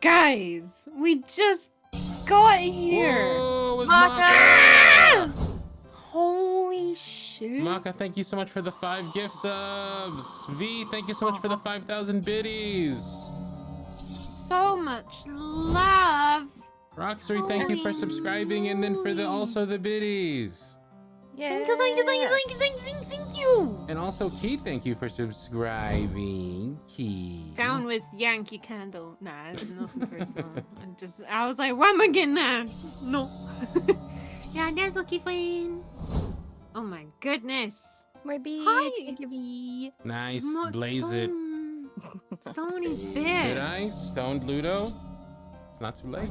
Guys, we just got here. Whoa, it's Maka! Holy shit. Maka, thank you so much for the 5 gift subs. V, thank you so much for the 5,000 biddies. So much love. Roxbury, thank you for subscribing, and then for also the biddies. Yeah. Thank you. And also Keith, thank you for subscribing. Keith. Down with Yankee Candle. Nah, it's nothing personal. I was like, why am I getting that? No. Yeah, there's Lucky Flynn. Oh my goodness. Maybe. Hi. Thank you, V. Nice, blaze it. So many bits. Should I? Stoned Ludo? It's not too late.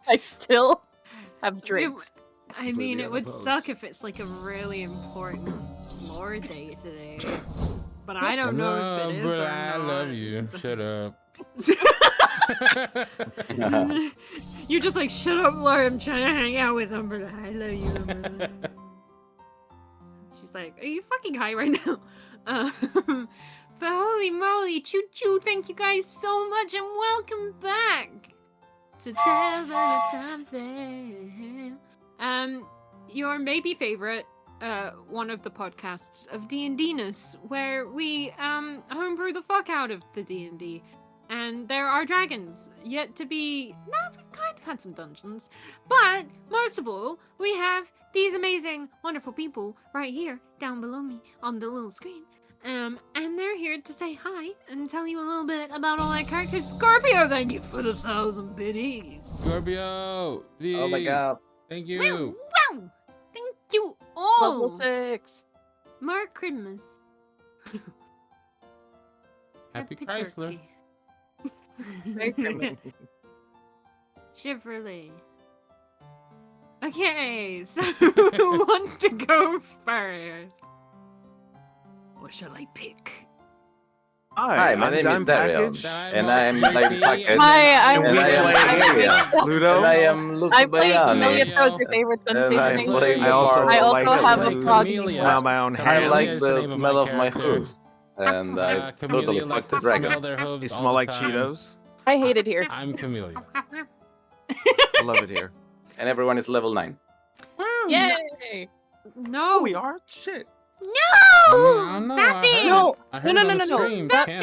I still have drinks. I mean, it would suck if it's like a really important lore day today. But I don't know if it is bro, or I not. love you. Shut up. You're just like, shut up, Laura. I'm trying to hang out with Umberta. I love you, Umberta. She's like, are you fucking high right now? But holy moly, choo choo, thank you guys so much and welcome back to Tell the Time Fail. Your maybe favorite, one of the podcasts of D&D-ness, where we homebrew the fuck out of the D&D. And there are dragons yet to be. No, we've kind of had some dungeons. But most of all, we have these amazing, wonderful people right here down below me on the little screen. And they're here to say hi and tell you a little bit about all their characters. Scorpio, thank you for the 1,000 biddies. Scorpio! Oh my god. Thank you. Wow! Thank you all. Level 6. Merry Christmas. Happy Chrysler. Turkey. Merry Christmas. Chevrolet. Okay, so who wants to go first? What shall I pick? Hi, my name is Darion, and I am Live Package. Hi, I'm and I am Ludo. And I am Luke I played Camellia Bayani. Throws your favorite And I sensation. play I also I also like have a to frog smell my own I hair. like is the the name of smell my of my character. hooves, and I Camellia totally likes fucked to the smell dragon. their hooves They all smell the like time. Cheetos. I hate it here. I'm Camellia. I love it here. And everyone is level 9. Yay! No. We are? Shit. No! No, Stop I it! heard No, it. I heard no, it no, on no, the no. stream. Stop Ken.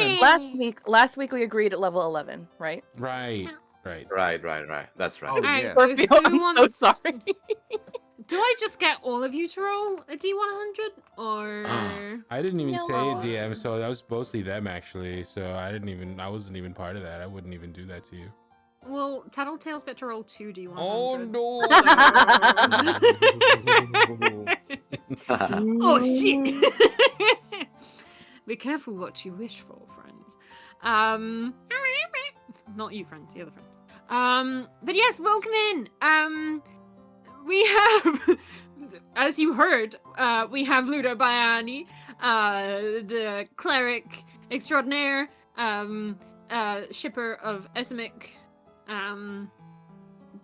it! Last week we agreed at level 11, right? Right. Right. That's right. Oh, Alright, yeah. so Scorpio, who I'm wants... so sorry. Do I just get all of you to roll a D100? Or... I didn't even say No. it, DM, so that was mostly them actually. So I wasn't even part of that. I wouldn't even do that to you. Well, Tattletales get to roll 2 D100s. Oh, no. Oh, shit! Be careful what you wish for, friends. Not you, friends, the other friends. But yes, welcome in. We have, as you heard, we have Ludo Bayani, the cleric extraordinaire, shipper of Esmic,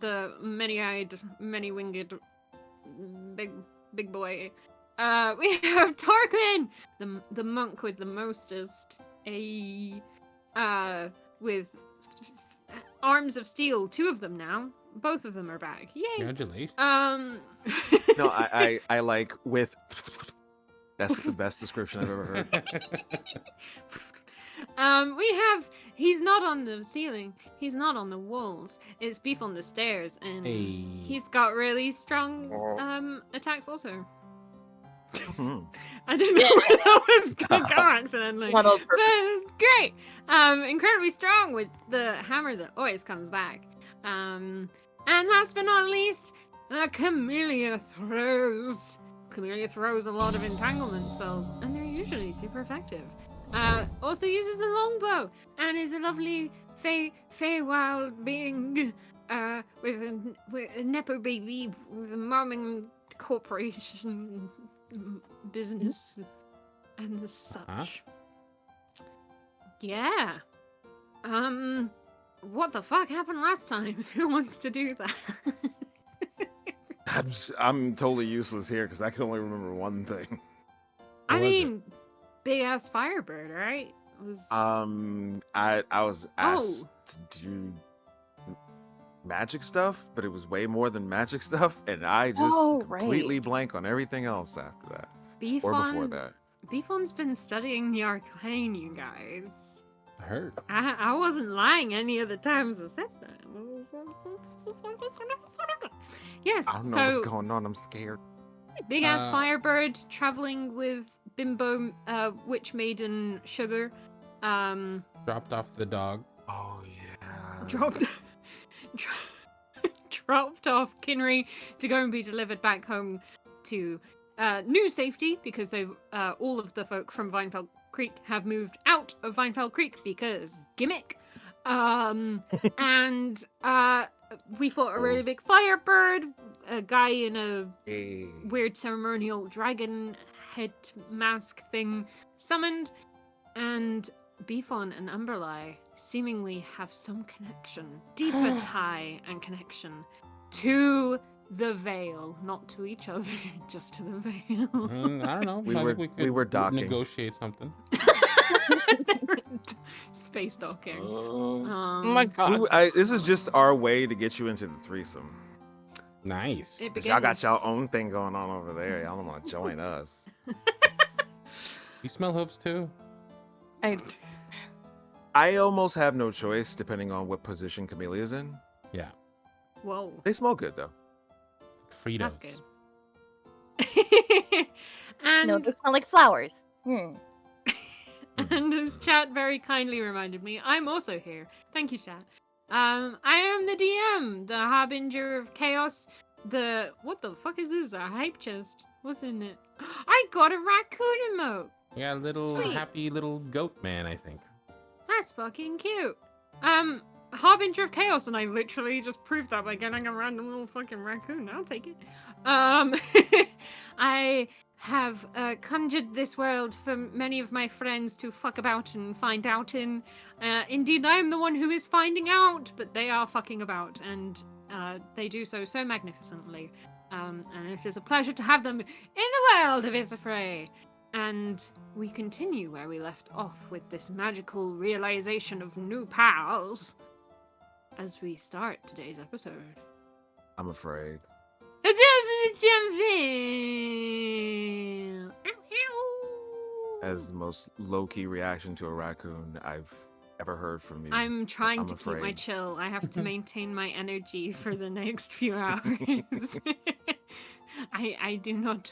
the many-eyed, many-winged, big boy. We have Tarquin, the monk with the mostest, with arms of steel, 2 of them now. Both of them are back. Yay! Congratulations. No, I like with. That's the best description I've ever heard. We have. He's not on the ceiling. He's not on the walls. It's Beef on the stairs, and Hey. he's got really strong attacks also. Mhm. I didn't know where that was gonna go accidentally. One of But it's great. Incredibly strong with the hammer that always comes back. And last but not least, Camellia throws. Camellia throws a lot of entanglement spells, and they're usually super effective. Also uses the longbow, and is a lovely Feywild being with a nepo baby with a mom and corporation business and such. Yeah. What the fuck happened last time? Who wants to do that? I'm totally useless here because I can only remember one thing. I was it? mean, big ass Firebird, right? was. I was asked Oh. to do magic stuff, but it was way more than magic stuff, and I just completely blank on everything else after that. Or before that. Beefon's been studying the arcane, you guys. I heard. I wasn't lying any of the times I said that. Yes, I don't know what's going on. I'm scared. Big ass firebird traveling with Bimbo, witch maiden Sugar. Dropped off the dog. Oh yeah. Dropped off Kinry to go and be delivered back home to new safety because they've all of the folk from Vinefell Creek have moved out of Vinefell Creek because gimmick. And we fought a really big firebird, a guy in a weird ceremonial dragon head mask thing summoned, and Beefon and Umberlie seemingly have some connection, deeper tie and connection to the Veil, not to each other, just to the Veil. I don't know. We were docking. Negotiate something. Space docking. Oh my god. This is just our way to get you into the threesome. Nice. Y'all got y'all own thing going on over there. Y'all don't want to join us. You smell hooves too? I almost have no choice depending on what position Camellia's in. Yeah. Whoa. They smell good though. Fritos. That's good. And No, just smell like flowers. and as chat very kindly reminded me, I'm also here. Thank you, chat. I am the DM, the harbinger of chaos. What the fuck is this? A hype chest? What's in it? I got a raccoon emote. Yeah, little Sweet. happy little goat man, I think. That's fucking cute. Harbinger of Chaos, and I literally just proved that by getting a random little fucking raccoon. I'll take it. I have conjured this world for many of my friends to fuck about and find out in. Indeed, I am the one who is finding out, but they are fucking about, and they do so magnificently. And it is a pleasure to have them in the world of Isafray. And we continue where we left off with this magical realization of new pals as we start today's episode. I'm afraid. As the most low-key reaction to a raccoon I've ever heard from you. I'm trying I'm to afraid. keep my chill. I have to maintain my energy for the next few hours. I do not,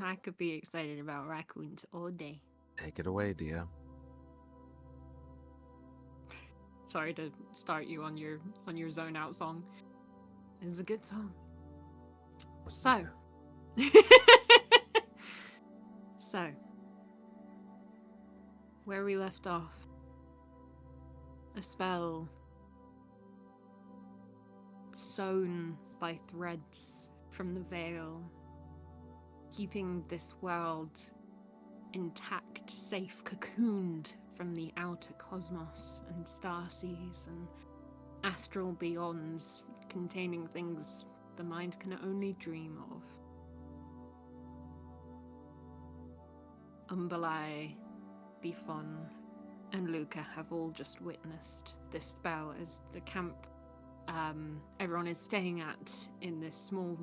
I could be excited about raccoons all day. Take it away, Dia. Sorry to start you on your zone out song. It's a good song. So. So. Where we left off. A spell sewn by threads from the veil, keeping this world intact, safe, cocooned from the outer cosmos and star seas and astral beyonds containing things the mind can only dream of. Umbalai, Bifon, and Luca have all just witnessed this spell as the camp everyone is staying at in this small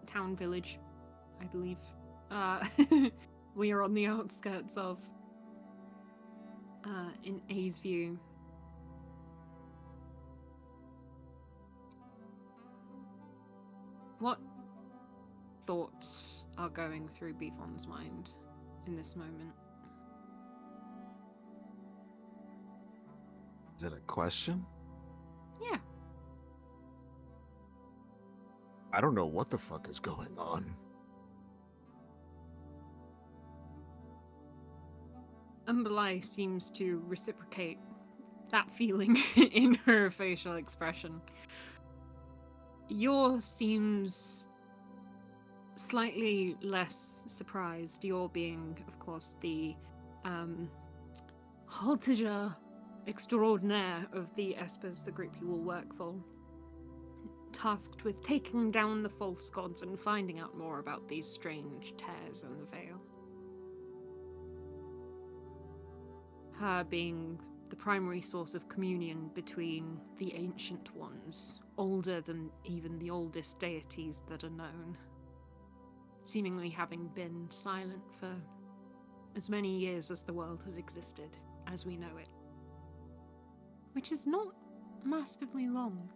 town village, I believe. We are on the outskirts of in A's view. What thoughts are going through Bifon's mind in this moment? Is it a question? Yeah. I don't know what the fuck is going on. Umbalai seems to reciprocate that feeling in her facial expression. Yor seems slightly less surprised. Yor being, of course, the Haltager extraordinaire of the Espers, the group you will work for, tasked with taking down the false gods and finding out more about these strange tears in the veil. her being the primary source of communion between the ancient ones, older than even the oldest deities that are known, seemingly having been silent for as many years as the world has existed as we know it, which is not massively long.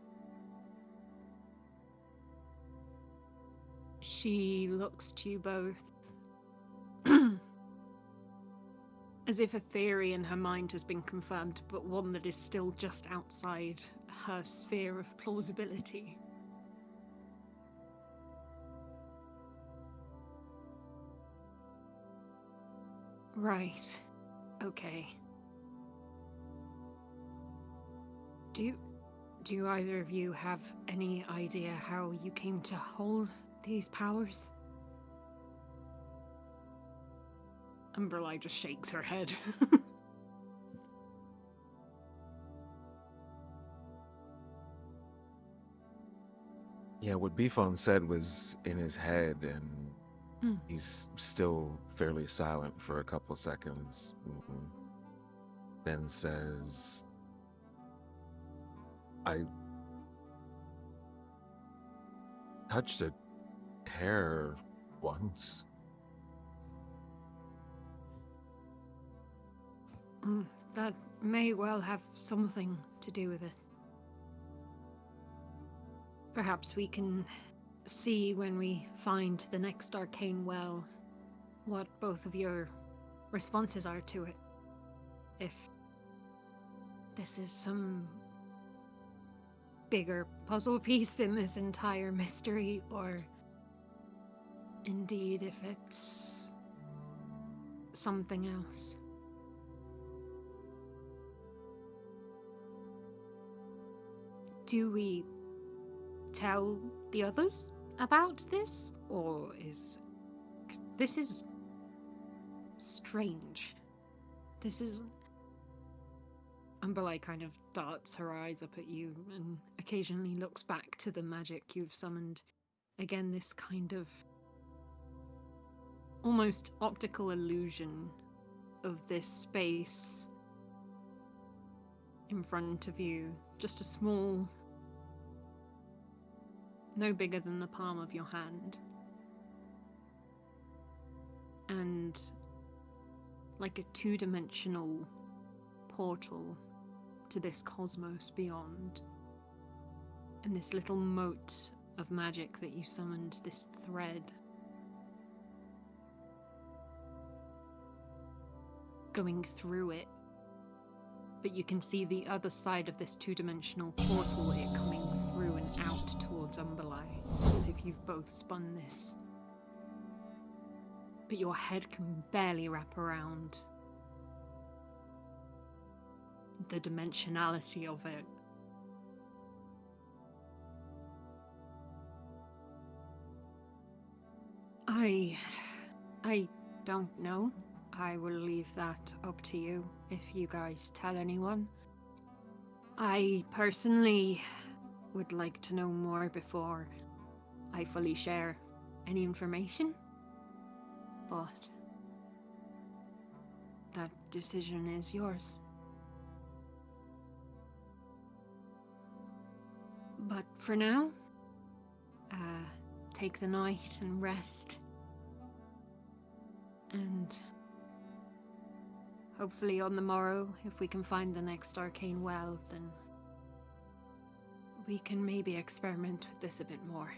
She looks to you both as if a theory in her mind has been confirmed, but one that is still just outside her sphere of plausibility. Right. Okay. Do either of you have any idea how you came to hold these powers? Umberlei just shakes her head. Yeah, what Bifon said was in his head, and he's still fairly silent for a couple seconds. Then says, I touched a hair once. That may well have something to do with it. Perhaps we can see when we find the next arcane well what both of your responses are to it. If this is some bigger puzzle piece in this entire mystery, or indeed if it's something else. Do we tell the others about this, or is this strange? This isn't. Umberlei kind of darts her eyes up at you and occasionally looks back to the magic you've summoned. Again, this kind of almost optical illusion of this space in front of you. Just a small, no bigger than the palm of your hand. And like a two-dimensional portal to this cosmos beyond. And this little mote of magic that you summoned, this thread. Going through it. But you can see the other side of this two-dimensional portal, it coming through and out towards Umberlei, as if you've both spun this. But your head can barely wrap around the dimensionality of it. I don't know. I will leave that up to you if you guys tell anyone. I personally would like to know more before I fully share any information, but that decision is yours. But for now, take the night and rest, and hopefully on the morrow, if we can find the next arcane well, then we can maybe experiment with this a bit more,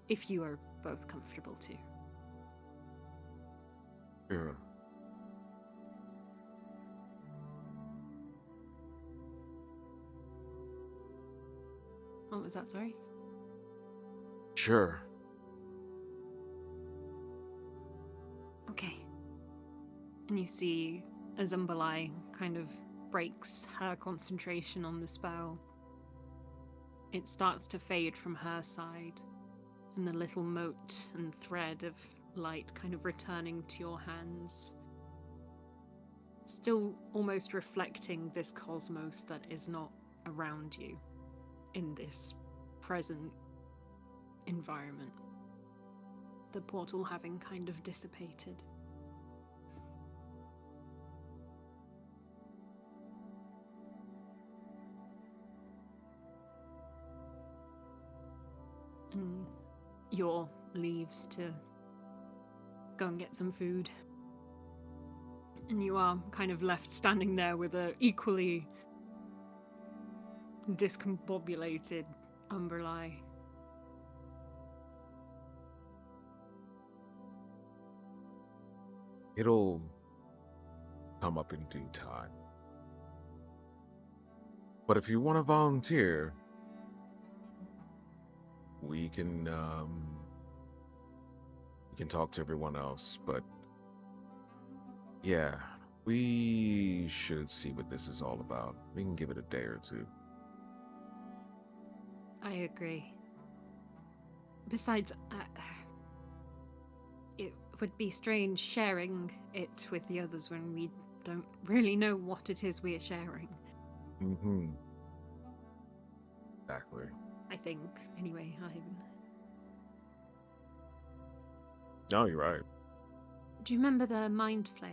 if you are both comfortable too. Sure. What was that, sorry? Sure. Okay. And you see as Umberlei kind of breaks her concentration on the spell, it starts to fade from her side, and the little mote and thread of light kind of returning to your hands, still almost reflecting this cosmos that is not around you in this present environment. The portal having kind of dissipated. And Yor leaves to go and get some food. And you are kind of left standing there with a equally discombobulated Umberly. It'll come up in due time. But if you want to volunteer, we can talk to everyone else. But yeah, we should see what this is all about. We can give it a day or two. I agree. Besides, it would be strange sharing it with the others when we don't really know what it is we are sharing. Mm-hmm. Exactly. I think. Anyway, No, you're right. Do you remember the Mind Flayer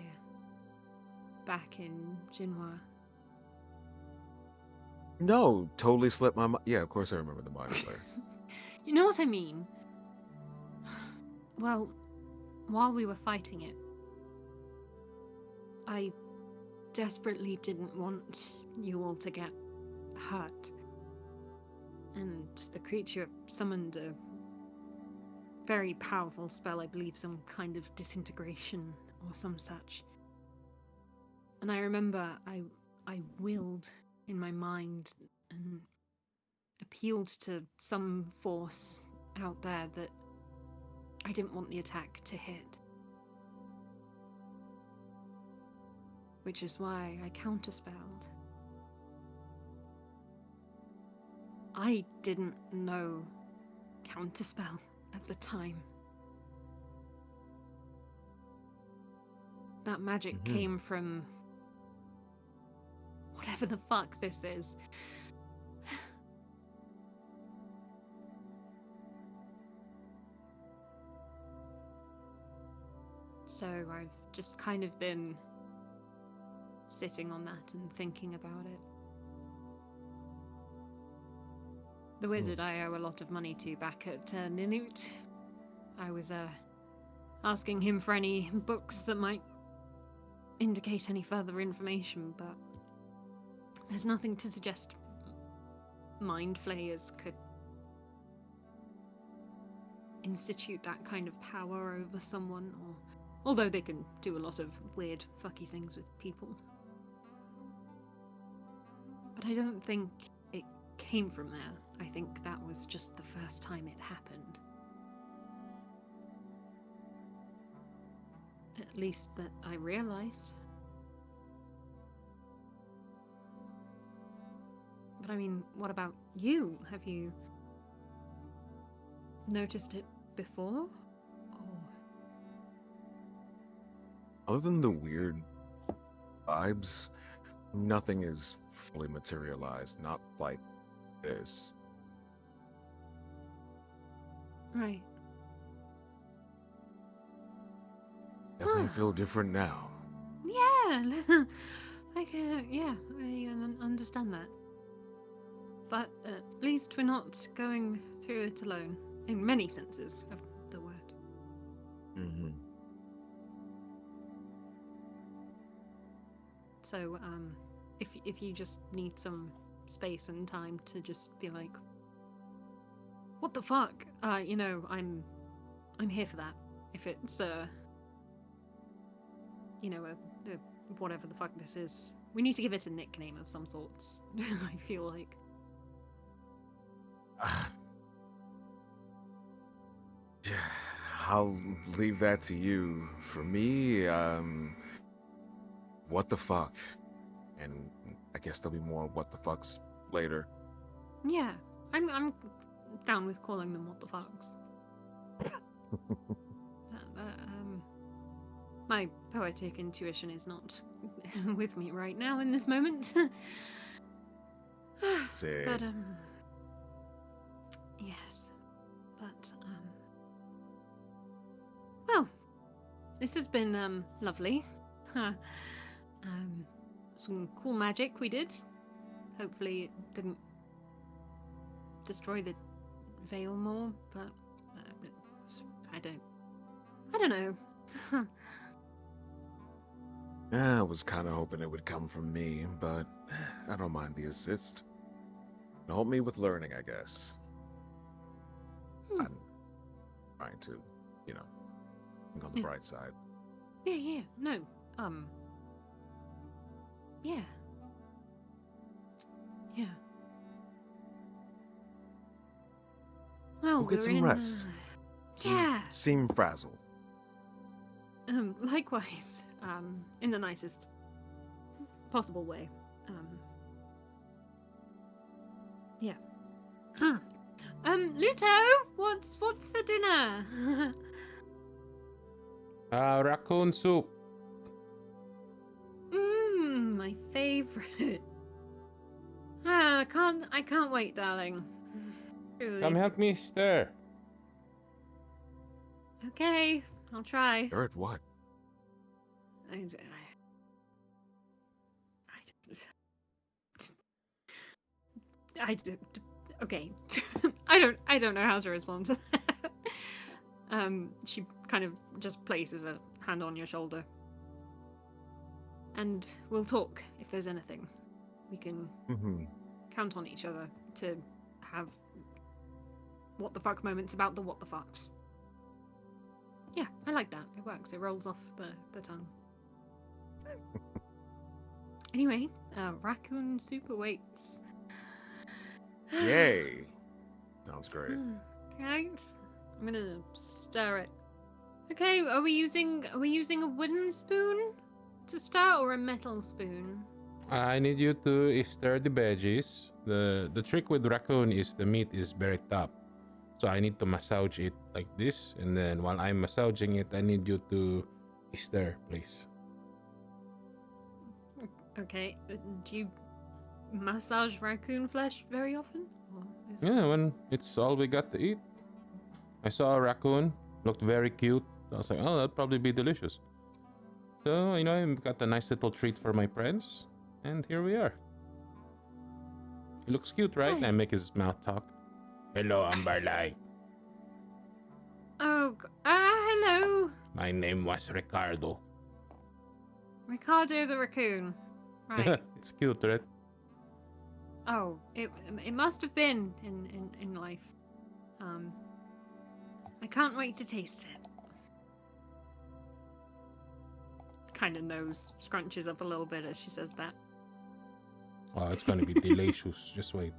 back in Jinhua? No, totally slipped my mind. Yeah, of course I remember the Mind Flayer. You know what I mean? Well, while we were fighting it, I desperately didn't want you all to get hurt. And the creature summoned a very powerful spell, I believe some kind of disintegration or some such. And I remember I willed in my mind and appealed to some force out there that I didn't want the attack to hit. Which is why I counterspelled. I didn't know counterspell at the time. That magic came from whatever the fuck this is. So I've just kind of been sitting on that and thinking about it. The wizard I owe a lot of money to back at Ninut. I was asking him for any books that might indicate any further information, but there's nothing to suggest mind flayers could institute that kind of power over someone, or although they can do a lot of weird, fucky things with people. But I don't think it came from there. I think that was just the first time it happened. At least that I realized. But I mean, what about you? Have you noticed it before? Or... Other than the weird vibes, nothing is fully materialized. Not like this. Right. Definitely feel different now. Yeah, yeah, I understand that. But at least we're not going through it alone, in many senses of the word. Mm-hmm. So, if you just need some space and time to just be like, what the fuck? You know, I'm here for that. If it's you know, whatever the fuck this is, we need to give it a nickname of some sorts. I feel like. I'll leave that to you. For me, what the fuck? And I guess there'll be more what the fucks later. Yeah, I'm down with calling them what the fucks. My poetic intuition is not with me right now in this moment. Say. But yes. But well, this has been lovely. Some cool magic we did. Hopefully it didn't destroy the veil more, but I don't know. Yeah, I was kind of hoping it would come from me, but I don't mind the assist. Help me with learning, I guess. I'm trying to, think on the bright side. Yeah, no, yeah. Well, Go get some rest. Yeah. Seem frazzled. Likewise, in the nicest possible way. Yeah. Luto, what's for dinner? Raccoon soup. My favorite. I can't wait, darling. Truly. Come help me stir. Okay, I'll try. Stir at what? Okay. I don't know how to respond to that. She kind of just places a hand on your shoulder. And we'll talk if there's anything. We can count on each other to have what the fuck moments about the what the fucks. Yeah, I like that. It works. It rolls off the tongue. Anyway, raccoon soup awaits. Yay! Sounds great. Right? I'm gonna stir it. Okay, are we using a wooden spoon to stir or a metal spoon? I need you to stir the veggies. The trick with raccoon is the meat is very top. So I need to massage it like this, and then while I'm massaging it, I need you to stir, please. Okay, do you massage raccoon flesh very often? Yeah, when it's all we got to eat. I saw a raccoon, looked very cute. I was like, oh, that'd probably be delicious. So, I got a nice little treat for my friends, and here we are. He looks cute, right? Hi. I make his mouth talk. Hello, Amberlai. Oh, hello. My name was Ricardo. Ricardo the raccoon. Right. It's cute, right? Oh, it must have been in life. I can't wait to taste it. Kind of nose scrunches up a little bit as she says that. Oh, it's gonna be delicious. Just wait.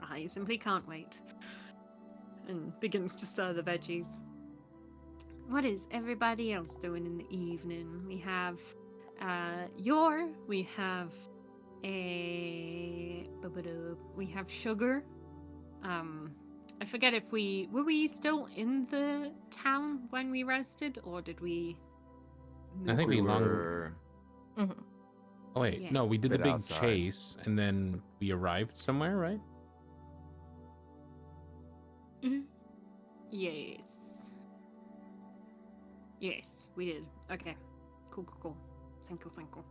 I simply can't wait. And begins to stir the veggies. What is everybody else doing in the evening? We have we have we have Sugar. I forget if were we still in the town when we rested, or did we I think we were... Oh wait, Yeah. no, we did the Bit big outside. chase, and then we arrived somewhere, right? Yes. Yes, we did. Okay. Cool. Thank you.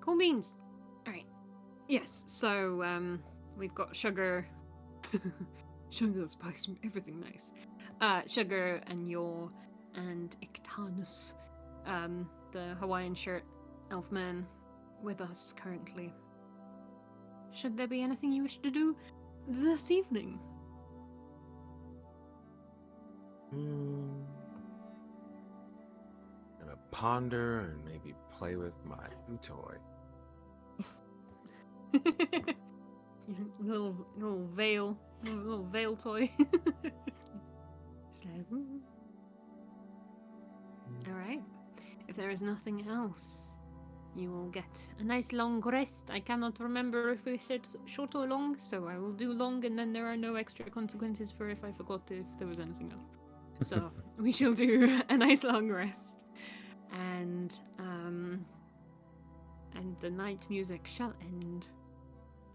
Cool beans. Alright. Yes, so we've got Sugar. Sugar, spice, everything nice. Sugar and Yor and Ictanus. The Hawaiian shirt elfman with us currently. Should there be anything you wish to do this evening? Gonna ponder and maybe play with my new toy. little veil toy. Just like, all right. If there is nothing else, you will get a nice long rest. I cannot remember if we said short or long, so I will do long, and then there are no extra consequences for if I forgot if there was anything else. So we shall do a nice long rest, and the night music shall end.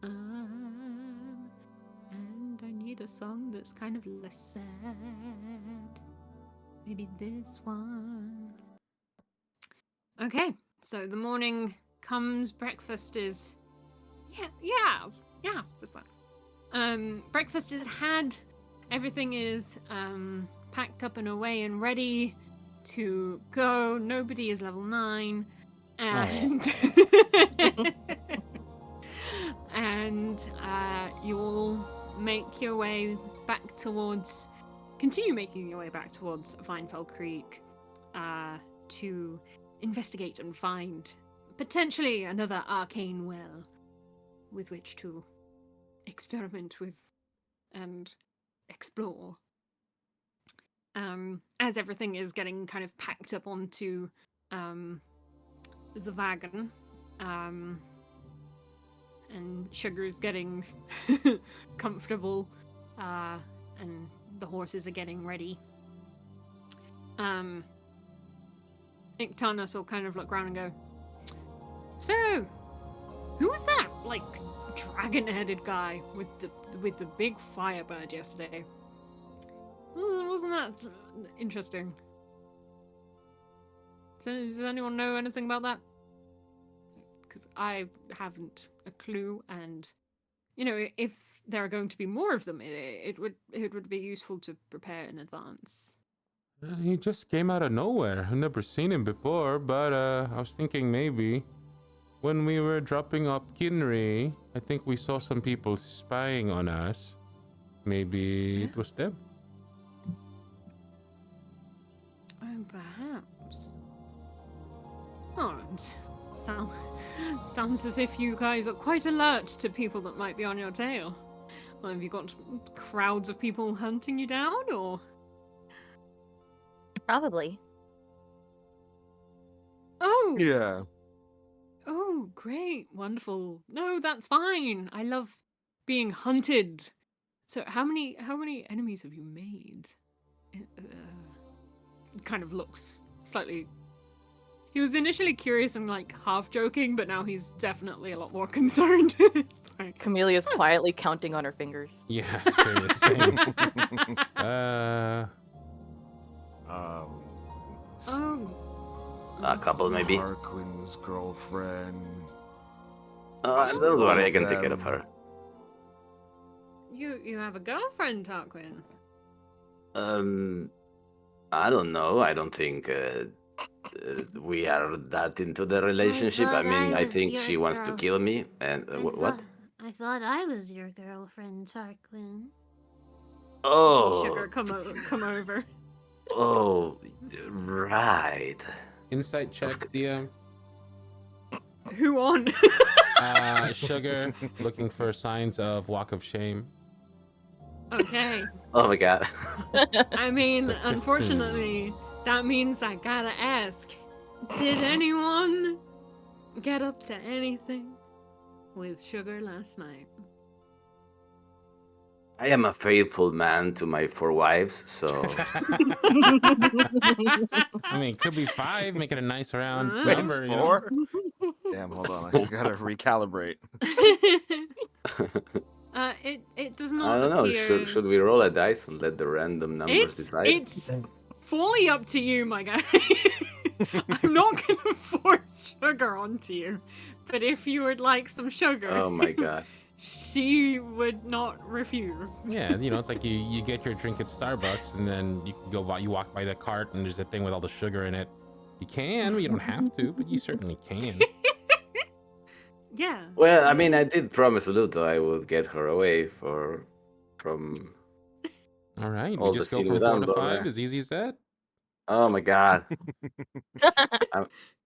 And I need a song that's kind of less sad. Maybe this one. Okay, so the morning comes, breakfast is Yes, this one. Breakfast is had. Everything is packed up and away and ready to go. Nobody is level 9, and and you all make your way back towards. Continue making your way back towards Vinefell Creek to investigate and find potentially another arcane well with which to experiment with and explore. As everything is getting kind of packed up onto the wagon, and Sugar's getting comfortable, and the horses are getting ready. Ictanus will kind of look around and go, "So, who was that, like, dragon-headed guy with the big firebird yesterday? Wasn't that interesting? Does anyone know anything about that? Because I haven't a clue, and if there are going to be more of them, it would be useful to prepare in advance." He just came out of nowhere. I've never seen him before, but I was thinking maybe when we were dropping up Kinry, I think we saw some people spying on us. Maybe it was them. Oh, perhaps. Oh, sounds as if you guys are quite alert to people that might be on your tail. Well, have you got crowds of people hunting you down, or? Probably. Oh! Yeah. Oh, great. Wonderful. No, that's fine. I love being hunted. So how many enemies have you made? Kind of looks slightly... He was initially curious and like half joking, but now he's definitely a lot more concerned. Like... Camelia's quietly counting on her fingers. Yeah, same. A couple maybe. Tarquin's girlfriend. Don't worry, I can take care of her. You have a girlfriend, Tarquin? I don't know. I don't think we are that into the relationship. I mean, I think she wants to kill me. And what? I thought I was your girlfriend, Tarquin. Oh. Sugar, come over. Oh, right. Insight check, DM. Who on? Sugar, looking for signs of walk of shame. Okay. Oh my god. I mean, unfortunately, that means I gotta ask. Did anyone get up to anything with Sugar last night? I am a faithful man to my 4 wives, so... I mean, could be 5, make it a nice round Wait, number. 4? Damn, hold on. I gotta recalibrate. It does not I don't know. appear... Should we roll a dice and let the random numbers decide? It's fully up to you, my guy. I'm not gonna force Sugar onto you, but if you would like some sugar... Oh my god. She would not refuse. Yeah, it's like you get your drink at Starbucks, and then you can go you walk by the cart, and there's a thing with all the sugar in it. You can, you don't have to, but you certainly can. Yeah. Well, I mean, I did promise Luto I would get her away from. All right, all we just the go from 4 to Silverando 5, there. as easy as that. Oh my god.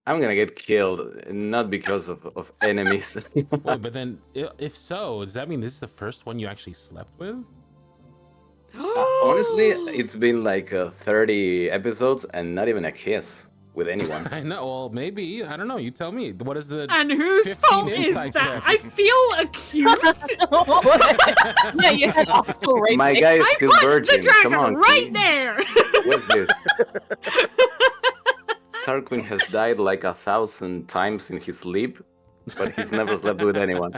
I'm gonna get killed, not because of enemies. Wait, but then, if so, does that mean this is the first one you actually slept with? Honestly, it's been like 30 episodes and not even a kiss with anyone. I know. Well, maybe. I don't know. You tell me. What is the? And whose 15 fault is insight that? check? I feel accused. Yeah, you had Octo right My there. guy is I still put virgin. the dragon Come on, right King. there. What's this? Tarquin has died like 1,000 times in his sleep, but he's never slept with anyone.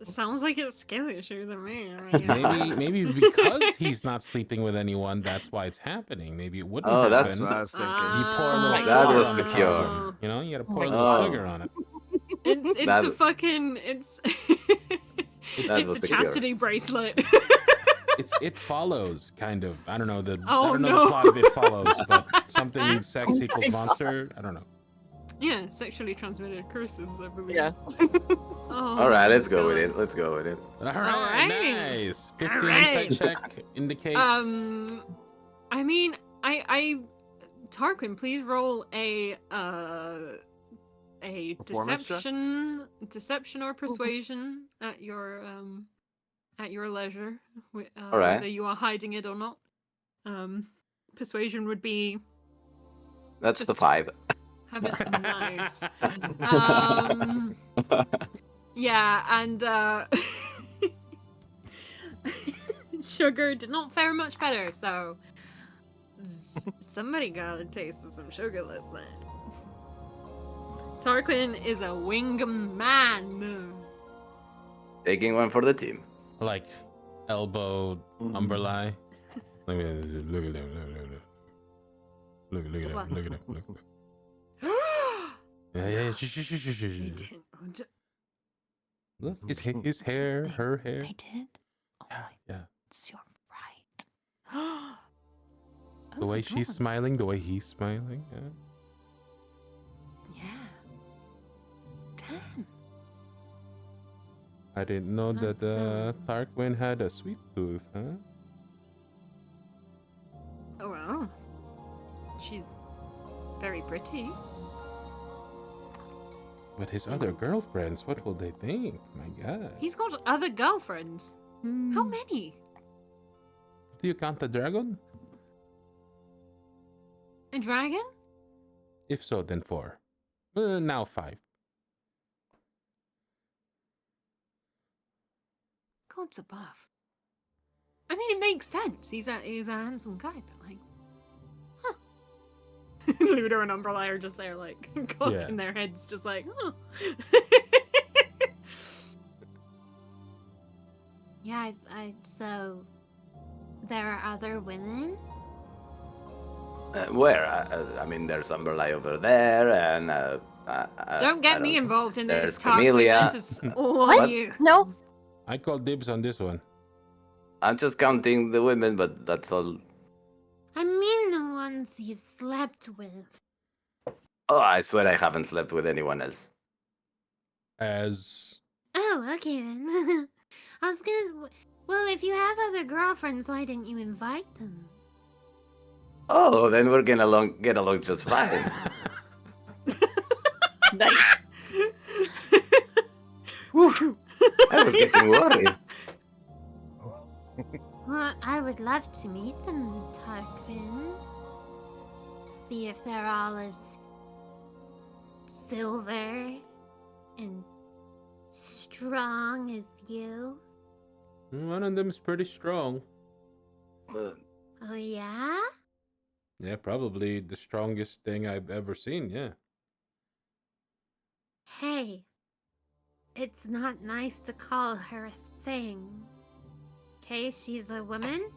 Sounds like it's skill issue to me. I mean, Maybe because he's not sleeping with anyone, that's why it's happening. Maybe it wouldn't Oh, happen. that's That's what I was thinking. You pour a little That sugar was on the the cure. problem. You know, you gotta pour a Oh. little sugar on it. It's That- a fucking it's That it's was a the cure. chastity bracelet. It follows kind of. I don't know I Oh, don't know no. the plot of It Follows, but something sex Oh equals my monster. I don't know. Yeah, sexually transmitted curses, I believe. Yeah. Oh, All right, let's go with God. it. Let's go with it. All right, Alright. nice. 15 Alright. insight check indicates. I mean, I Tarquin, please roll a Performance check? deception or persuasion at your leisure, Alright. whether you are hiding it or not. Persuasion would be That's the Just- 5. have it nice. Yeah, and sugar did not fare much better, so somebody got a taste of some sugar last night. Tarquin is a wing man. Taking one for the team. Like elbow umberline. Look at him. Look at him. Look at him. What? Look at him. Look at him. Yeah. Shh. They didn't. Look, his hair, her hair. They did? Oh Yeah, my, yeah. you're right. Oh The way my she's God. smiling, the way he's smiling. Yeah. Yeah. Damn. I didn't know that That's, Tarquin had a sweet tooth, huh? Oh wow. She's very pretty. But his other girlfriends, what will they think? My God. He's got other girlfriends. How Hmm. many? Do you count the dragon? A dragon? If so, then 4. Now 5. Gods above. I mean, it makes sense. He's a handsome guy, but like, huh? Ludo and Umbrella are just there, like, cocking their heads, just like, huh? Yeah, so there are other women? Where? I mean, there's Umberly over there, and Don't I get me involved in this, there's Tarquin. Camellia. This is all on What? you. No. I call dibs on this one. I'm just counting the women, but that's all. I mean the ones you've slept with. Oh, I swear I haven't slept with anyone else. As Oh, okay then. I was gonna. Well, if you have other girlfriends, why didn't you invite them? Oh, then we're gonna get along just fine. Nice. I was getting worried. Well, I would love to meet them, Tarquin. See if they're all as silver and strong as you. one of them's pretty strong. Oh, yeah? Yeah, probably the strongest thing I've ever seen. Yeah. Hey, it's not nice to call her a thing. Okay, she's a woman,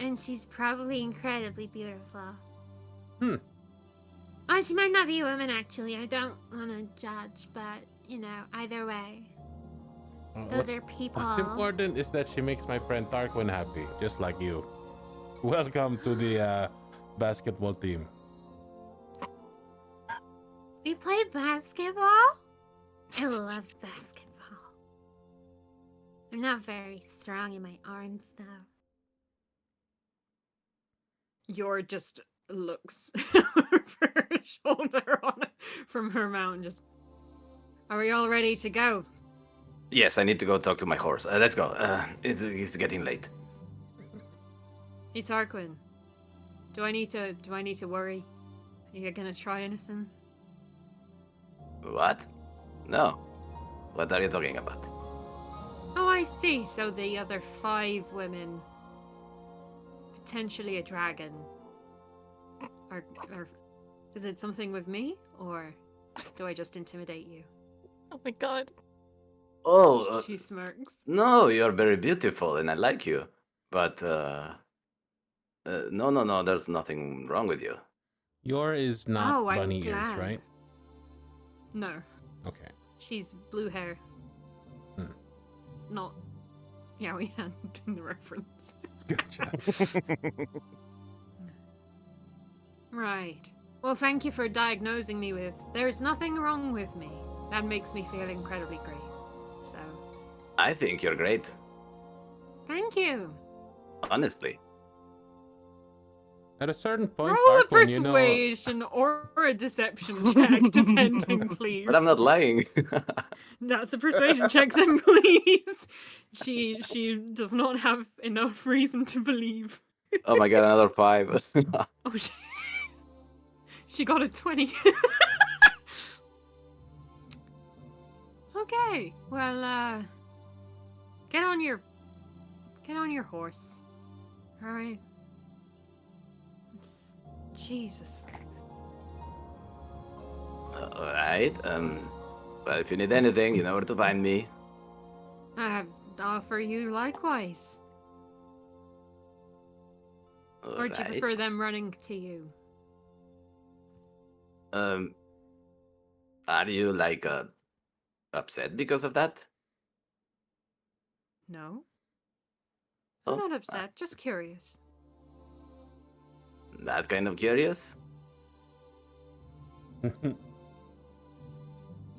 and she's probably incredibly beautiful. Hmm. Oh, she might not be a woman, actually. I don't want to judge, but, you know, either way. Those are people. What's important is that she makes my friend Tarquin happy, just like you. Welcome to the basketball team. We play basketball? I love basketball. I'm not very strong in my arms, though. Yor just looks over her shoulder from her mount. Just, are we all ready to go? Yes, I need to go talk to my horse. Let's go. It's getting late. Hey Tarquin, do I need to worry? Are you gonna try anything? What? No. What are you talking about? Oh, I see. So the other 5 women, potentially a dragon. Or is it something with me, or do I just intimidate you? Oh my God. Oh, She smirks. no, you're very beautiful and I like you. But, no, there's nothing wrong with you. Your is not Oh, I'm bunny ears, glad. right? No. Okay. She's blue hair. Hmm. Not Yowie Hand in the reference. Gotcha. Right. Well, thank you for diagnosing me with there's nothing wrong with me. That makes me feel incredibly great. So, I think you're great, thank you. honestly. At a certain point, Roll a Tarquin, you know, persuasion or a deception check, depending, please. But I'm not lying. That's a persuasion check, then, please. She does not have enough reason to believe. Oh my god, another 5. Oh, she got a 20. Okay, well, get on your horse. All right. Jesus. Alright, well, if you need anything, you know where to find me. I offer you likewise. Or do you prefer them running to you? Are you, like, upset because of that? No. Oh, I'm not upset, just curious. That kind of curious?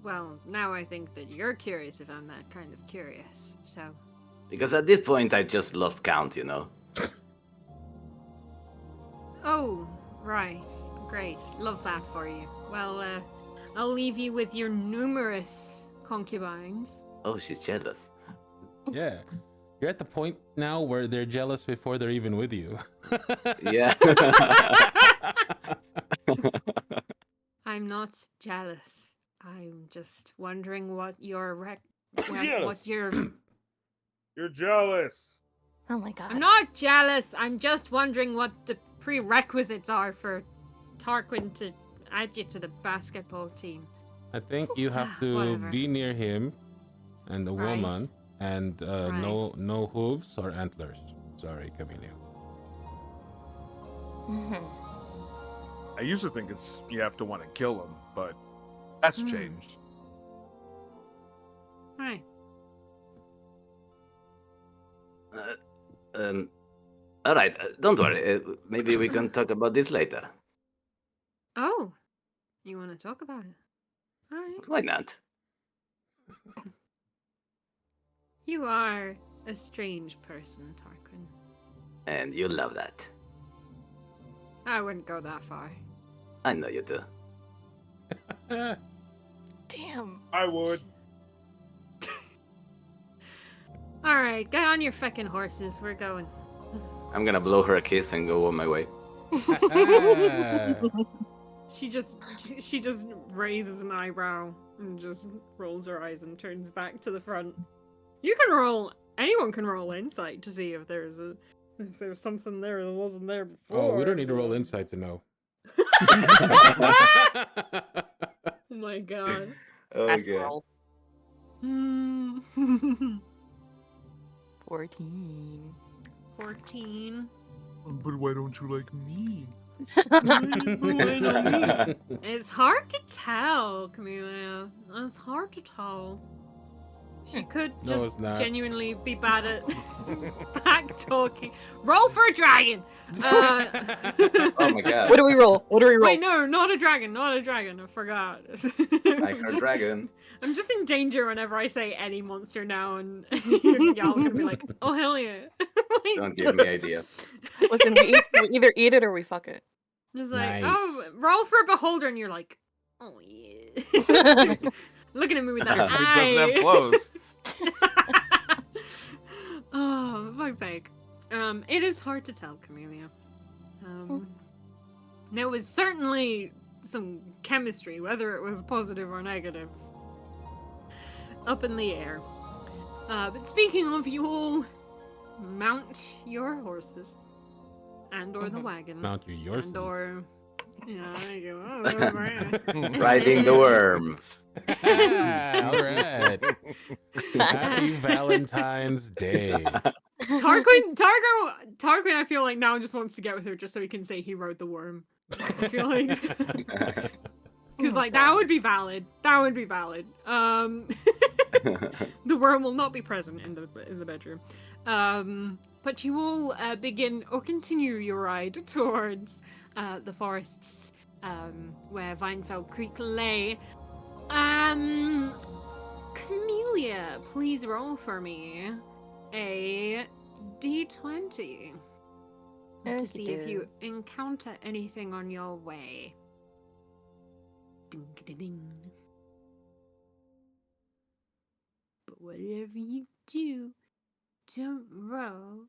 Well, now I think that you're curious if I'm that kind of curious, so. Because at this point, I just lost count, you know? Oh, right. Great. Love that for you. Well, I'll leave you with your numerous concubines. Oh, she's jealous. yeah. You're at the point now where they're jealous before they're even with you. Yeah. I'm not jealous. I'm just wondering what your Jealous. what your You're jealous. Oh my god. I'm not jealous. I'm just wondering what the prerequisites are for Tarquin to add you to the basketball team. I think you have to Whatever. be near him and the Right. woman and Right. no hooves or antlers. Sorry, Camellia. Mhm. I used to think it's you have to want to kill him, but that's Hmm. changed. Right. All right, don't worry. Maybe we can talk about this later. Oh, you want to talk about it? All right. Why not? You are a strange person, Tarquin. And you love that. I wouldn't go that far. I know you do. Damn. I would. All right, get on your fucking horses. We're going. I'm gonna blow her a kiss and go on my way. She just raises an eyebrow and just rolls her eyes and turns back to the front. You can roll. Anyone can roll insight to see if there's something there that wasn't there before. Oh, we don't need to roll insight to know. Oh my god. Fast Okay. roll. 14. 14. But why don't you like me? It's hard to tell, Camellia. It's hard to tell. She could No, just it's not. genuinely be bad at back talking. Roll for a dragon! Uh, Oh my god. What do we roll? What do we roll? Wait, no, not a dragon, not a dragon. I forgot. I heard dragon. I'm just in danger whenever I say any monster now, and y'all gonna be like, "Oh hell yeah!" Like, Don't give me ideas. Listen, we either eat it or we fuck it. just like, Nice. "Oh, roll for a beholder," and you're like, "Oh yeah." Looking at me with that He doesn't eye. have clothes. Oh, for fuck's sake. It is hard to tell, Camellia. There was certainly some chemistry, whether it was positive or negative, up in the air. But speaking of, you all mount your horses, and or the wagon, Mount your horses. and or yeah, there you go. Riding the worm. All right. Happy Valentine's Day. Tarquin, I feel like now just wants to get with her just so he can say he rode the worm. I feel like Because, Oh, like, that God. would be valid. That would be valid. The worm will not be present in the bedroom. But you all begin or continue your ride towards the forests where Vinefell Creek lay. Camellia, please roll for me a d20 to see if you encounter anything on your way. Ding, ding, ding. But whatever you do, don't roll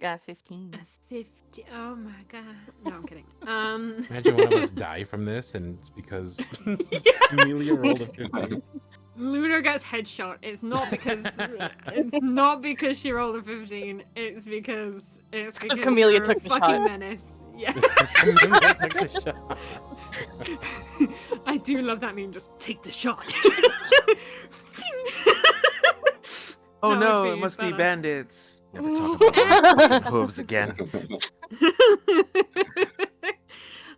Got 15. a 50. Oh my god. No, I'm kidding. Imagine one of us die from this, and it's because Amelia rolled a 50. Lunar gets headshot. It's not because she rolled a 15. It's because Camellia you're a took the fucking shot. menace. Yeah. Because Amelia took the shot. I do love that meme. Just take the shot. Oh That no, would it be must be badass. bandits. Never talk about fucking hooves again.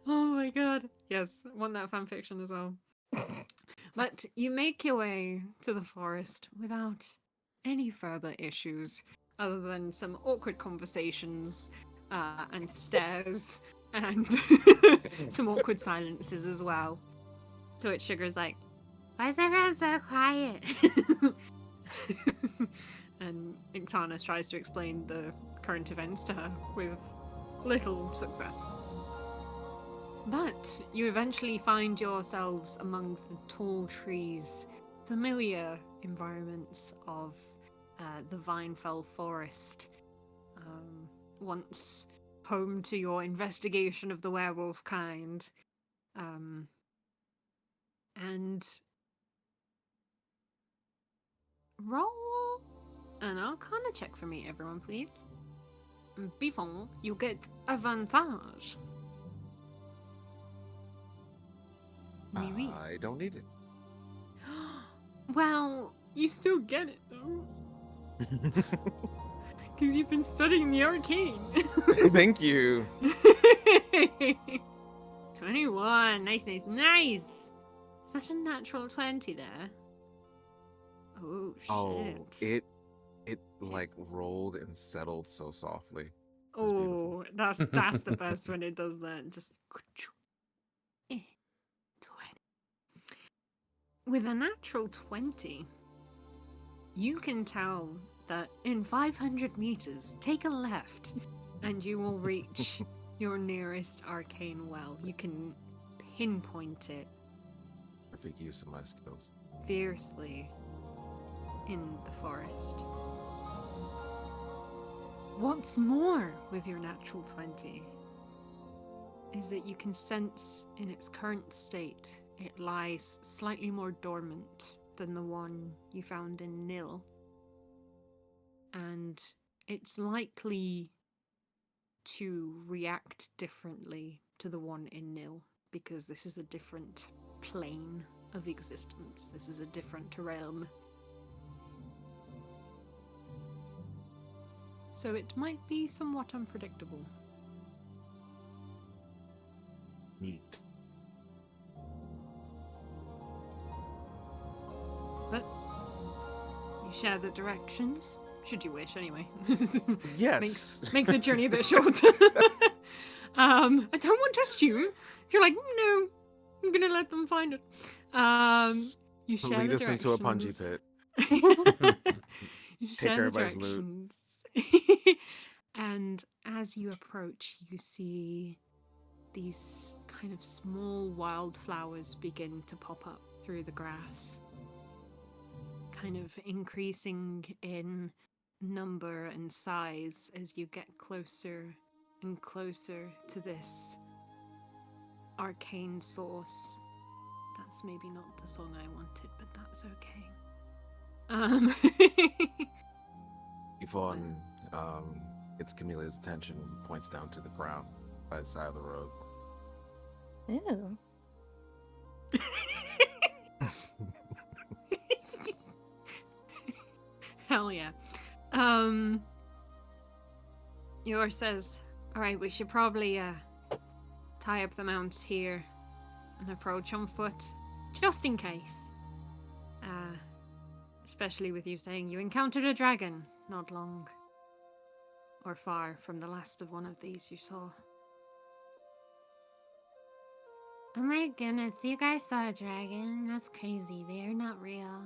Oh my god. Yes, I want that fanfiction as well. But you make your way to the forest without any further issues other than some awkward conversations and stares and some awkward silences as well. So it Sugar's like, Why is everyone so quiet? and Ictanus tries to explain the current events to her with little success. But you eventually find yourselves among the tall trees, familiar environments of the Vinefell Forest, once home to your investigation of the werewolf kind. And roll an Arcana check for me, everyone, please. Before you get advantage. Oui, oui. I don't need it. Well, you still get it though, because you've been studying the arcane. Thank you. 21. Nice, nice, nice. Is that a natural 20 there? Oh shit. Oh, it like rolled and settled so softly. was Oh, that's the best when it does that. Just 20. With a natural 20, you can tell that in 500 meters, take a left, and you will reach your nearest arcane well. You can pinpoint it Perfect use of my skills. fiercely in the forest. What's more with your natural 20 is that you can sense in its current state it lies slightly more dormant than the one you found in Nil. And it's likely to react differently to the one in Nil because this is a different plane of existence. This is a different realm. So it might be somewhat unpredictable. Neat. But you share the directions, should you wish anyway. Yes. Make the journey a bit shorter. I don't want to assume. If you're like, no, I'm gonna let them find it. You share Lead the us into a punji directions. pit. You Take share the everybody's loot. directions. And as you approach, you see these kind of small wildflowers begin to pop up through the grass, kind of increasing in number and size as you get closer and closer to this arcane source. That's maybe not the song I wanted, but that's okay. Yvonne gets Camellia's attention and points down to the ground by the side of the road. Ew. Hell yeah. Yor says, alright, we should probably tie up the mounts here an approach on foot, just in case. Especially with you saying you encountered a dragon not long or far from the last of one of these you saw. Oh my goodness, you guys saw a dragon? That's crazy. They are not real.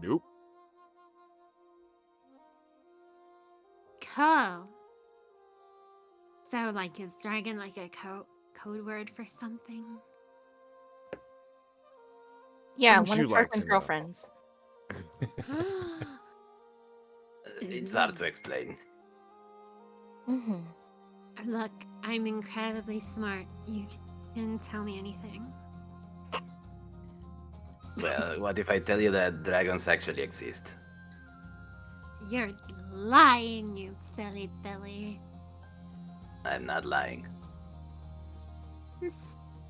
Nope. Cool. So, like, is dragon like a code word for something? Yeah, Wouldn't one you of like to Tarquin's know? girlfriends. It's hard to explain. Mm-hmm. Look, I'm incredibly smart. You can tell me anything. Well, what if I tell you that dragons actually exist? You're lying, you silly Billy. I'm not lying.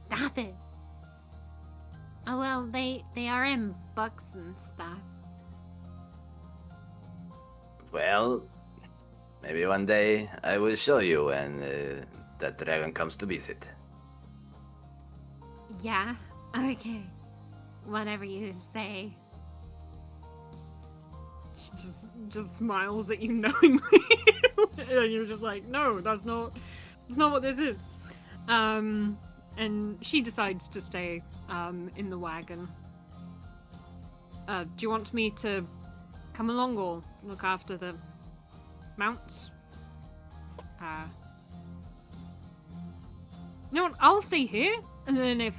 Stop it. Oh well, they are in books and stuff. Well, maybe one day I will show you when that dragon comes to visit. Yeah? Okay. Whatever you say. She just smiles at you knowingly. And you're just like, no, that's not what this is. And she decides to stay in the wagon. Do you want me to come along or look after the mounts? You know what? I'll stay here, and then if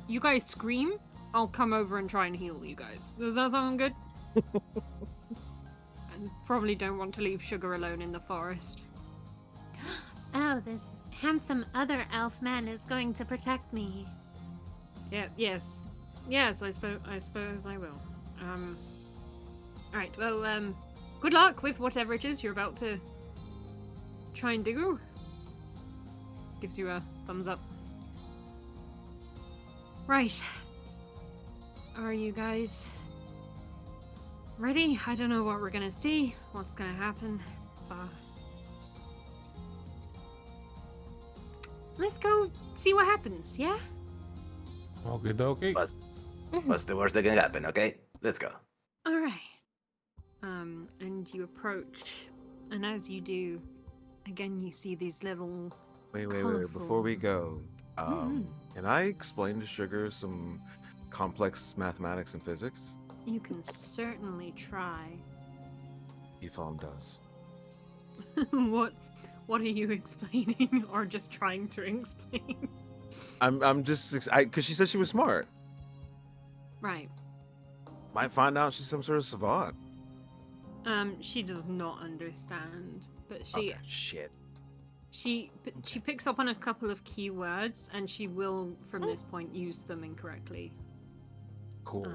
you guys scream, I'll come over and try and heal you guys. Does that sound good? And probably don't want to leave Sugar alone in the forest. Oh, this handsome other elf man is going to protect me. Yeah, yes, I suppose I will. Alright, well, good luck with whatever it is you're about to try and do. Gives you a thumbs up. Right. Are you guys ready? I don't know what we're gonna see, what's gonna happen. Let's go see what happens, yeah? Okie dokie. What's the worst that can happen, okay? Let's go. Alright. And you approach, and as you do, again you see these little Wait. Before we go, can I explain to Sugar some complex mathematics and physics? You can certainly try. Ifon does. What are you explaining or just trying to explain? I'm just because she said she was smart. Right. Might find out she's some sort of savant. She does not understand, but Okay, shit. she picks up on a couple of key words and she will from this point use them incorrectly. Cool.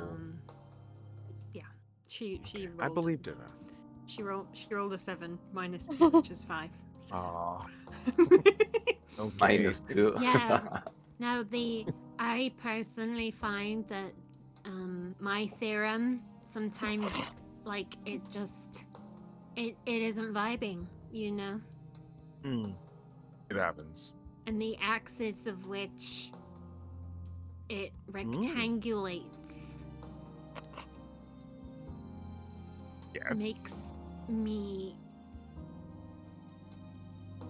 Yeah. She rolled, I believed in her. She rolled a 7 minus 2, which is 5. So. Aw. Okay. -2. Yeah. Now, I personally find that my theorem sometimes, like, it isn't vibing, you know? It happens. And the axis of which it rectangulates Yeah. makes me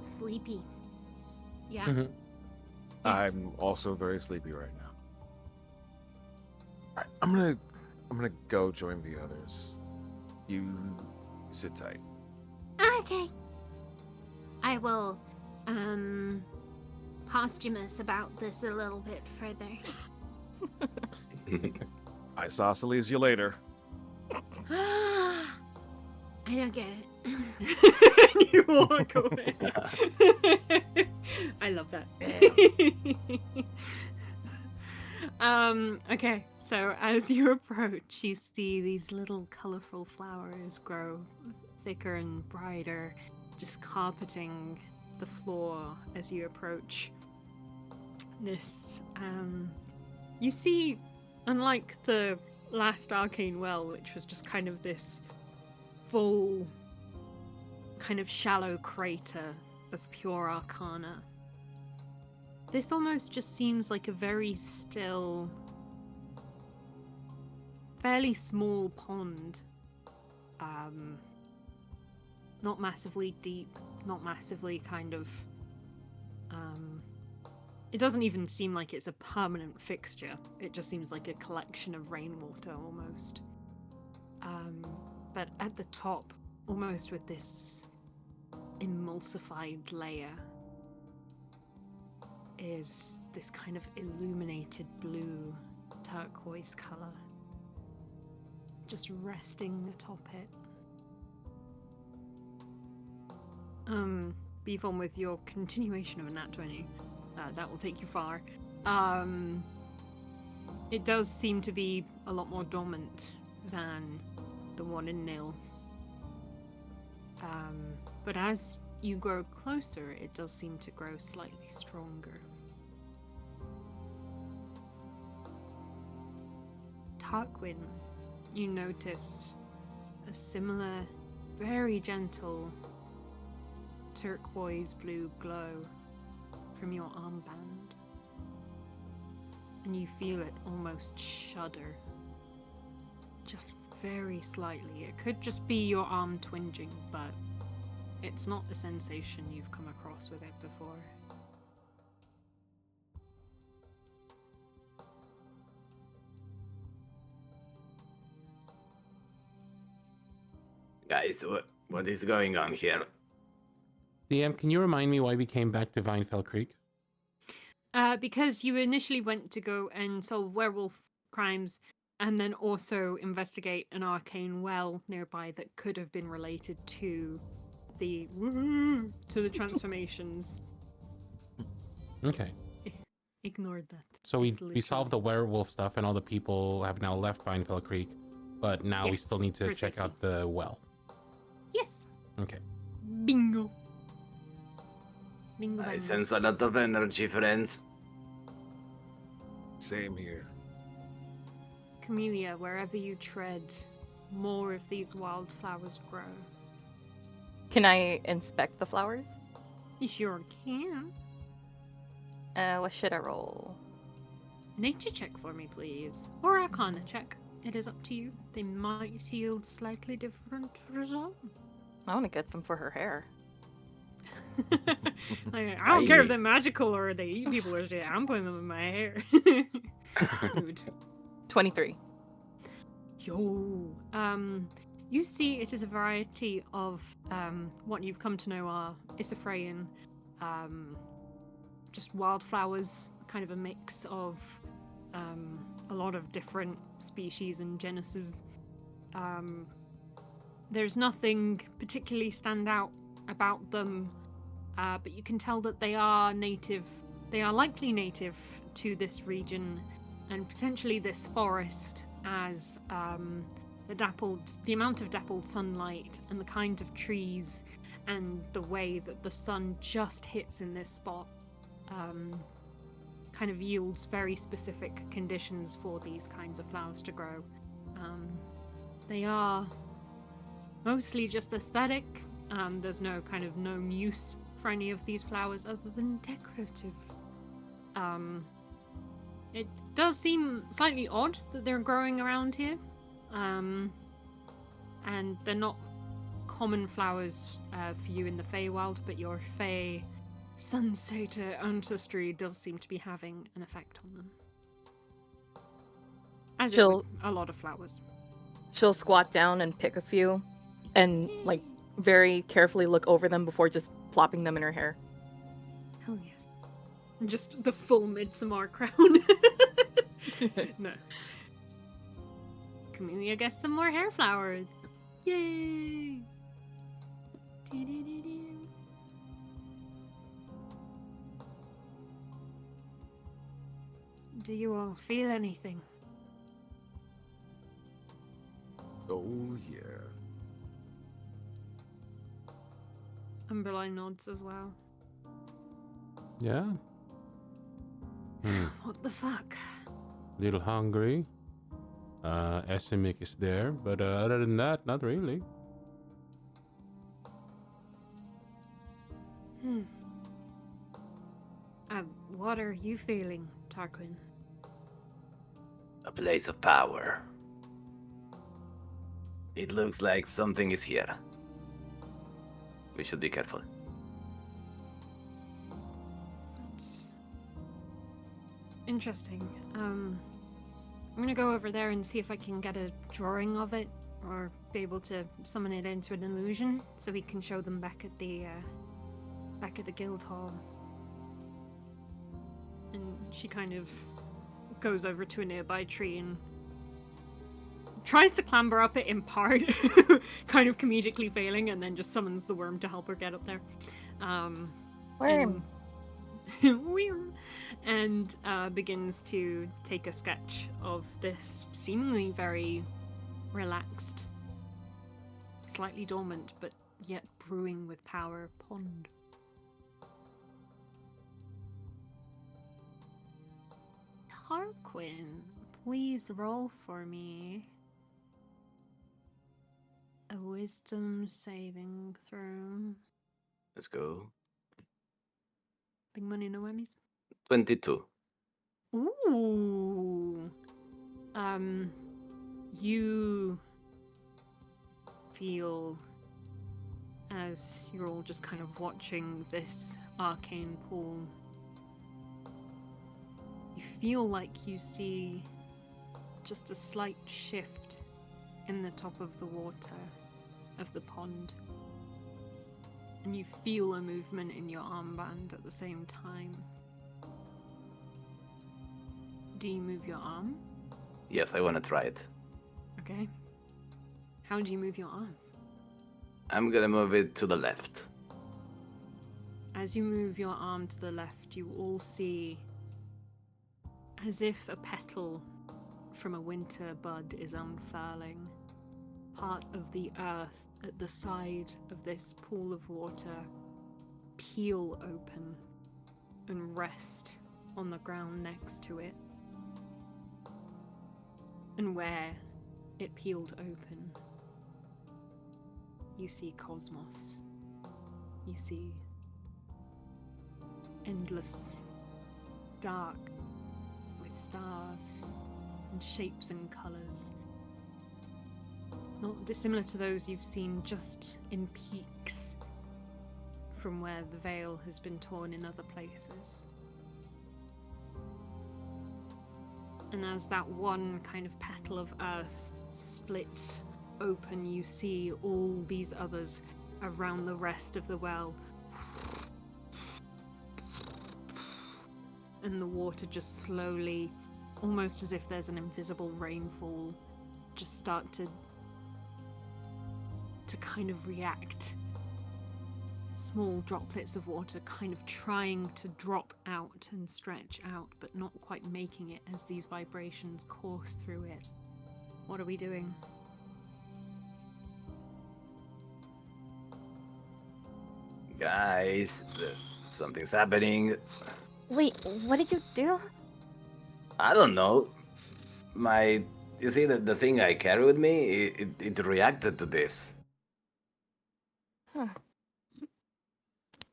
sleepy. Yeah. Mhm. I'm also very sleepy right now. Alright, I'm gonna go join the others. You sit tight. Okay. I will posthumous about this a little bit further. I Isosceles you later. I don't get it. You walk away. I love that. Okay, so as you approach, you see these little colorful flowers grow thicker and brighter, just carpeting the floor as you approach. This, you see, unlike the last arcane well, which was just kind of this full, kind of shallow crater of pure arcana, This almost just seems like a very still, fairly small pond. Not massively deep, not massively kind of... It doesn't even seem like it's a permanent fixture. It just seems like a collection of rainwater almost. But at the top, almost with this emulsified layer, is this kind of illuminated blue turquoise color, just resting atop it. Beefon, with your continuation of a nat 20, that will take you far. It does seem to be a lot more dormant than the one in Nil. But as you grow closer, it does seem to grow slightly stronger. Tarquin, you notice a similar, very gentle turquoise blue glow from your armband, and you feel it almost shudder, just very slightly. It could just be your arm twinging, but it's not a sensation you've come across with it before. Guys, what is going on here? DM, can you remind me why we came back to Vinefell Creek? Because you initially went to go and solve werewolf crimes, and then also investigate an arcane well nearby that could have been related to the transformations. Okay. Ignored that. So It's we solved literal. the werewolf stuff, and all the people have now left Vinefell Creek, but now we Yes, still need to for check out safety. the well. Yes. Okay. Bingo. Bingo I bango. sense a lot of energy, friends. Same here. Camellia, wherever you tread, more of these wildflowers grow. Can I inspect the flowers? You sure can. What should I roll? Nature check for me, please. Or Arcana check. It is up to you. They might yield slightly different results. I want to get some for her hair. I don't care if they're magical or they eat people or shit. I'm putting them in my hair. Rude. 23. Yo. You see it is a variety of what you've come to know are Isafrayan, just wildflowers, kind of a mix of a lot of different species and genuses. There's nothing particularly stand out about them, but you can tell that they are native. They are likely native to this region and potentially this forest, as the amount of dappled sunlight and the kind of trees and the way that the sun just hits in this spot kind of yields very specific conditions for these kinds of flowers to grow. They are mostly just aesthetic. There's no kind of known use for any of these flowers other than decorative. It does seem slightly odd that they're growing around here. And they're not common flowers for you in the Feywild, but your Fey Sunsator ancestry does seem to be having an effect on them. As it would a lot of flowers. She'll squat down and pick a few and, like, very carefully look over them before just plopping them in her hair. Hell yes. Just the full Midsummer crown. No. Camellia gets some more hair flowers. Yay! Do you all feel anything? Oh, yeah. Umberline nods as well. Yeah. What the fuck? Little hungry. Esimic is there, but other than that, not really. what are you feeling, Tarquin? A place of power. It looks like something is here. We should be careful. That's interesting. I'm gonna go over there and see if I can get a drawing of it, or be able to summon it into an illusion, so we can show them back at the guild hall. And she kind of goes over to a nearby tree and tries to clamber up it in part, kind of comedically failing, and then just summons the worm to help her get up there. Worm. Worm. And begins to take a sketch of this seemingly very relaxed, slightly dormant, but yet brewing with power pond. Tarquin, please roll for me a wisdom saving throw. Let's go. Big money, no whammies. 22. Ooh. You feel, as you're all just kind of watching this arcane pool, you feel like you see just a slight shift in the top of the water of the pond. And you feel a movement in your armband at the same time. Do you move your arm? Yes, I want to try it. Okay. How do you move your arm? I'm gonna move it to the left. As you move your arm to the left, you all see, as if a petal from a winter bud is unfurling, part of the earth at the side of this pool of water peel open and rest on the ground next to it. And where it peeled open, you see cosmos. You see endless dark with stars and shapes and colours. Not dissimilar to those you've seen just in peaks from where the veil has been torn in other places. And as that one kind of petal of earth splits open, you see all these others around the rest of the well. And the water just slowly, almost as if there's an invisible rainfall, just start to kind of react. Small droplets of water kind of trying to drop out and stretch out, but not quite making it as these vibrations course through it. What are we doing? Guys, something's happening. Wait, what did you do? I don't know. You see the thing I carry with me, it reacted to this. Huh.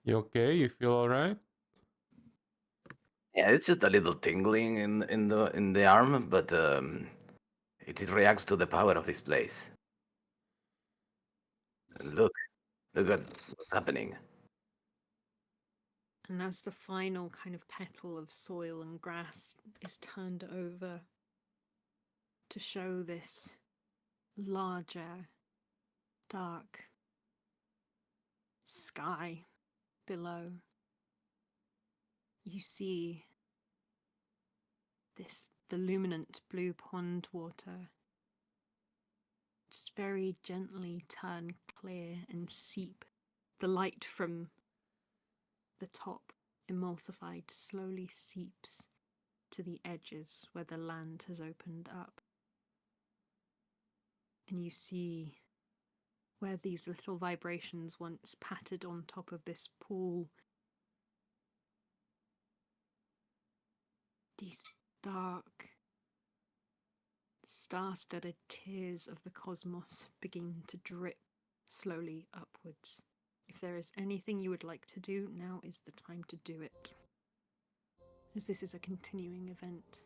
You okay? You feel all right? Yeah, it's just a little tingling in the arm, but it reacts to the power of this place. And look at what's happening. And as the final kind of petal of soil and grass is turned over to show this larger, dark sky below, you see the luminant blue pond water just very gently turn clear and seep. The light from the top, emulsified, slowly seeps to the edges where the land has opened up. And you see where these little vibrations once pattered on top of this pool, these dark, star-studded tears of the cosmos begin to drip slowly upwards. If there is anything you would like to do, now is the time to do it. as this is a continuing event.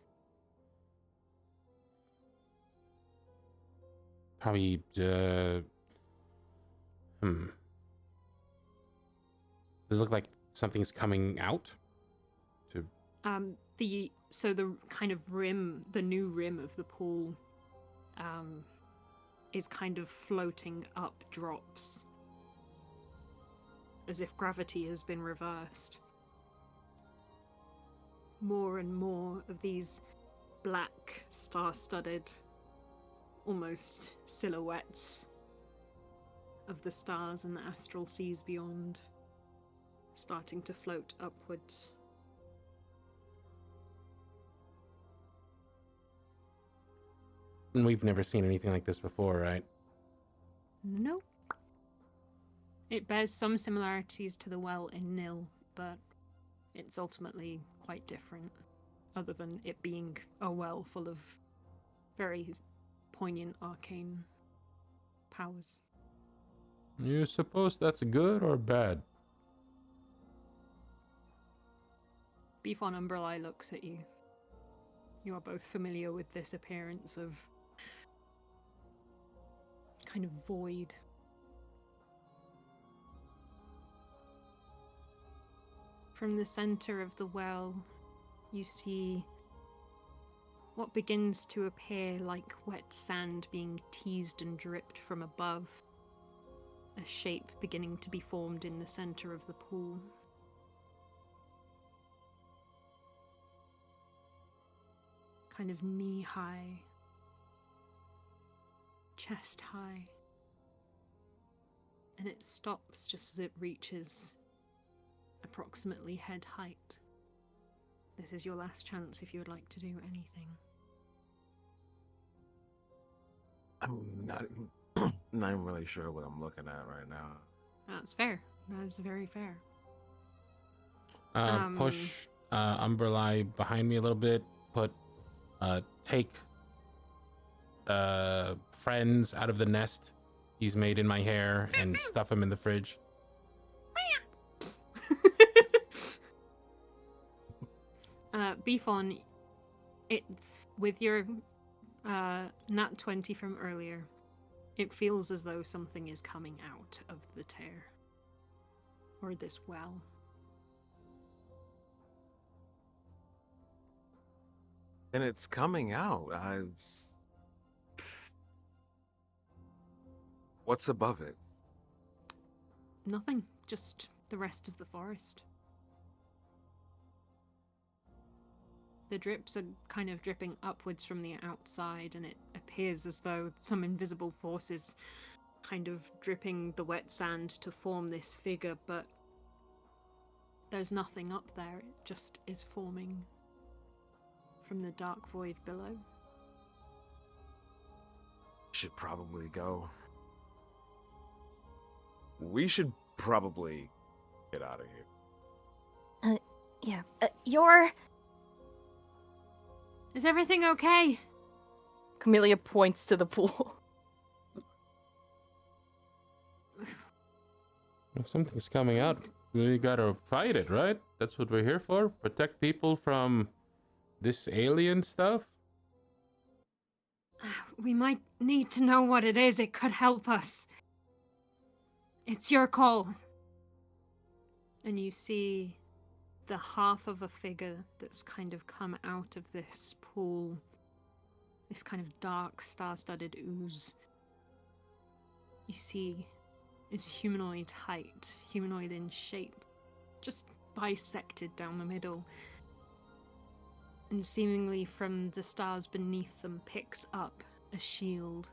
Probably, Does it look like something's coming out? The kind of rim, the new rim of the pool, is kind of floating up drops, as if gravity has been reversed. More and more of these black, star-studded, almost silhouettes of the stars and the astral seas beyond, starting to float upwards. And we've never seen anything like this before, right? Nope. It bears some similarities to the well in Nil, but it's ultimately quite different, other than it being a well full of very poignant arcane powers. You suppose that's good or bad? Beef on Umbrella looks at you. You are both familiar with this appearance of kind of void. From the center of the well, you see what begins to appear like wet sand being teased and dripped from above, a shape beginning to be formed in the center of the pool. Kind of knee-high, chest-high, and it stops just as it reaches approximately head height. This is your last chance if you would like to do anything. I'm not even really sure what I'm looking at right now. That's fair. That's very fair. Push Umberli behind me a little bit. Take Friends out of the nest he's made in my hair and stuff him in the fridge. Beefon, it with your nat 20 from earlier, it feels as though something is coming out of the tear or this well. And it's coming out. What's above it? Nothing, just the rest of the forest. The drips are kind of dripping upwards from the outside, and it appears as though some invisible force is kind of dripping the wet sand to form this figure, but there's nothing up there. It just is forming from the dark void below. Should probably go. We should probably get out of here. Yeah. Is everything okay? Camellia points to the pool. If something's coming out, we gotta fight it, right? That's what we're here for. Protect people from this alien stuff. We might need to know what it is. It could help us. It's your call. And you see the half of a figure that's kind of come out of this pool, this kind of dark, star-studded ooze. You see is humanoid height, humanoid in shape, just bisected down the middle, and seemingly from the stars beneath them picks up a shield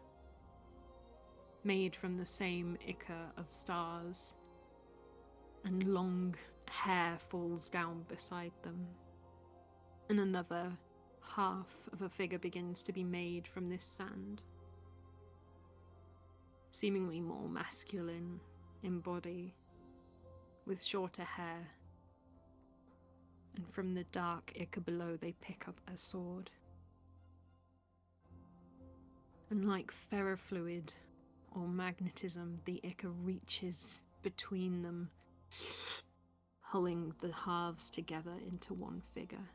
made from the same ichor of stars, and long hair falls down beside them. And another half of a figure begins to be made from this sand, seemingly more masculine in body, with shorter hair. And from the dark ichor below, they pick up a sword. And like ferrofluid or magnetism, the ichor reaches between them, hulling the halves together into one figure.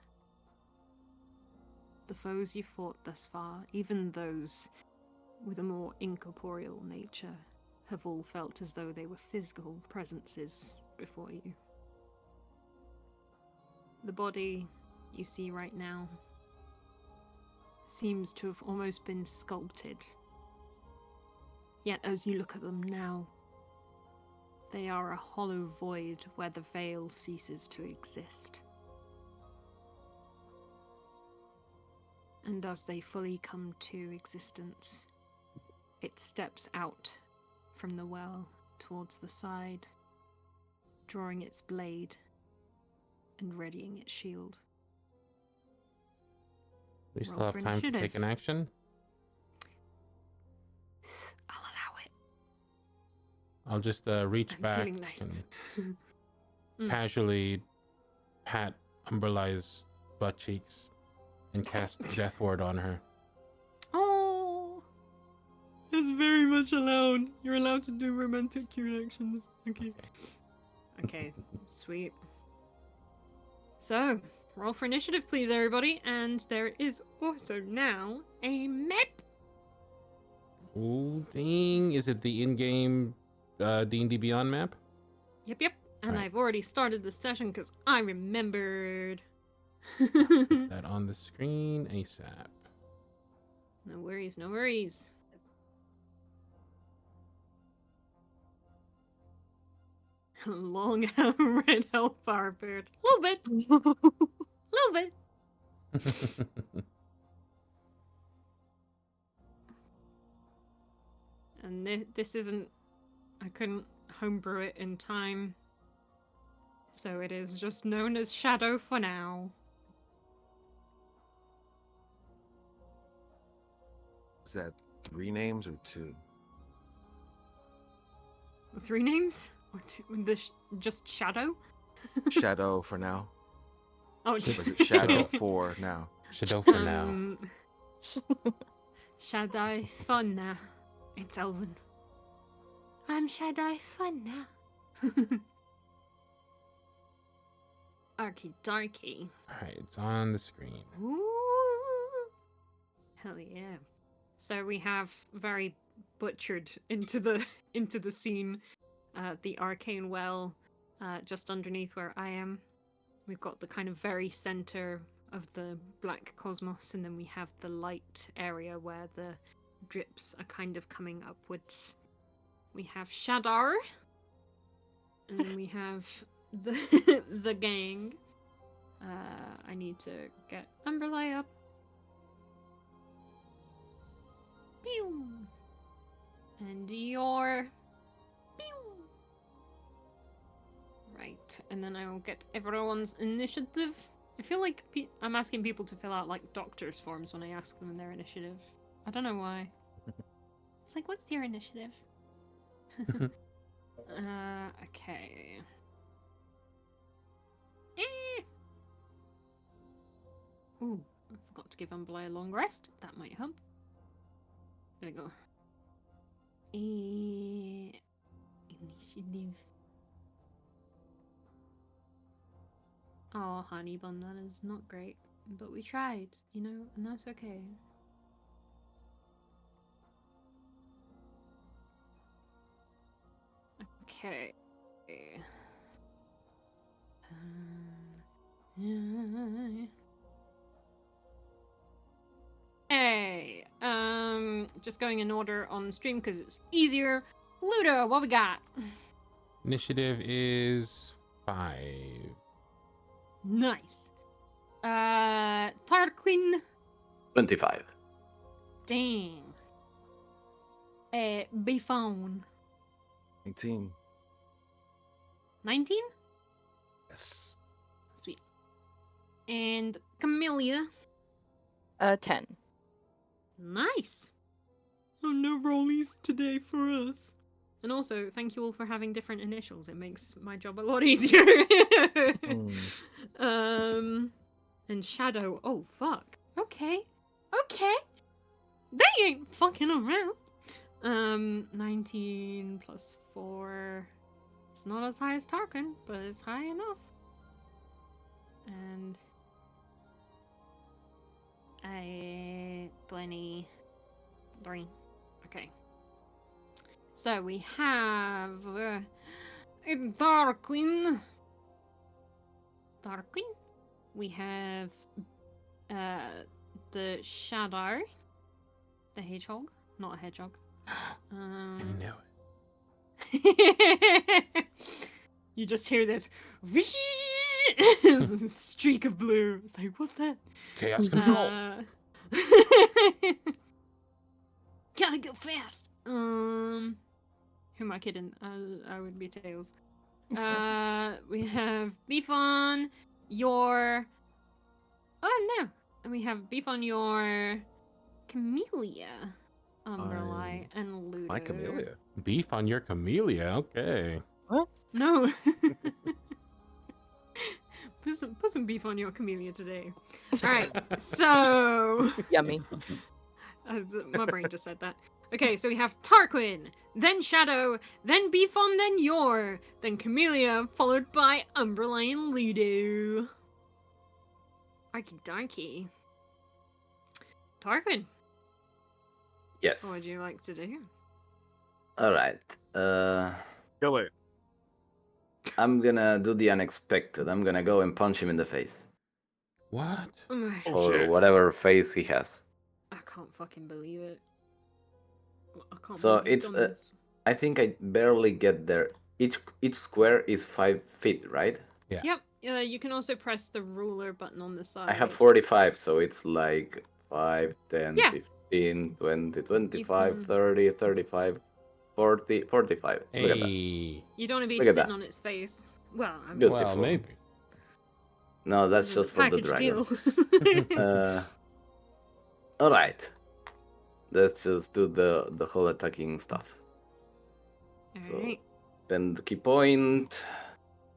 the foes you fought thus far, even those with a more incorporeal nature, have all felt as though they were physical presences before you. The body you see right now seems to have almost been sculpted. Yet as you look at them now, they are a hollow void where the veil ceases to exist. And as they fully come to existence, it steps out from the well towards the side, drawing its blade and readying its shield. We still Roll have for time to take initiative. an action. I'll allow it. I'll just reach I'm back feeling nice. and Mm. casually pat Umberli's butt cheeks and cast Death Ward on her. Oh, that's very much allowed. You're allowed to do romantic cute actions. Okay. Okay, sweet. So, roll for initiative, please, everybody. And there is also now a map. Ooh, ding. Is it the in-game D&D Beyond map? Yep. And Right. I've already started the session because I remembered. Put that on the screen ASAP. No worries. Long red hellfire beard. A little bit. And this isn't... I couldn't homebrew it in time. So it is just known as Shadow for now. Is that 3 names or 2? 3 names? Or 2? Just Shadow? Shadow for now. Oh, Or is it Shadow for now? Shadow for now. Shadow for now. It's Elven. I'm Shadow for now. Arky darky. Alright, it's on the screen. Ooh. Hell yeah. So we have very butchered into the scene the arcane well just underneath where I am. We've got the kind of very center of the black cosmos, and then we have the light area where the drips are kind of coming upwards. We have Shadar, and then we have the gang. I need to get Umberly up. Pew! And your... Pew! Right, and then I will get everyone's initiative. I feel like I'm asking people to fill out like doctor's forms when I ask them their initiative. I don't know why. It's like, what's your initiative? Okay. Ooh, I forgot to give Umberly a long rest. That might help. There we go. Initiative. Oh, honey bun, that is not great. But we tried, you know, and that's okay. Okay. Hey, just going in order on stream because it's easier. Ludo, what we got? Initiative is 5. Nice. Tarquin. 25. Dang. Bifone. 19. 19? Yes. Sweet. And Camellia. 10. Nice. Oh, no rollies today for us. And also, thank you all for having different initials. It makes my job a lot easier. And Shadow. Oh, fuck. Okay. They ain't fucking around. 19 plus 4. It's not as high as Tarkin, but it's high 23. Okay. So we have a Darkwing. We have the Shadow, the hedgehog, not a hedgehog. I know You just hear this streak of blue. It's like, what's that? Chaos control. Gotta go fast. Who am I kidding? I would be Tails. We have beef on your. Oh no, we have beef on your Camellia, Umberlight, and Ludo. My Camellia. Beef on your camellia. Okay. No. Put some beef on your Camellia today. All right, so Yummy. my brain just said that. Okay, so we have Tarquin, then Shadow, then Beefon, then Yor, then Camellia, followed by Umberlight and Ludo. Arky donkey. Tarquin, Yes. what would you like to do? All right. Kill it. I'm gonna do the unexpected. I'm gonna go and punch him in the face, What? or Shit. whatever face he has. I can't fucking believe it. I can't So believe you've it's, done this. I think I barely get there. Each square is 5 feet, right? Yep, you can also press the ruler button on the side. I have 45, so it's like 5, 10, Yeah. 15, 20, 25, can- 30, 35, 40, 45. Look at that. Hey. You don't want to be Look at sitting that. on its face. Well, I mean, Good. Well, Beautiful. maybe. No, that's this is just a for the package dragon. deal. All right. Let's just do the whole attacking stuff. So- Alright. Spend the key point,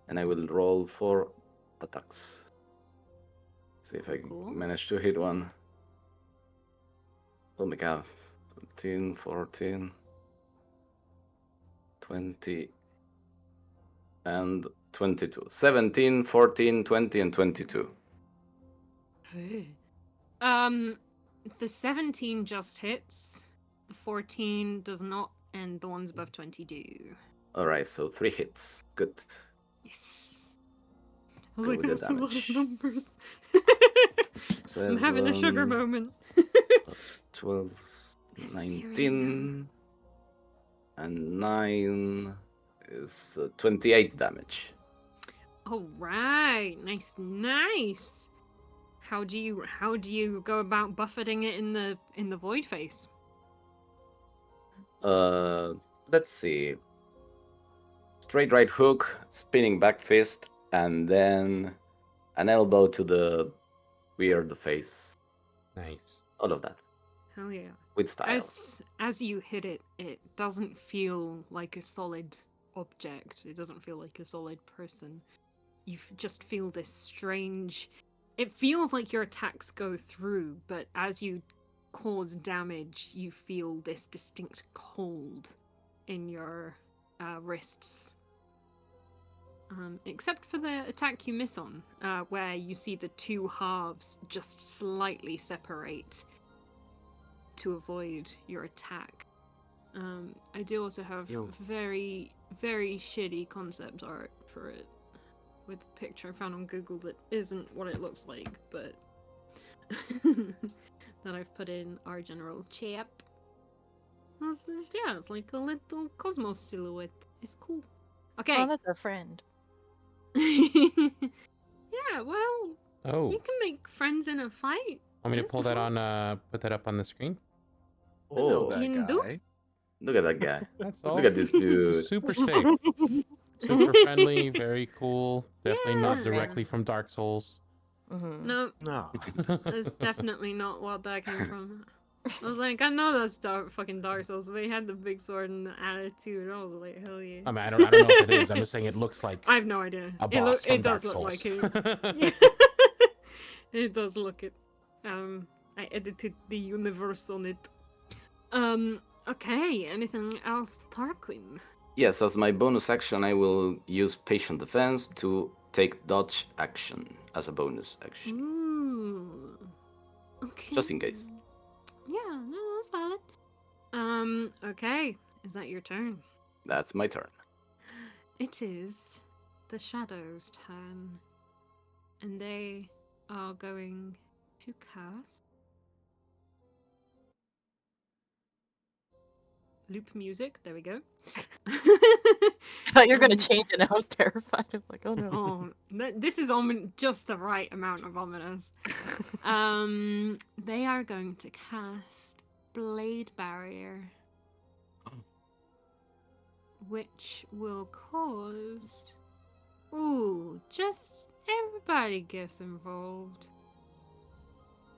and I will roll 4 attacks. See if I can Cool. manage to hit one. Oh my god. 13, 14, 20, and 22. 17, 14, 20, and 22. The 17 just hits. The 14 does not, and the ones above 20 do. Alright, so 3 hits. Good. Yes. Go Like, with the that's a lot of damage. numbers. I'm having a sugar 7, moment. 12, Yes, 19, and 9 is 28 damage. All right, nice. How do you go about buffeting it in the void face? Let's see. Straight right hook, spinning back fist, and then an elbow to the weird face. Nice. All of that Hell yeah. with style. As you hit it, it doesn't feel like a solid object. It doesn't feel like a solid person. You just feel this strange. It feels like your attacks go through, but as you cause damage, you feel this distinct cold in your wrists. Except for the attack you miss on, where you see the two halves just slightly separate to avoid your attack. I do also have Yo. very, very shitty concept art for it, with a picture I found on Google that isn't what it looks like, but that I've put in our general chat. It's like a little cosmos silhouette. It's cool. Okay. Oh, that's a friend. Yeah, well, Oh. you can make friends in a fight. Want me to That's pull that fun. on, put that up on the screen? I know Oh, that Hindu? guy. look at that guy. That's all. Look at this dude. Super safe. Super friendly, very cool. Definitely not Yeah. directly from Dark Souls. Mm-hmm. No, No. that's definitely not what that came from. I was like, I know that's fucking Dark Souls, but he had the big sword and the attitude. I was like, hell yeah. I mean, I don't know if it is. I'm just saying it looks like I have no idea. a boss from It Dark does look Souls. like it. It does look it. I edited the universe on it. Okay, anything else, Tarquin? Yes, as my bonus action, I will use patient defense to take dodge action as a bonus action. Ooh. Just in case. Yeah, no, that's valid. Okay. Is that your turn? That's my turn. It is the Shadow's turn. And they are going to cast loop music. There we go. I thought you were gonna Um, change it. I was terrified. I'm like, oh no. Oh, this is just the right amount of ominous. They are going to cast Blade Barrier, which will cause. Ooh, just everybody gets involved.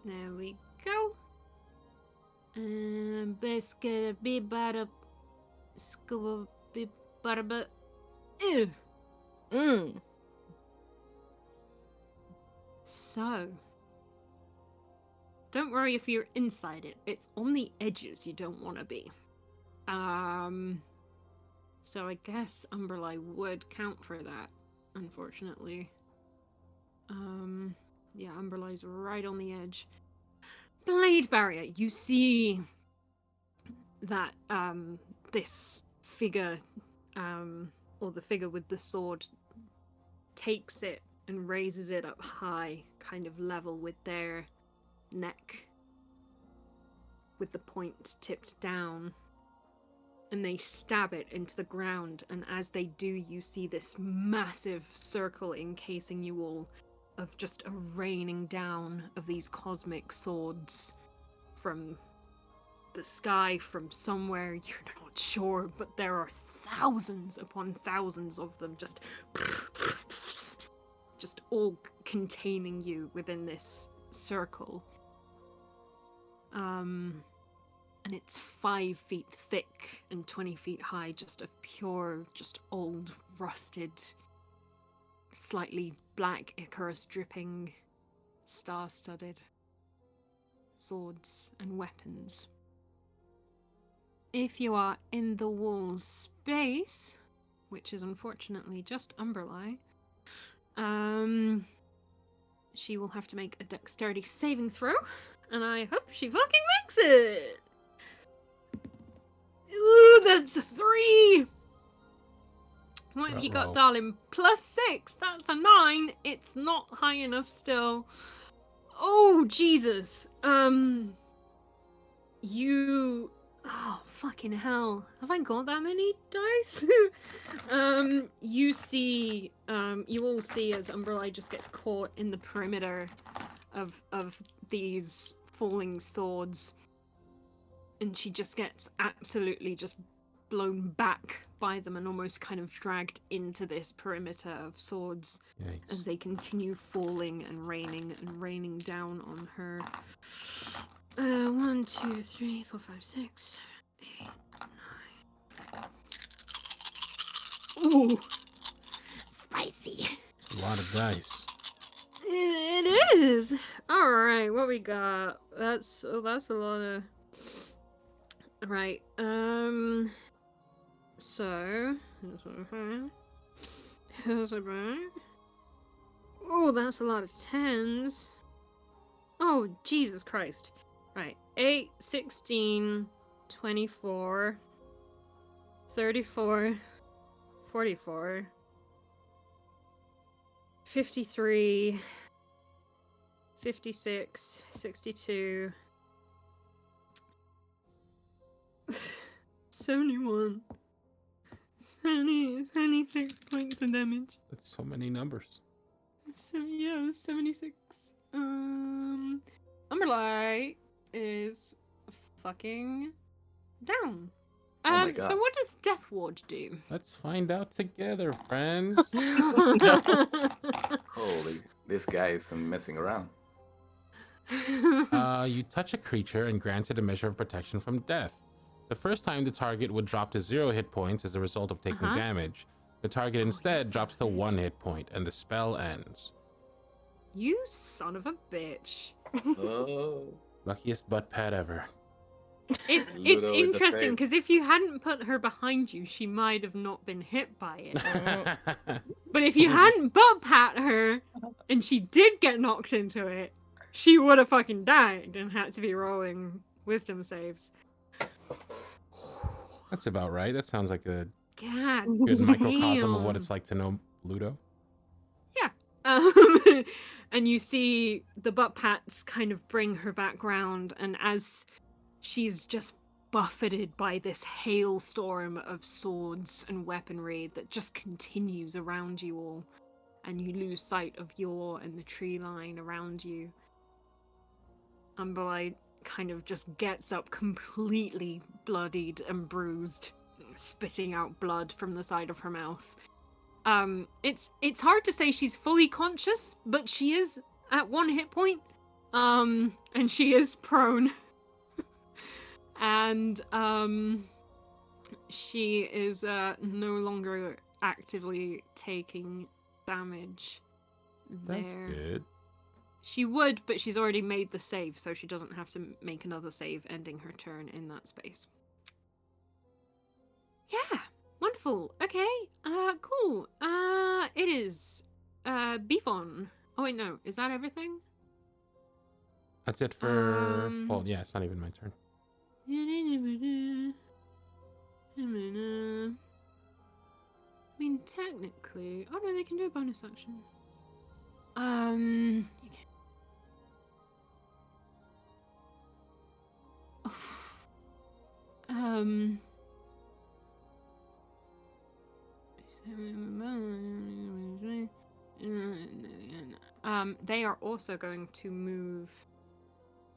There we go. Biscuit be butter, scuba be butter, but. Ew. Mm. So, don't worry if you're inside it. It's on the edges you don't want to be. So I guess Umberlei would count for that, unfortunately. Yeah, Umberlei's right on the edge. Blade Barrier. You see that this figure, or the figure with the sword, takes it and raises it up high, kind of level with their neck, with the point tipped down, and they stab it into the ground. And as they do, you see this massive circle encasing you all, of just a raining down of these cosmic swords from the sky, from somewhere you're not sure, but there are thousands upon thousands of them, just all containing you within this circle. And it's 5 feet thick and 20 feet high, just of pure, just old, rusted, slightly black Icarus dripping, star-studded swords and weapons. If you are in the wall's space, which is unfortunately just Umberlei, she will have to make a dexterity saving throw, and I hope she fucking makes it! Ooh, that's a 3! What have you got, Uh-oh. darling? +6, that's a 9. It's not high enough still. Oh, Jesus. You... Oh, fucking hell. Have I got that many dice? You see, you all see as Umberlei just gets caught in the perimeter of these falling swords, and she just gets absolutely just blown back by them and almost kind of dragged into this perimeter of swords as Yikes. they continue falling and raining down on her. 1, 2, 3, 4, 5, 6, 7, 8, 9. Ooh, spicy. It's a lot of dice. It is. All right, what we got? That's a lot of. Right. So. Oh, that's a lot of 10s. Oh, Jesus Christ. Right. 8, 16, 24, 34, 44, 53, 56, 62, 71, 76 points of damage. That's so many numbers. So yeah, 76. Umberlei is fucking down. Oh my God. So what does Death Ward do? Let's find out together, friends. Holy, this guy isn't messing around. You touch a creature and grant it a measure of protection from death. The first time the target would drop to 0 hit points as a result of taking damage. The target instead drops to 1 hit point, and the spell ends. You son of a bitch. Oh. Luckiest butt pad ever. It's Ludo with the interesting save. because if you hadn't put her behind you, she might have not been hit by it. But if you hadn't butt pat her and she did get knocked into it, she would have fucking died and had to be rolling wisdom saves. That's about right. That sounds like a God, good microcosm of what damn. it's like to know Ludo. Um, and you see the butt pats kind of bring her back round, and as she's just buffeted by this hailstorm of swords and weaponry that just continues around you all, and you lose sight of Yor and the tree line around you. Umberlight kind of just gets up completely bloodied and bruised, spitting out blood from the side of her mouth. It's hard to say she's fully conscious, but she is at 1 hit point. And she is prone. And she is no longer actively taking damage. That's there. good. She would, but she's already made the save, so she doesn't have to make another save, ending her turn in that space. Yeah, wonderful. Okay, cool. It is Beefon. Oh wait, no, is that everything? That's it for. Well, yeah, it's not even my turn. I mean, technically, oh no, they can do a bonus action. They are also going to move.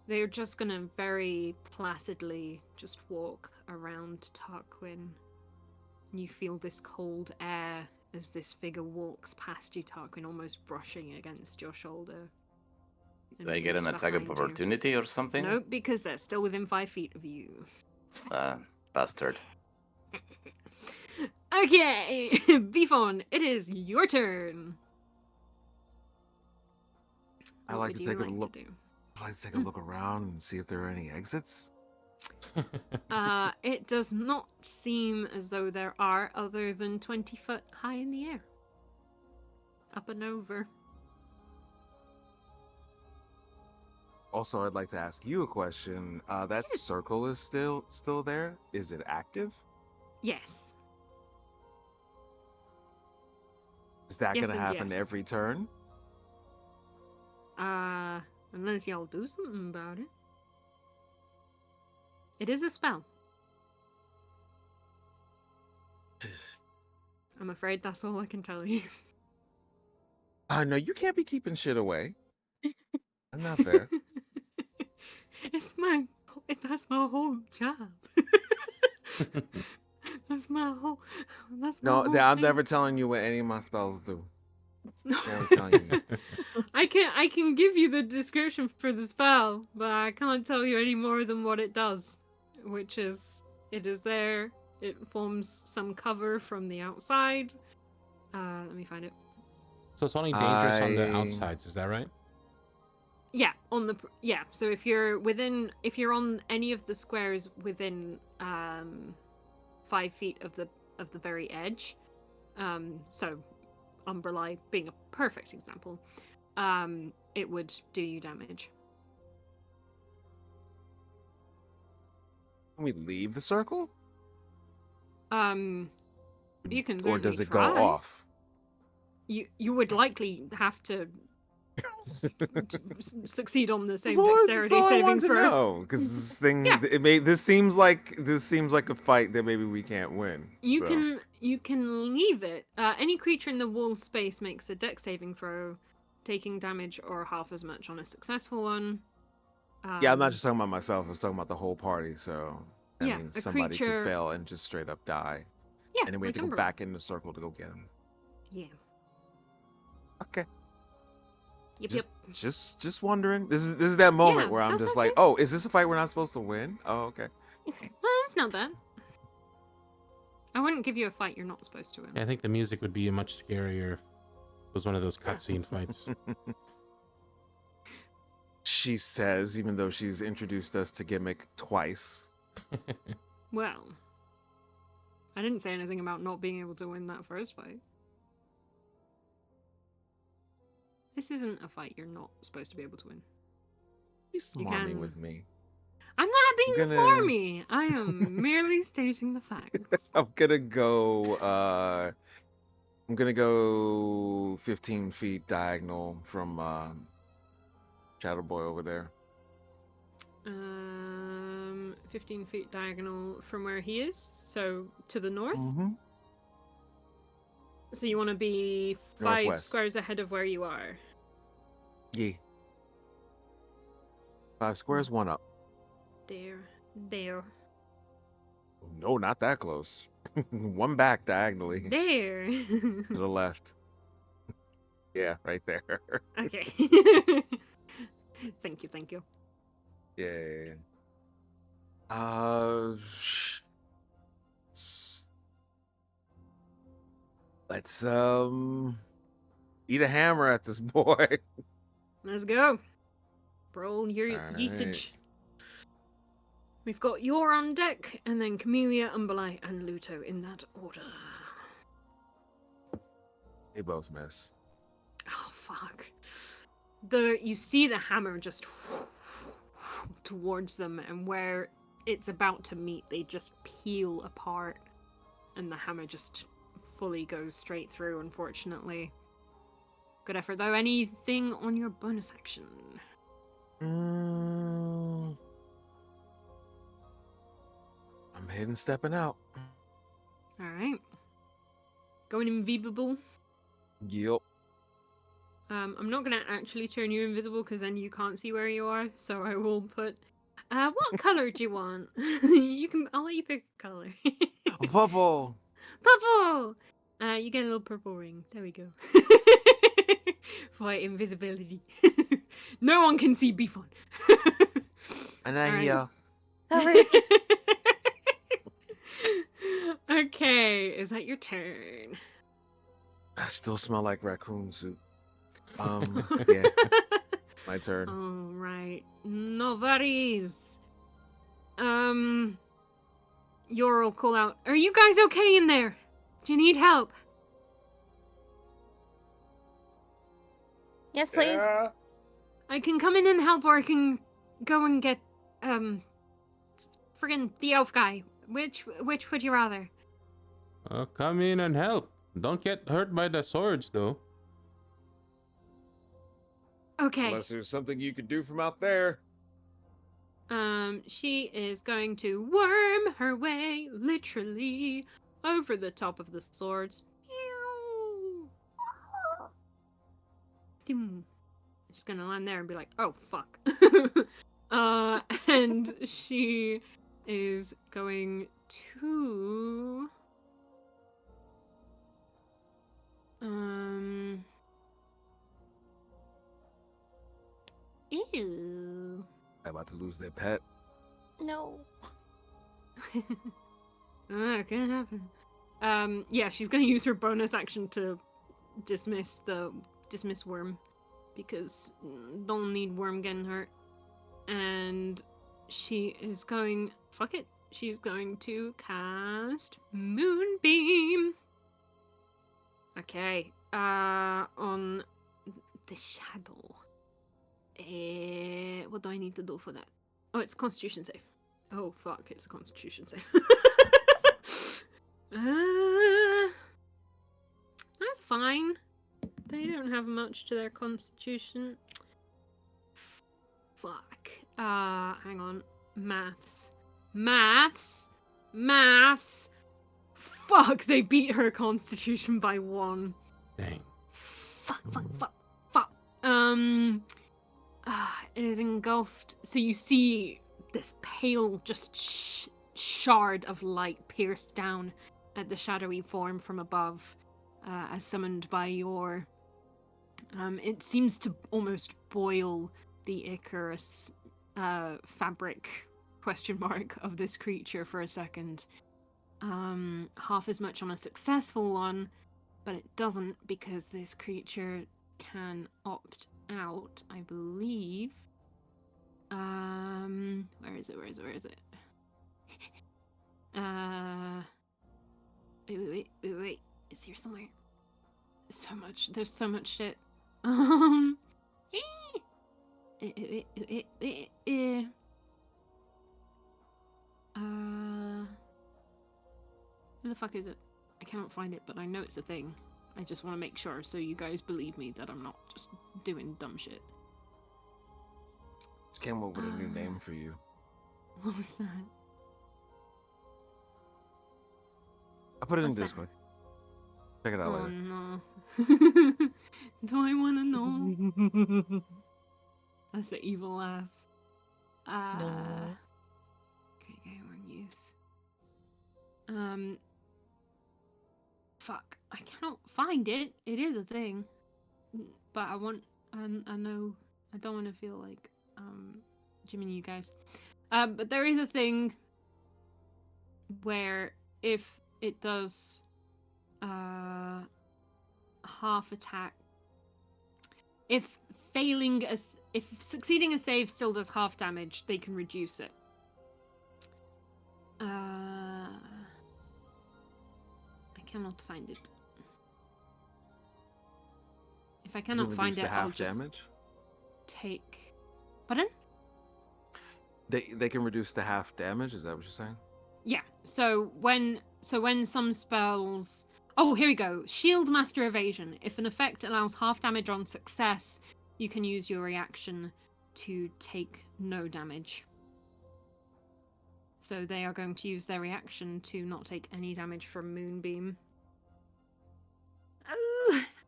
They're just gonna very placidly just walk around Tarquin. You feel this cold air as this figure walks past you, Tarquin, almost brushing against your shoulder. Do I get an attack of opportunity or something? Nope, because they're still within 5 feet of you. Bastard. Okay, Beefon, it is your turn. I What like would to you take a like look. to do? I'd like to take a look around and see if there are any exits. It does not seem as though there are, other than 20 foot high in the air. Up and over. Also, I'd like to ask you a question. That Yes. circle is still there. Is it active? Yes. Is that Yes gonna and happen yes. every turn? Unless y'all do something about it. It is a spell. I'm afraid that's all I can tell you. No, you can't be keeping shit away. That's not fair. That's my whole job. That's my whole No, whole I'm thing. never telling you what any of my spells do. Never telling you. I can give you the description for the spell, but I can't tell you any more than what it does, which is it is there. It forms some cover from the outside. Let me find it. So it's only dangerous on the outsides, is that right? Yeah, so if you're on any of the squares within 5 feet of the very edge, so Umberlight being a perfect example, it would do you damage. Can we leave the circle? You can Or does certainly it go try. off? You would likely have to succeed on the same That's all dexterity I saving want to throw. know, because this thing, Yeah. this seems like a fight that maybe we can't win. You so. can leave it. Any creature in the wall space makes a dex saving throw, taking damage or half as much on a successful one. Yeah, I'm not just talking about myself. I was talking about the whole party. So I Yeah, mean, a somebody creature- could fail and just straight up die, Yeah, and then we have like to go Umberlight. back in the circle to go get him. Yeah. Okay. Yep. Just wondering. This is that moment Yeah, where I'm that's just okay. like, oh, is this a fight we're not supposed to win? Oh, okay. It's not that. I wouldn't give you a fight you're not supposed to win. Yeah, I think the music would be much scarier if it was one of those cutscene fights. She says, even though she's introduced us to Gimmick twice. Well, I didn't say anything about not being able to win that first fight. This isn't a fight you're not supposed to be able to win. He's You smarming can. with me. I'm not being gonna- smarmy. I am merely stating the facts. I'm gonna go 15 feet diagonal from Shadow Boy over there. 15 feet diagonal from where he is, so to the north. Mm-hmm. So you want to be 5 Northwest. squares ahead of where you are. Yeah. 5 squares, 1 up. There. No, not that close. 1 back diagonally There. to the left. Yeah, right there. Okay. Thank you. Yeah. Let's eat a hammer at this boy. Let's go. Roll your Alright. usage. We've got Yor on deck, and then Camellia, Umberlite, and Luto in that order. They both miss. Oh fuck. You see the hammer just towards them, and where it's about to meet, they just peel apart, and the hammer just fully goes straight through, unfortunately. Good effort though. Anything on your bonus action? I'm hidden stepping out. Alright. Going invisible. Yep. I'm not gonna actually turn you invisible because then you can't see where you are, so I will put what color do you want? I'll let you pick a color. Purple. Purple! You get a little purple ring. There we go. For invisibility. No one can see Beefon. And I Alright. hear. Okay, is that your turn? I still smell like raccoon soup. Yeah, my turn. All right, no worries. Yor will call out. Are you guys okay in there? Do you need help? Yes, please. Yeah. I can come in and help, or I can go and get friggin' the elf guy. Which would you rather? Come in and help. Don't get hurt by the swords, though. Okay. Unless there's something you could do from out there. She is going to worm her way, literally, over the top of the swords. She's gonna land there and be like, oh, fuck. And she is going to... Ew. I'm about to lose their pet. No. It can happen. Yeah, she's gonna use her bonus action to dismiss worm, because don't need worm getting hurt. And she is going, fuck it, she's going to cast Moonbeam. Okay, on the shadow. What do I need to do for that? Oh, it's Constitution save. Oh, fuck, it's a Constitution save. That's fine. They don't have much to their Constitution. Fuck. Hang on. Maths. Fuck, they beat her Constitution by 1. Dang. Fuck. It is engulfed. So you see this pale, just shard of light pierce down at the shadowy form from above, as summoned by Yor. It seems to almost boil the Icarus fabric question mark of this creature for a second. Half as much on a successful one, but it doesn't, because this creature can opt out, I believe. Where is it? Wait. It's here somewhere. There's so much shit. Where the fuck is it? I cannot find it, but I know it's a thing. I just want to make sure so you guys believe me that I'm not just doing dumb shit. Just came up with a new name for you. What was that? I put it in What's that? Discord. Check it out Oh later. no. Do I want to know? That's the evil laugh. No. Great gamer news. Fuck. I cannot find it. It is a thing. But I want, I know, I don't want to feel like, Jimmy and you guys. But there is a thing where if it does, half attack, if succeeding a save still does half damage, they can reduce it. I cannot find it. If I Does it cannot find reduce it, the I'll half just damage? take. Pardon? They can reduce the half damage. Is that what you're saying? Yeah. So when some spells. Oh, here we go. Shield Master Evasion. If an effect allows half damage on success, you can use your reaction to take no damage. So they are going to use their reaction to not take any damage from Moonbeam.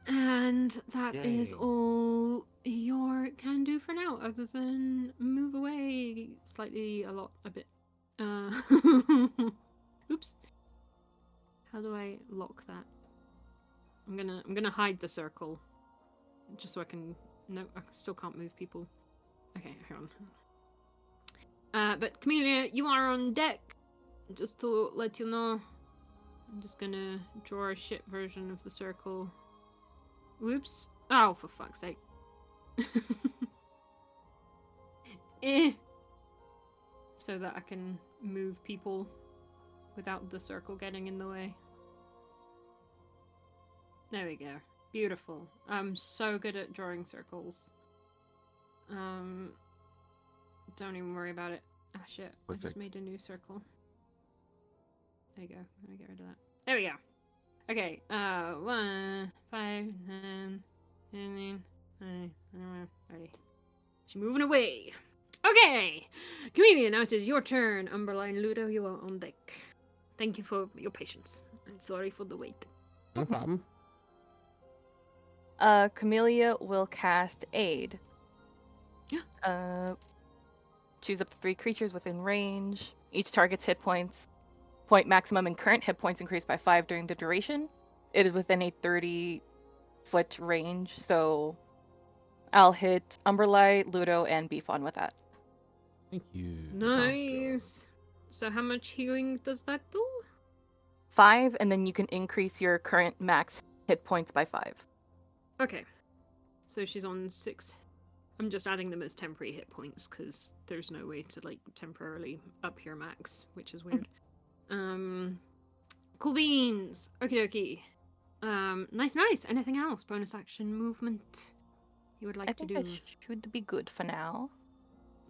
And that is Yay. all your can do for now, other than move away slightly, a bit. Oops. How do I lock that? I'm gonna hide the circle, just so I can. No, I still can't move people. Okay, hang on. But Camellia, you are on deck. Just to let you know, I'm just gonna draw a shit version of the circle. Whoops! Oh, for fuck's sake! So that I can move people without the circle getting in the way. There we go. Beautiful. I'm so good at drawing circles. Don't even worry about it. Ah, shit. I just Perfect. made a new circle. There you go. Let me get rid of that. There we go. Okay. 1, 5, 10, 15, 20, 21, 30. She's moving away. Okay. Comedian, now it is your turn. Umberline Ludo, you are on deck. Thank you for your patience. I'm sorry for the wait. No problem. Camellia will cast Aid. Yeah. Choose up to 3 creatures within range. Each target's point maximum and current hit points increase by 5 during the duration. It is within a 30-foot range, so I'll hit Umberlight, Ludo, and Beefon with that. Thank you. Nice. So how much healing does that do? 5, and then you can increase your current max hit points by 5. Okay. So she's on 6. I'm just adding them as temporary hit points because there's no way to like temporarily up your max, which is weird. Cool beans. Okie dokie. Nice. Anything else? Bonus action movement you would like I to think do? that should be good for now.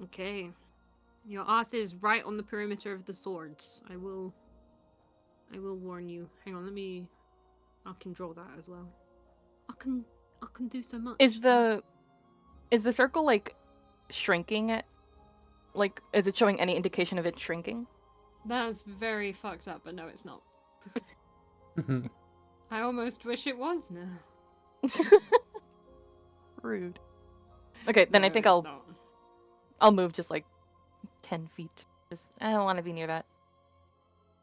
Okay. Your ass is right on the perimeter of the swords. I will warn you. Hang on, I can draw that as well. I can do so much. Is the circle like shrinking it? Like, is it showing any indication of it shrinking? That's very fucked up, but no, it's not. I almost wish it was now. Rude. Okay, then No, I think it's I'll not. move just like 10 feet. Just I don't want to be near that.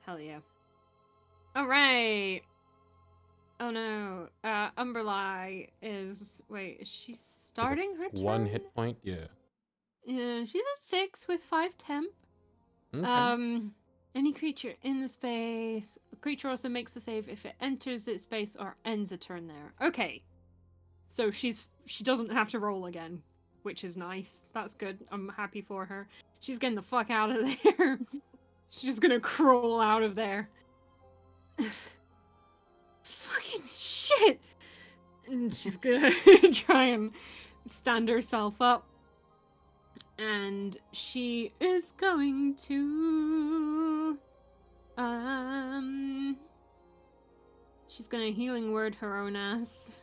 Hell yeah. Alright. Oh no. Umberly is... Wait, is she starting her turn? 1 hit point, yeah. Yeah, she's at 6 with 5 temp. Okay. Any creature in the space. A creature also makes the save if it enters its space or ends a turn there. Okay. So she doesn't have to roll again, which is nice. That's good. I'm happy for her. She's getting the fuck out of there. She's just gonna crawl out of there. Fucking shit! And she's gonna try and stand herself up. And she is going to she's gonna healing word her own ass.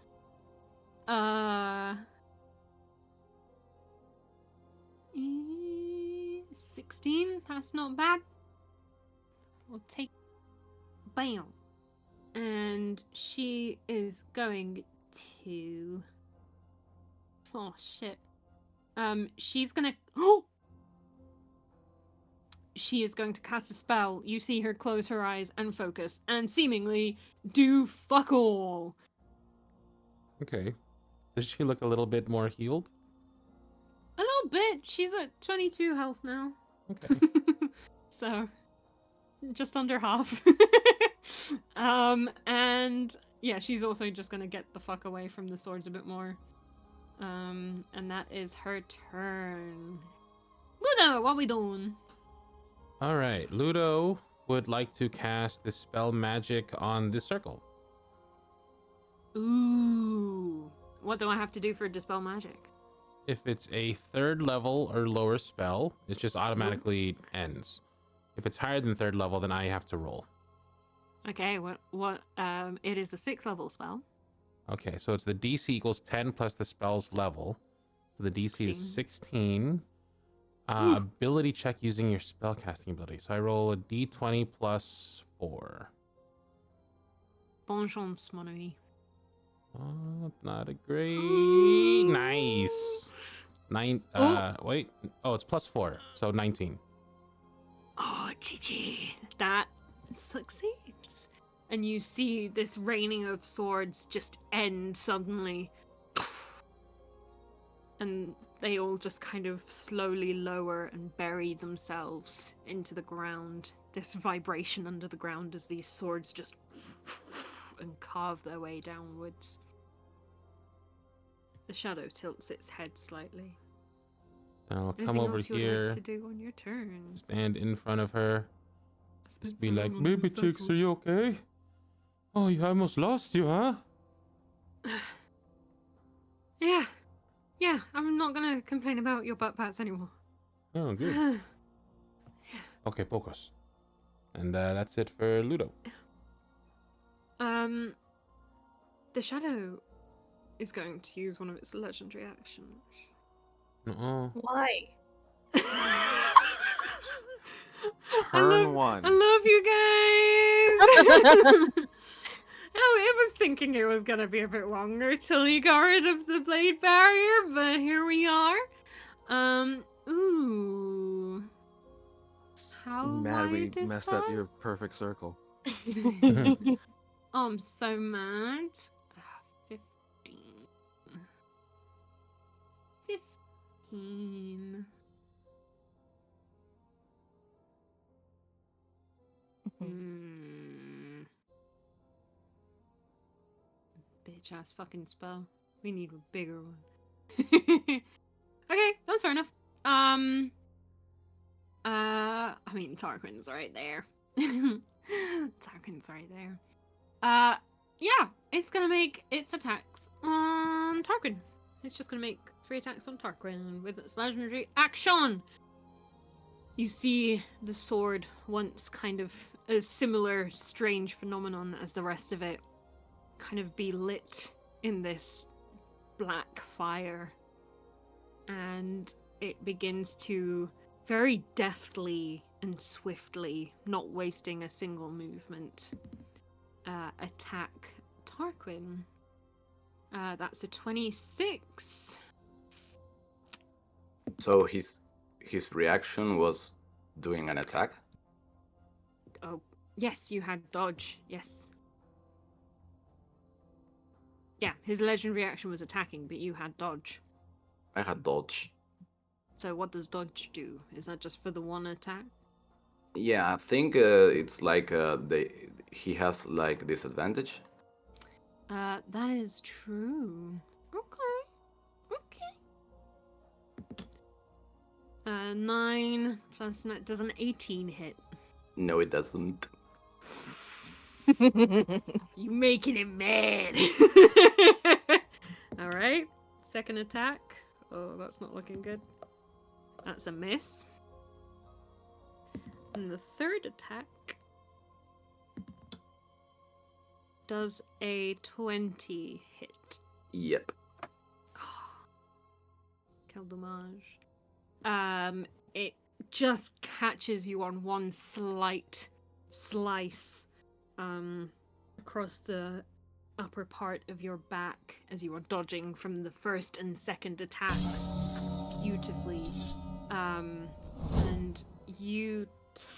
16, that's not bad. We'll take bam. And she is going to oh shit. She's gonna she is going to cast a spell. You see her close her eyes and focus and seemingly do fuck all. Okay. Does she look a little bit more healed? A little bit. She's at 22 health now. Okay. So just under half. And yeah, she's also just gonna get the fuck away from the swords a bit more. And that is her turn. Ludo, what we doing? All right. Ludo would like to cast the spell magic on the circle. Ooh. What do I have to do for dispel magic? If it's a 3rd level or lower spell, it just automatically ends. If it's higher than 3rd level, then I have to roll. Okay, it is a 6th level spell. Okay, so it's the DC equals 10 plus the spell's level. So the DC is 16. Ability check using your spellcasting ability. So I roll a D20 plus 4. Bon chance, mon ami. Oh, not a great. Nice. Wait. Oh, it's plus 4. So 19. Oh, GG. That succeeds. And you see this raining of swords just end suddenly. And they all just kind of slowly lower and bury themselves into the ground. This vibration under the ground as these swords just and carve their way downwards. The shadow tilts its head slightly. I'll come Anything over else you would here, like to do on your turn? stand in front of her, Spend just be some like, on "Baby the chicks, are circle. you okay? Oh, I almost lost you, huh?" Yeah, I'm not gonna complain about your butt pats anymore. Oh, good. Okay, focus. And that's it for Ludo. The shadow is going to use one of its legendary actions. Uh-oh. Why? Turn 1. I love you guys. Oh, it was thinking it was gonna be a bit longer till you got rid of the blade barrier, but here we are. Ooh. How Mad we wide is messed up that? your perfect circle. Oh, I'm so mad. 15. 15. Bitch ass fucking spell. We need a bigger one. Okay, that's fair enough. I mean, Tarquin's right there. Tarquin's right there. Yeah, it's gonna make its attacks on Tarquin. It's just gonna make 3 attacks on Tarquin with its legendary action. You see the sword, once kind of a similar strange phenomenon as the rest of it, kind of be lit in this black fire. And it begins to very deftly and swiftly, not wasting a single movement, attack Tarquin. That's a 26. So his reaction was doing an attack? Oh, yes, you had dodge, yes. Yeah, his legendary action was attacking, but you had dodge. I had dodge. So what does dodge do? Is that just for the one attack? Yeah, I think it's like he has like disadvantage. That is true. Okay. 9 plus 9, does an 18 hit? No, it doesn't. You making it mad. Alright, second attack. Oh, that's not looking good. That's a miss. And the third attack does a 20 hit. Yep. Quel dommage. It just catches you on one slight slice across the upper part of your back as you are dodging from the first and second attacks beautifully. And you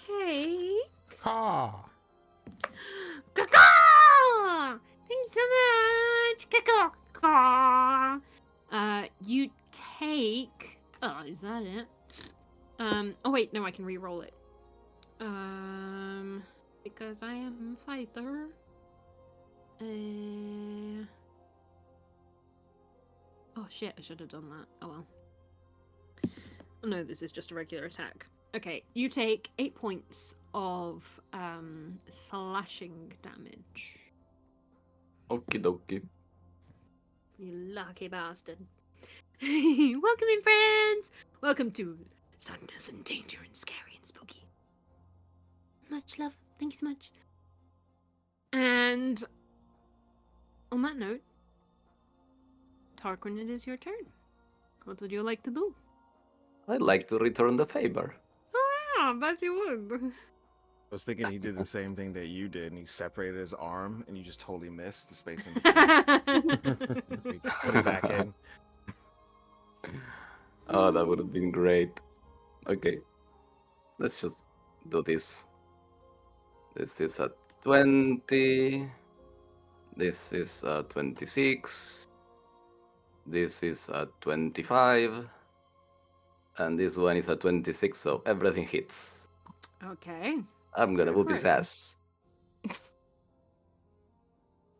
take... Ha! Caw-caw! Thanks so much. Caw-caw. You take... Oh, is that it? Oh wait, no, I can re-roll it. Because I am a fighter. Oh shit, I should have done that. Oh well. Oh no, this is just a regular attack. Okay, you take 8 points of slashing damage. Okie dokie. You lucky bastard. Welcome in, friends! Welcome to Sadness and Danger and Scary and Spooky. Much love. Thank you so much. And on that note, Tarquin, it is your turn. What would you like to do? I'd like to return the favor. Ah, bet you would. I was thinking he did the same thing that you did, and he separated his arm, and you just totally missed the space in between. He put it back in. Oh, that would have been great. Okay. Let's just do this. This is a 20. This is a 26. This is a 25. And this one is a 26, so everything hits. Okay. I'm gonna Go whoop for his it. ass.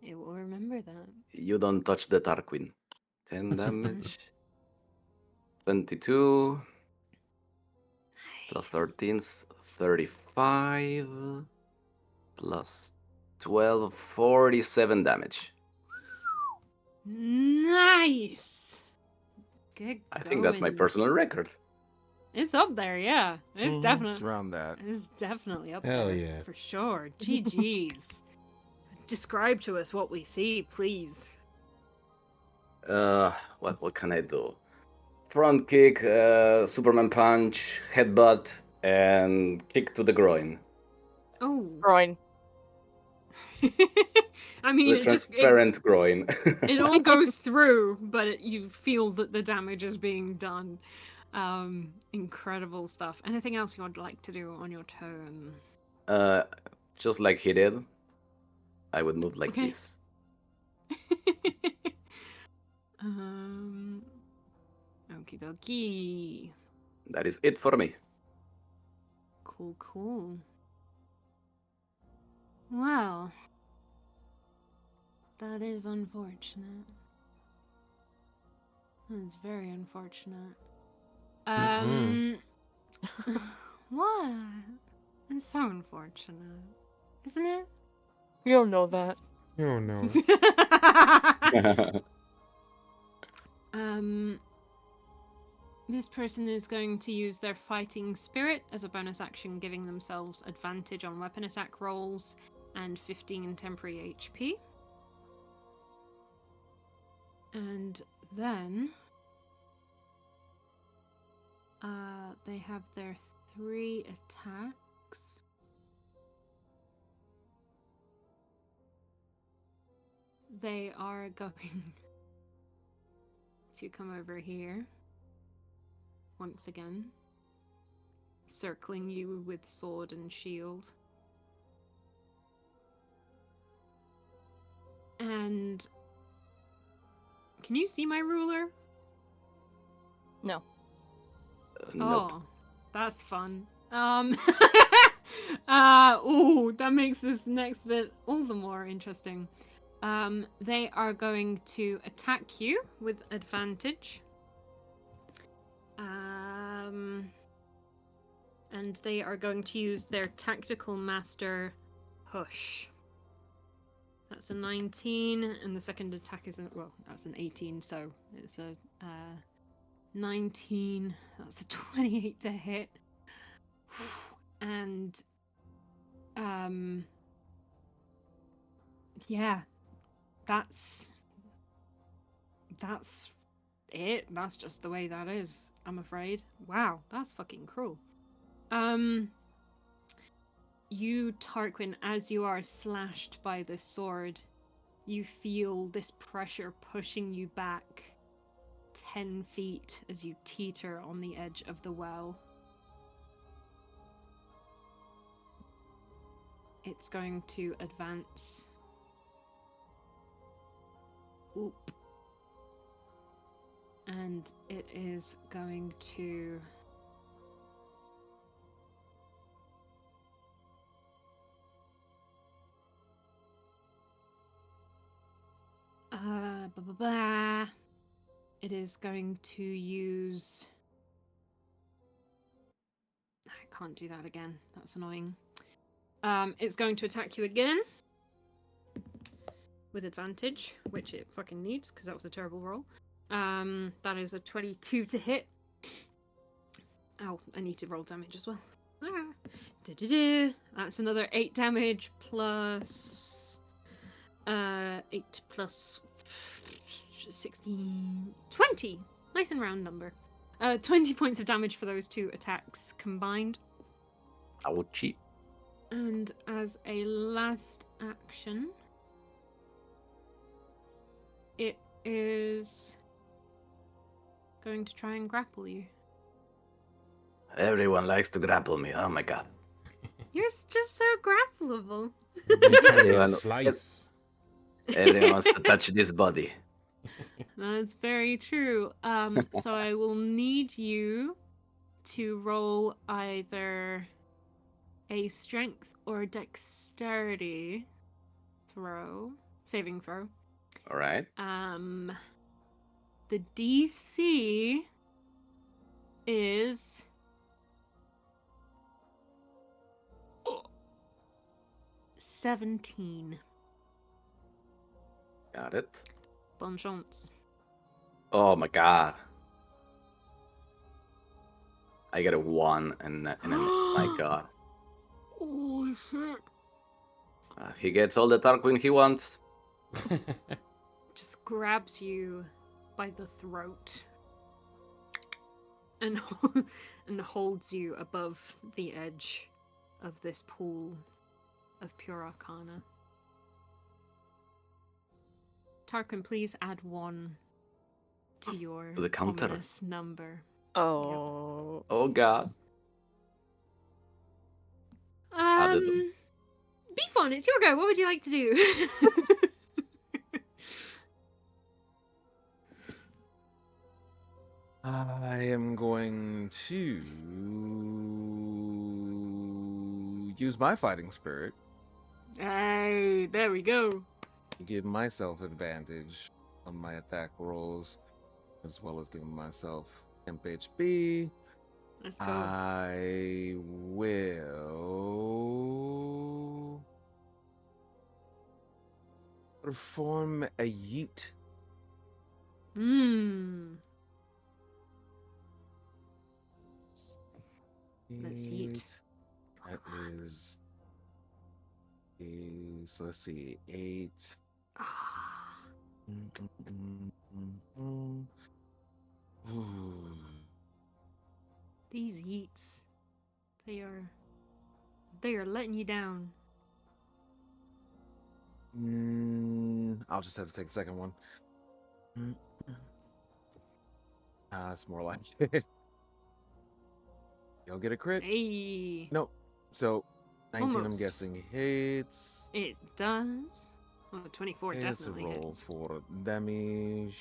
It will remember that. You don't touch the Tarquin. 10 damage. 22. Plus 13's 35. Plus 12, 47 damage. Nice. Good. I think that's my going. personal record. It's up there, yeah. It's It's definitely. around that. It's definitely up Hell there. yeah. For sure. GG's. Describe to us what we see, please. What can I do? Front kick, Superman punch, headbutt, and kick to the groin. Oh. Groin. I mean, The it just transparent groin. it all goes through, but you feel that the damage is being done. Incredible stuff. Anything else you would like to do on your turn? Just like he did, I would move like Okay. this. Okie dokie. That is it for me. Cool, cool. Well, that is unfortunate. That's very unfortunate. What? It's so unfortunate, isn't it? You don't know that. Oh no. This person is going to use their fighting spirit as a bonus action, giving themselves advantage on weapon attack rolls and 15 temporary HP. And then they have their 3 attacks. They are going to come over here once again, circling you with sword and shield. And can you see my ruler? No. Nope. Oh, that's fun. Ooh, that makes this next bit all the more interesting. They are going to attack you with advantage. And they are going to use their tactical master push. That's a 19, and the second attack isn't, well, that's an 18, so it's a 19. That's a 28 to hit. And yeah, that's it. That's just the way that is, I'm afraid. Wow, that's fucking cruel. You, Tarquin, as you are slashed by this sword, you feel this pressure pushing you back 10 feet as you teeter on the edge of the well. It's going to advance. Oop. And it is going to... It is going to use... I can't do that again. That's annoying. It's going to attack you again. With advantage, which it fucking needs, because that was a terrible roll. That is a 22 to hit. Oh, I need to roll damage as well. That's another 8 damage plus 8 plus 16, 20. Nice and round number. 20 points of damage for those 2 attacks combined. Ouchie. And as a last action, it is going to try and grapple you. Everyone likes to grapple me. Oh my god. You're just so grappleable. Everyone, Slice. everyone wants to touch this body. That's very true. So I will need you to roll either a strength or dexterity saving throw. All right. The DC is 17. Got it. Bonne chance. Oh my god. I got a 1 and my god. Holy shit. He gets all the Tarquin he wants. Just grabs you by the throat and and holds you above the edge of this pool of pure arcana. Tarquin, please add 1 to your To the counter. ominous number. Oh. Oh god. Added them. Beefon, it's your go. What would you like to do? I am going to use my fighting spirit Hey, there we go. to give myself advantage on my attack rolls, as well as giving myself temp HP. Let's go. I will perform a yeet. Let's yeet. That so let's see, 8. These yeets, they are letting you down. I'll just have to take the second one. It's more like it. You'll get a crit. Hey, Nope. So 19, Almost. I'm guessing hits. it does. Oh, 24 Let's definitely roll hits. for damage.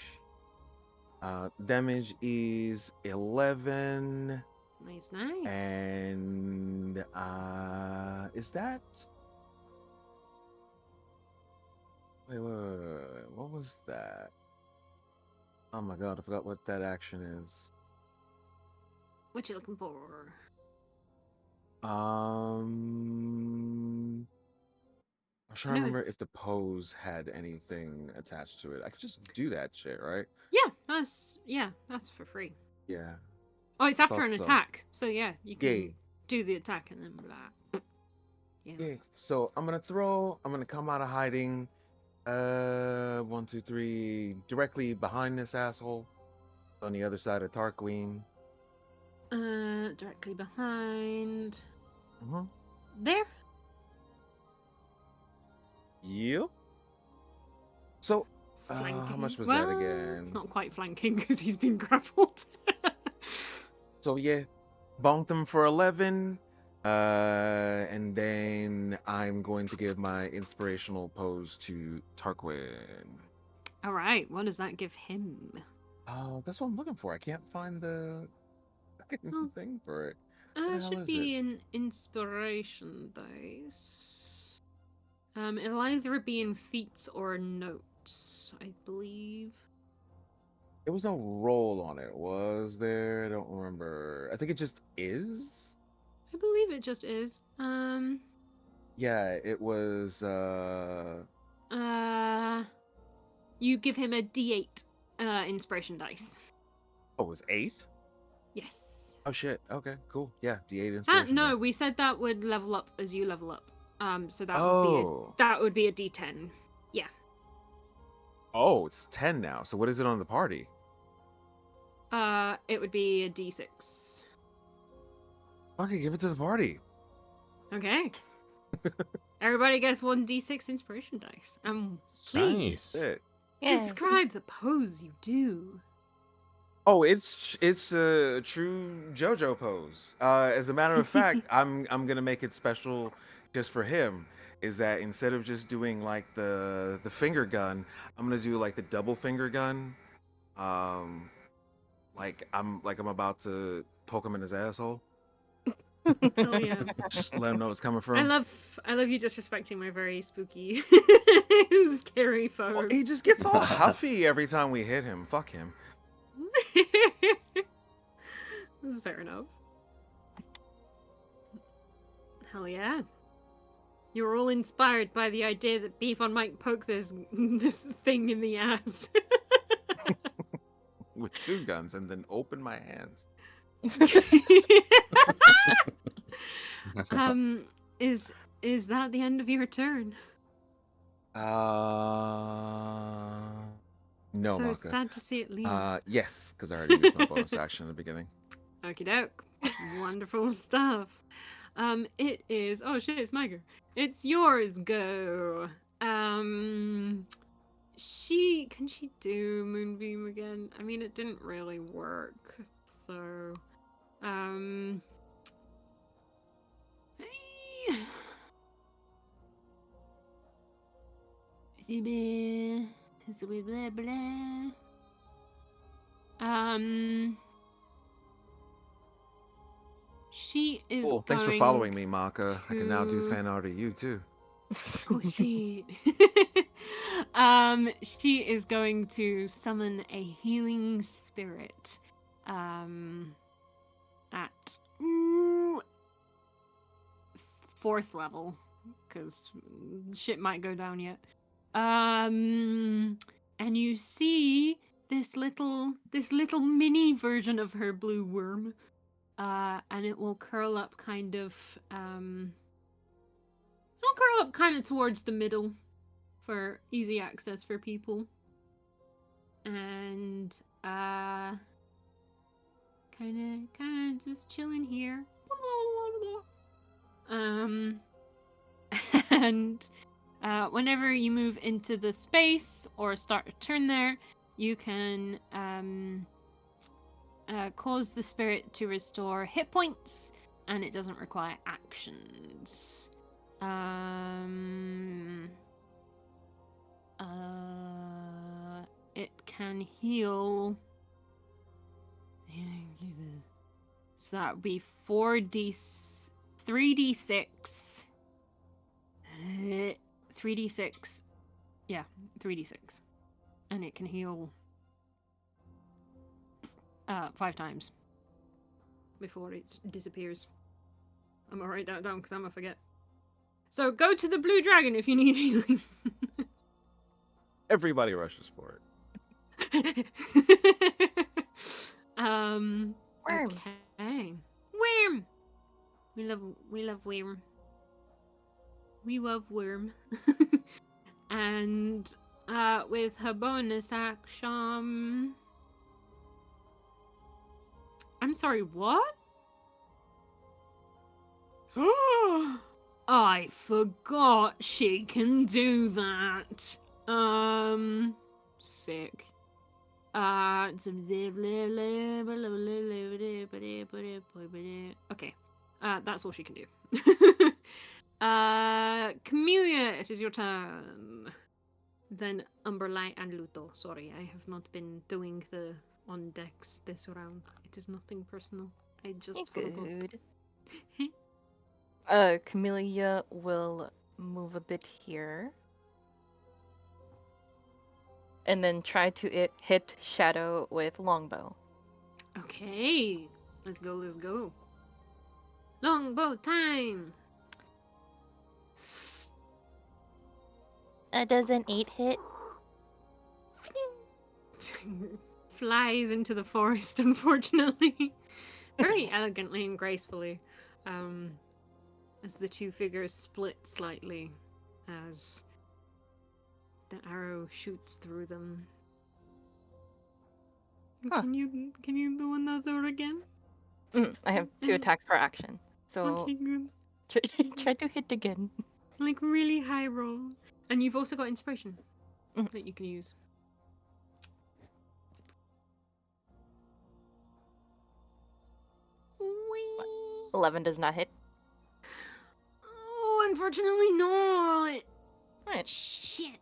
Damage is 11. Nice. And is that? Wait, what was that? Oh my god, I forgot what that action is. What you looking for? I'm trying to No. remember if the pose had anything attached to it. I could just do that shit, right? Yeah, that's for free. Yeah. Oh, it's after Thought an so. attack. So yeah, you can Yeah. do the attack and then blah. Yeah. Yeah. So I'm gonna come out of hiding. 1, 2, 3, directly behind this asshole, on the other side of Tarqueen. Directly behind. Mm-hmm. There. Yep. So, Flanking. how much was well, that again? It's not quite flanking because he's been grappled. So yeah, bonked him for 11. And then I'm going to give my inspirational pose to Tarquin. All right. What does that give him? Oh, that's what I'm looking for. I can't find the fucking Oh. thing for it. What the It hell should is be an inspiration dice. It'll either be in feats or notes, I believe. There was no roll on it, was there? I don't remember. I think it just is. I believe it just is. Yeah, it was. You give him a D8 inspiration dice. Oh, it was 8. Yes. Oh shit. Okay, cool. Yeah, D8 inspiration. No, die. we said that would level up as you level up. So that Oh. would be a D10. Yeah. Oh, it's 10 now. So what is it on the party? It would be a D6. Fuck it, give it to the party. Okay. Everybody gets one D6 inspiration dice. Please Nice. Shit. describe the pose you do. Oh, it's a true JoJo pose. As a matter of fact, I'm gonna make it special just for him. Is that instead of just doing like the finger gun, I'm gonna do like the double finger gun. Like I'm about to poke him in his asshole. Oh yeah. Just let him know it's coming from. I love you disrespecting my very spooky, scary foes. Well, he just gets all huffy every time we hit him. Fuck him. This is fair enough. Hell yeah. You were all inspired by the idea that Beefon might poke this thing in the ass. With 2 guns and then open my hands. Is that the end of your turn? No, so Maka. sad to see it leave. Yes, because I already used my bonus action in the beginning. Okie doke. Wonderful stuff. It is. Oh shit, it's my go. It's yours, go. Can she do Moonbeam again? I mean, it didn't really work. So, she is. Cool. Thanks for following me, Maka. I can now do fan art of you too. Oh shit. She is going to summon a healing spirit. At 4th level, because shit might go down yet. And you see this little mini version of her blue worm. And it will curl up kind of towards the middle for easy access for people. And kind of just chilling here. And whenever you move into the space or start a turn there, you can cause the spirit to restore hit points, and it doesn't require actions. It can heal. So that would be 3d6. 3d6. Yeah, 3d6. And it can heal 5 times before it disappears. I'm gonna write that down because I'm gonna forget. So go to the blue dragon if you need healing. Everybody rushes for it. Worm. Okay. Worm. We love worm. We love worm. And with her bonus action. I'm sorry, what? I forgot she can do that. Sick. Okay. That's all she can do. Camellia, it is your turn. Then Umberlight and Luto. Sorry, I have not been doing the on decks this round. It is nothing personal. I just forgot. Good. Camellia will move a bit here. And then try to hit Shadow with longbow. Okay. Let's go. Longbow time! Does an 8 hit? Flies into the forest, unfortunately. Very elegantly and gracefully. As the two figures split slightly as the arrow shoots through them. Huh. Can you do another again? I have 2 attacks per action. So Okay, good. try to hit again. Like really high roll. And you've also got inspiration that you can use. What? 11 does not hit. Oh, unfortunately not. Alright, Shit.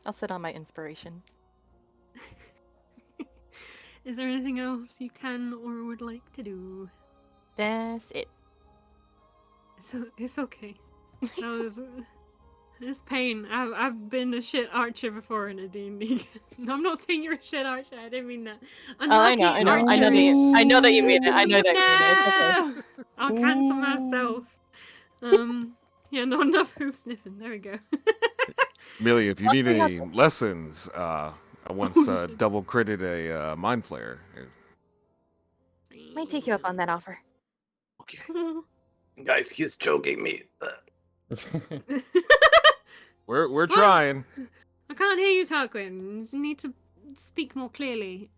I'll sit on my inspiration. Is there anything else you can or would like to do? That's it. So it's okay. That was it's pain. I've been a shit archer before in a D&D. I'm not saying you're a shit archer. I didn't mean that. Oh, I know. I know that you mean it. I know that you mean it. It's okay. No! I'll cancel myself. Yeah, not enough hoof sniffing. There we go. Amelia, if you need any lessons, I once shit. double critted a mind flare. Might take you up on that offer. Okay. Guys, he's choking me. We're trying. I can't hear you, Tarquin. You need to speak more clearly.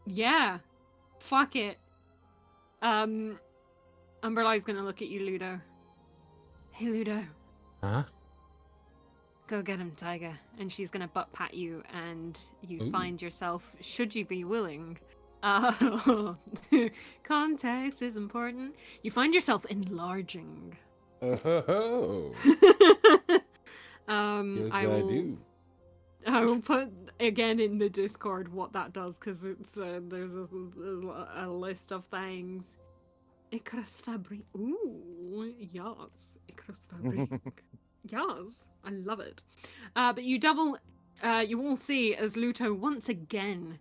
Yeah. Fuck it. Umberline's gonna look at you, Ludo. Hey, Ludo. Huh? Go get him, Tiger. And she's gonna butt pat you, and you Ooh. find yourself, should you be willing, context is important. You find yourself enlarging. Oh, yes, I do. I will put again in the Discord what that does, because it's there's a list of things. Icarus Fabric. Ooh, yes. Icarus Fabric. Yes, I love it. But you double. You will see as Luto once again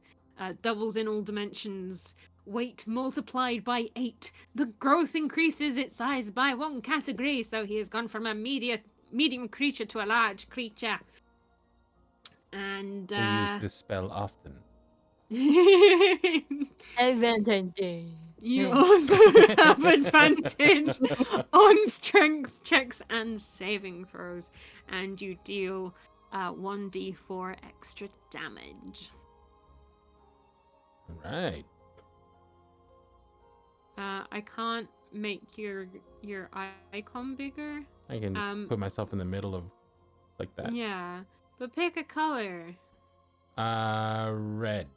doubles in all dimensions. Weight multiplied by 8. The growth increases its size by 1 category, so he has gone from a medium creature to a large creature. And I use this spell often. You also have advantage on strength checks and saving throws, and you deal 1d4 extra damage. Right. I can't make your icon bigger. I can just put myself in the middle of like that. Yeah, but pick a color. Red.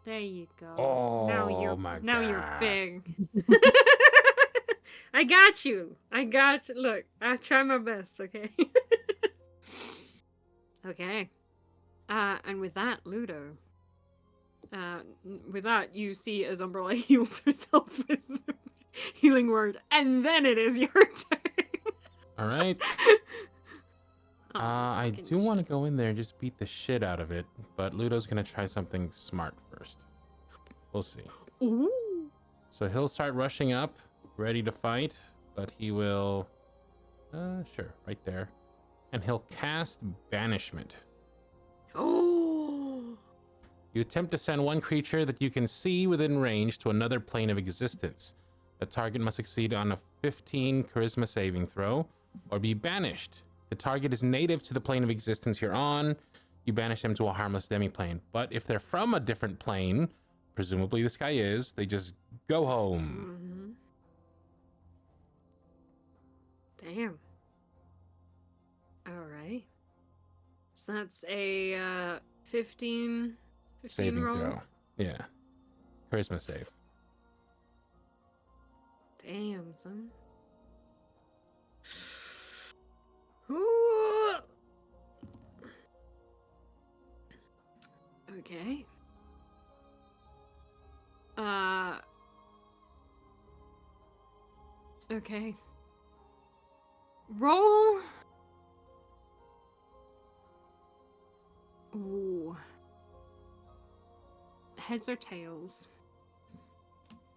There you go. Oh, You're God. big. I got you. Look, I try my best, okay? Okay. And with that, Ludo. With that, you see as Umbrella heals herself with the healing word, and then it is your turn. All right. Oh, I fucking do want to go in there and just beat the shit out of it, but Ludo's gonna try something smart first. We'll see. Ooh. So he'll start rushing up, ready to fight, but he will Sure, right there. And he'll cast Banishment. Oh. You attempt to send one creature that you can see within range to another plane of existence. The target must succeed on a 15 charisma saving throw or be banished. The target is native to the plane of existence you're on. You banish them to a harmless demi-plane. But if they're from a different plane, presumably this guy is, they just go home. Damn. All right. So that's a 15 Saving roll. throw. Yeah. Charisma save. Damn, son. Ooh. Okay. Okay. Roll. Ooh. Heads or tails?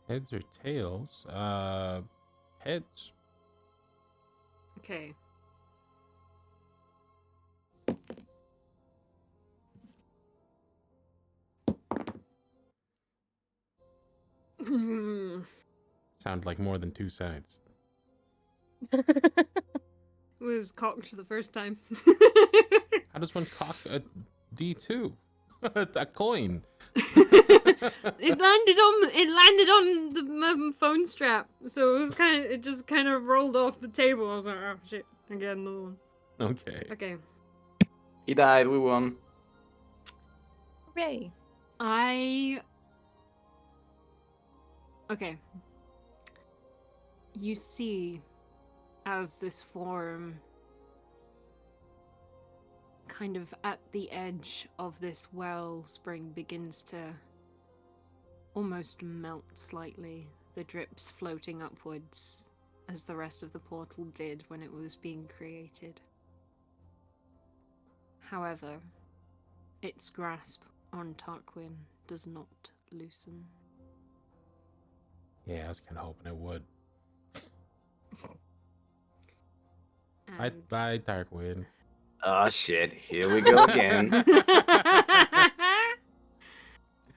Heads or tails? Heads. Okay. Sound like more than two sides. Was cocked the first time. How does one cock a D2? A coin. It landed on the phone strap, so it just kind of rolled off the table. I was like, oh shit, I get another one. Okay. Okay. He died. We won. Hooray. Okay. You see, as this form kind of at the edge of this wellspring begins to almost melt slightly, the drips floating upwards as the rest of the portal did when it was being created. However, its grasp on Tarquin does not loosen. Yeah, I was kind of hoping it would. And... Bye, Tarquin. Oh shit! Here we go again.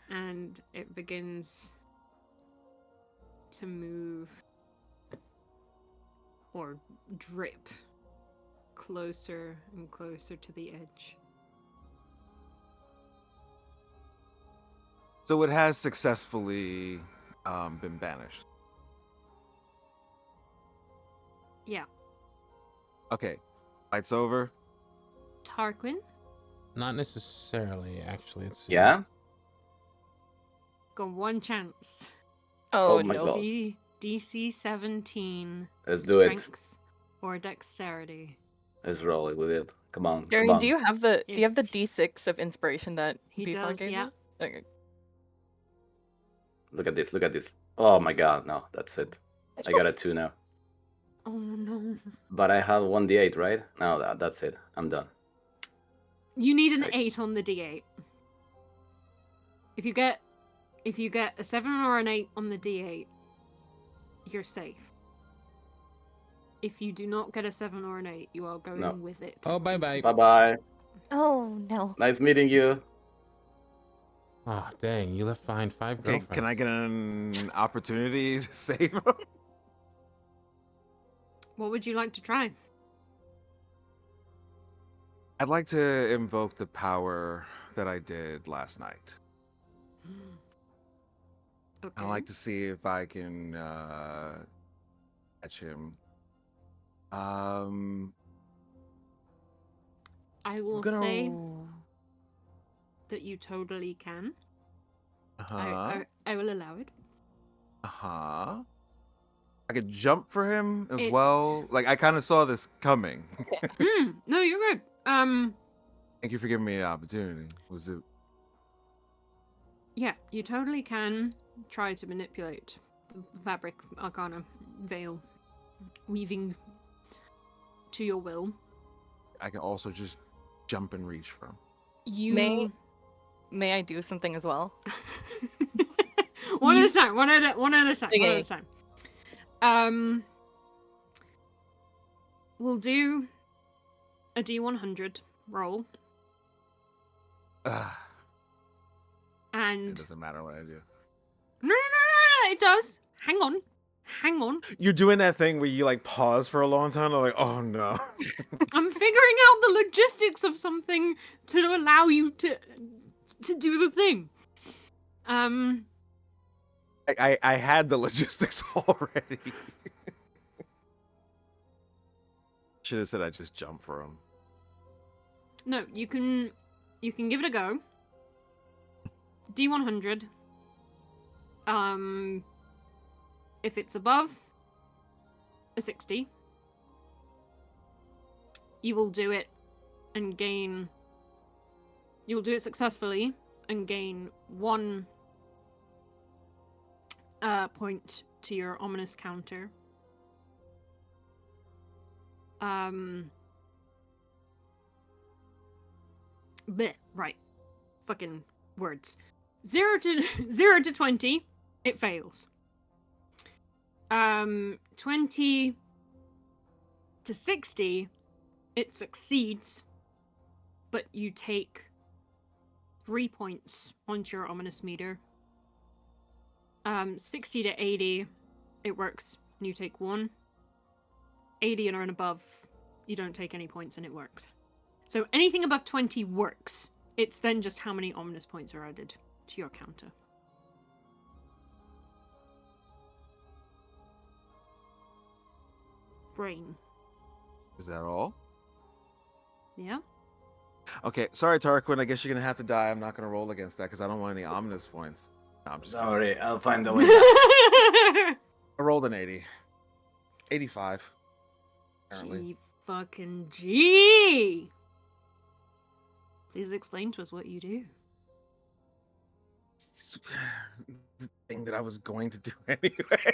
And it begins to move or drip closer and closer to the edge. So it has successfully been banished. Yeah. Okay, lights over. Tarquin, Not necessarily, actually. It's Yeah. got one chance. Oh, Oh my no. God. DC 17. Let's do it. Strength or dexterity. Let's roll it with it. Come on. Darian, come on. do you have the If- D6 of inspiration that He Bifon does, gave yeah. you? Okay. Look at this. Look at this. Oh my god. No, that's it. I got a 2 now. Oh no. But I have 1d8, right? No, that's it. I'm done. You need an Right. 8 on the D8. If you get a 7 or an 8 on the D8, you're safe. If you do not get a 7 or an 8, you are going No. with it. Oh, bye-bye. Bye bye. Oh no. Nice meeting you. Oh, dang. You left behind 5 Okay, girlfriends. can I get an opportunity to save him? What would you like to try? I'd like to invoke the power that I did last night. Okay. I'd like to see if I can catch him. I will gonna... say that you totally can. Uh-huh. I will allow it. Uh-huh. I could jump for him as It- well. Like, I kind of saw this coming. No, you're good. Thank you for giving me an opportunity. Was it... Yeah, you totally can try to manipulate the fabric arcana veil, weaving to your will. I can also just jump and reach for him. You May I do something as well? one at a time. One at a time. Okay. One at a time. we'll do a D100 roll. It And doesn't matter what I do. no, it does. Hang on. You're doing that thing where you like pause for a long time. I'm like, oh no. I'm figuring out the logistics of something to allow you to do the thing. I had the logistics already. Should have said I just jump for him. No, you can give it a go. D100. If it's above a 60, you will do it and gain. You will do it successfully and gain 1 point to your ominous counter. Right. Fucking words. 0 to 20, it fails. 20 to 60, it succeeds, but you take 3 points onto your ominous meter. 60 to 80, it works, and you take 1. 80 and above, you don't take any points, and it works. So anything above 20 works. It's then just how many ominous points are added to your counter. Brain. Is that all? Yeah? Okay, sorry, Tarquin. I guess you're gonna have to die. I'm not gonna roll against that because I don't want any ominous points. No, I'm just kidding. Sorry, I'll find a way. I rolled an 80. 85. Apparently. G fucking G! Please explain to us what you do. The thing that I was going to do anyway.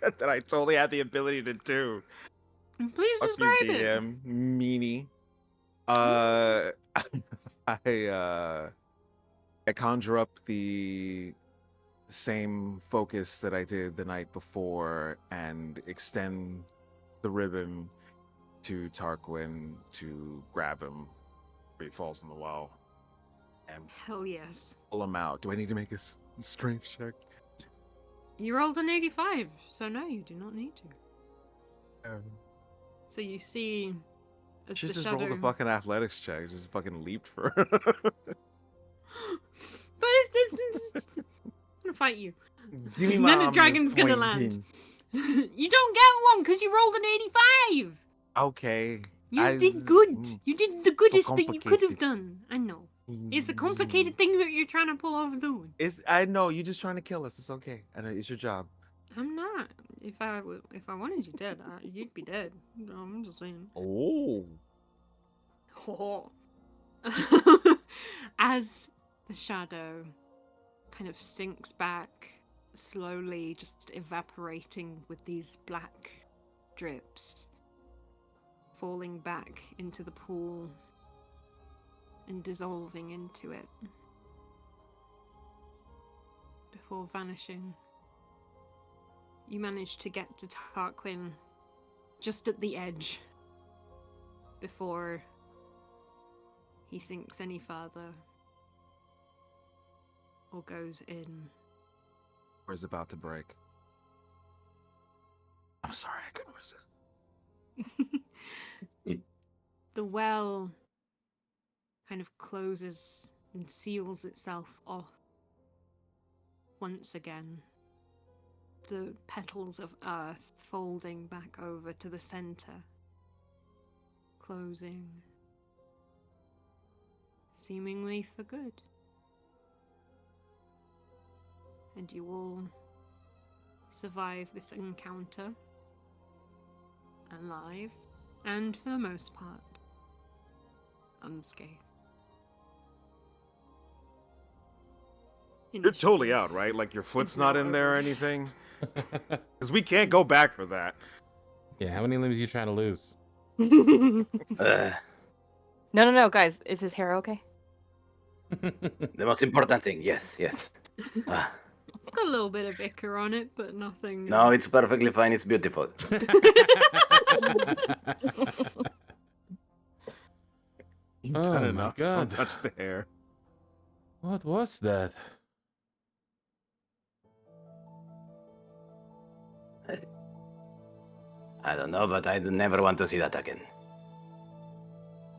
That I totally had the ability to do. Please Fuck describe you, it. DM. Meanie. I conjure up the same focus that I did the night before and extend the ribbon to Tarquin to grab him where he falls in the well and Hell yes. pull him out. Do I need to make a strength check? You rolled an 85, so no, you do not need to. So you see as She the just shadow... rolled a fucking athletics check. Just fucking leaped for her. But it's I'm gonna fight you. Give me Then my a dragon's gonna pointing. land. You don't get one because you rolled an 85. Okay. You did good. mm, You did the goodest that you could have complicated. done. I know. It's a complicated thing that you're trying to pull off doing. I know you're just trying to kill us. It's okay. I know it's your job. I'm not. If I wanted you dead, you'd be dead. No, I'm just saying. Oh. As the shadow kind of sinks back, slowly just evaporating with these black drips, falling back into the pool and dissolving into it before vanishing. You manage to get to Tarquin just at the edge before he sinks any further or goes in. Or is about to break. I'm sorry, I couldn't resist. The well kind of closes and seals itself off once again. The petals of earth folding back over to the center, closing, seemingly for good. And you all survive this encounter alive, and for the most part, unscathed. You're totally Initiative. out, right? Like your foot's It's not now in there or over. anything? Because we can't go back for that. Yeah, how many limbs you trying to lose? No, guys. Is his hair okay? The most important thing, yes. It's got a little bit of ichor on it, but nothing. No, it's perfectly fine. It's beautiful. You've Oh done my enough. God. Don't touch the hair. What was that? I don't know, but I never want to see that again.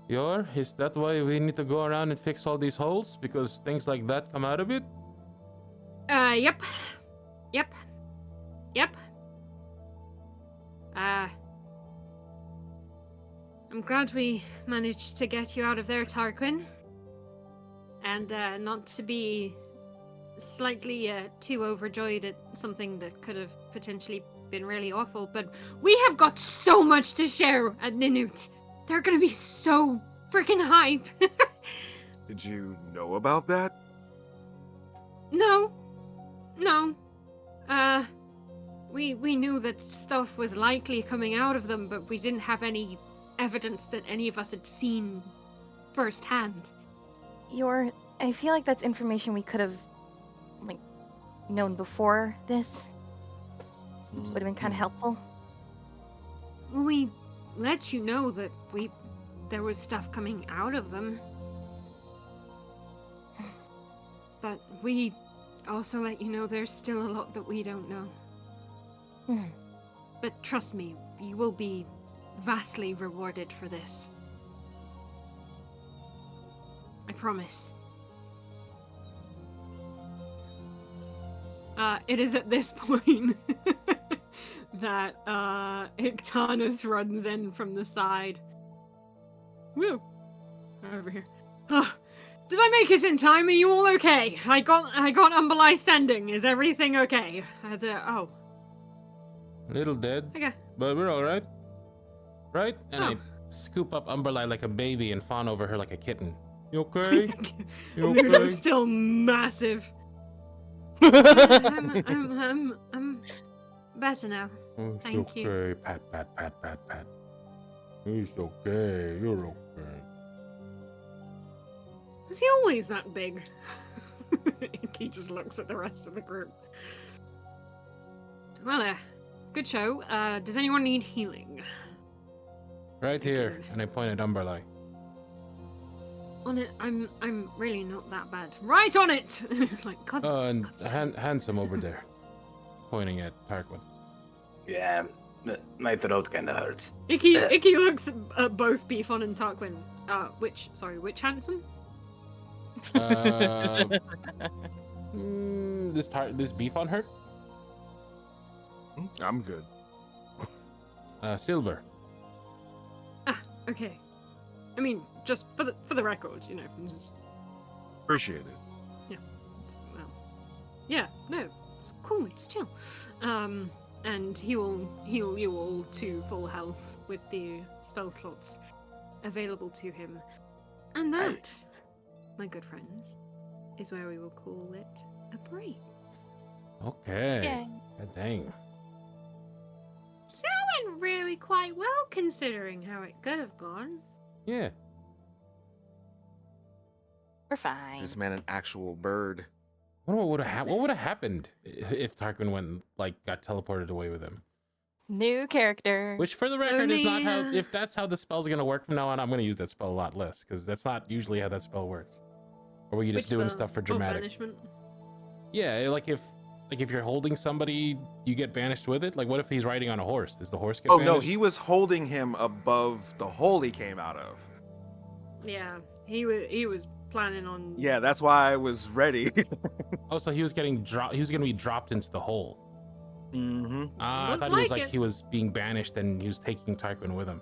Yor, is that why we need to go around and fix all these holes? Because things like that come out of it? Yep. I'm glad we managed to get you out of there, Tarquin. And, not to be slightly, too overjoyed at something that could have potentially been really awful, but we have got so much to share at Ninut. They're gonna be so freaking hype. Did you know about that? No. We knew that stuff was likely coming out of them, but we didn't have any evidence that any of us had seen firsthand. I feel like that's information we could have, known before this. Would have been kind of helpful. Well, we let you know that there was stuff coming out of them. But we also let you know there's still a lot that we don't know. But trust me, you will be vastly rewarded for this. I promise. It is at this point that Ictanus runs in from the side. Woo! Over here. Did I make it in time? Are you all okay? I got Umberlai sending. Is everything okay? Oh. A little dead, Okay. but we're all right. Right? And I Oh. scoop up Umberlai like a baby and fawn over her like a kitten. You okay? You They're okay? still massive. I'm better now. Oh, it's Thank you. okay. Pat. It's okay. You're okay. Was he always that big? He just looks at the rest of the group. Well, good show. Does anyone need healing? Right here. Again. And I point at Umberlai. On it, I'm really not that bad. Right on it! Like, God. And God's sake. handsome over there. Pointing at Tarquin. Yeah, my throat kind of hurts. Icky looks at both Beefon and Tarquin. Which handsome? This beef on her? I'm good. Silver. Okay. I mean, just for the record, you know. Just, Appreciate it. well, yeah, no, it's cool, it's chill. And he will heal you all to full health with the spell slots available to him. And that, Nice. my good friends, is where we will call it a break. Okay. Yay. God dang. That went really quite well considering how it could have gone. Yeah. We're fine. Is this man an actual bird? I wonder what would have happened if Tarquin got teleported away with him. New character. Which, for the record, is not how. Only, If that's how the spell's gonna work from now on, I'm gonna use that spell a lot less because that's not usually how that spell works. Or were you just Which doing spell? stuff for Oh, dramatic? banishment. Yeah, like if you're holding somebody, you get banished with it. Like, what if he's riding on a horse? Does the horse get Oh banished? no, he was holding him above the hole he came out of. Yeah, he was planning on. Yeah, that's why I was ready. Oh, so he was getting dropped. He was gonna be dropped into the hole. Mm-hmm. I Looked thought it was like like it. he was being banished and he was taking Tarquin with him.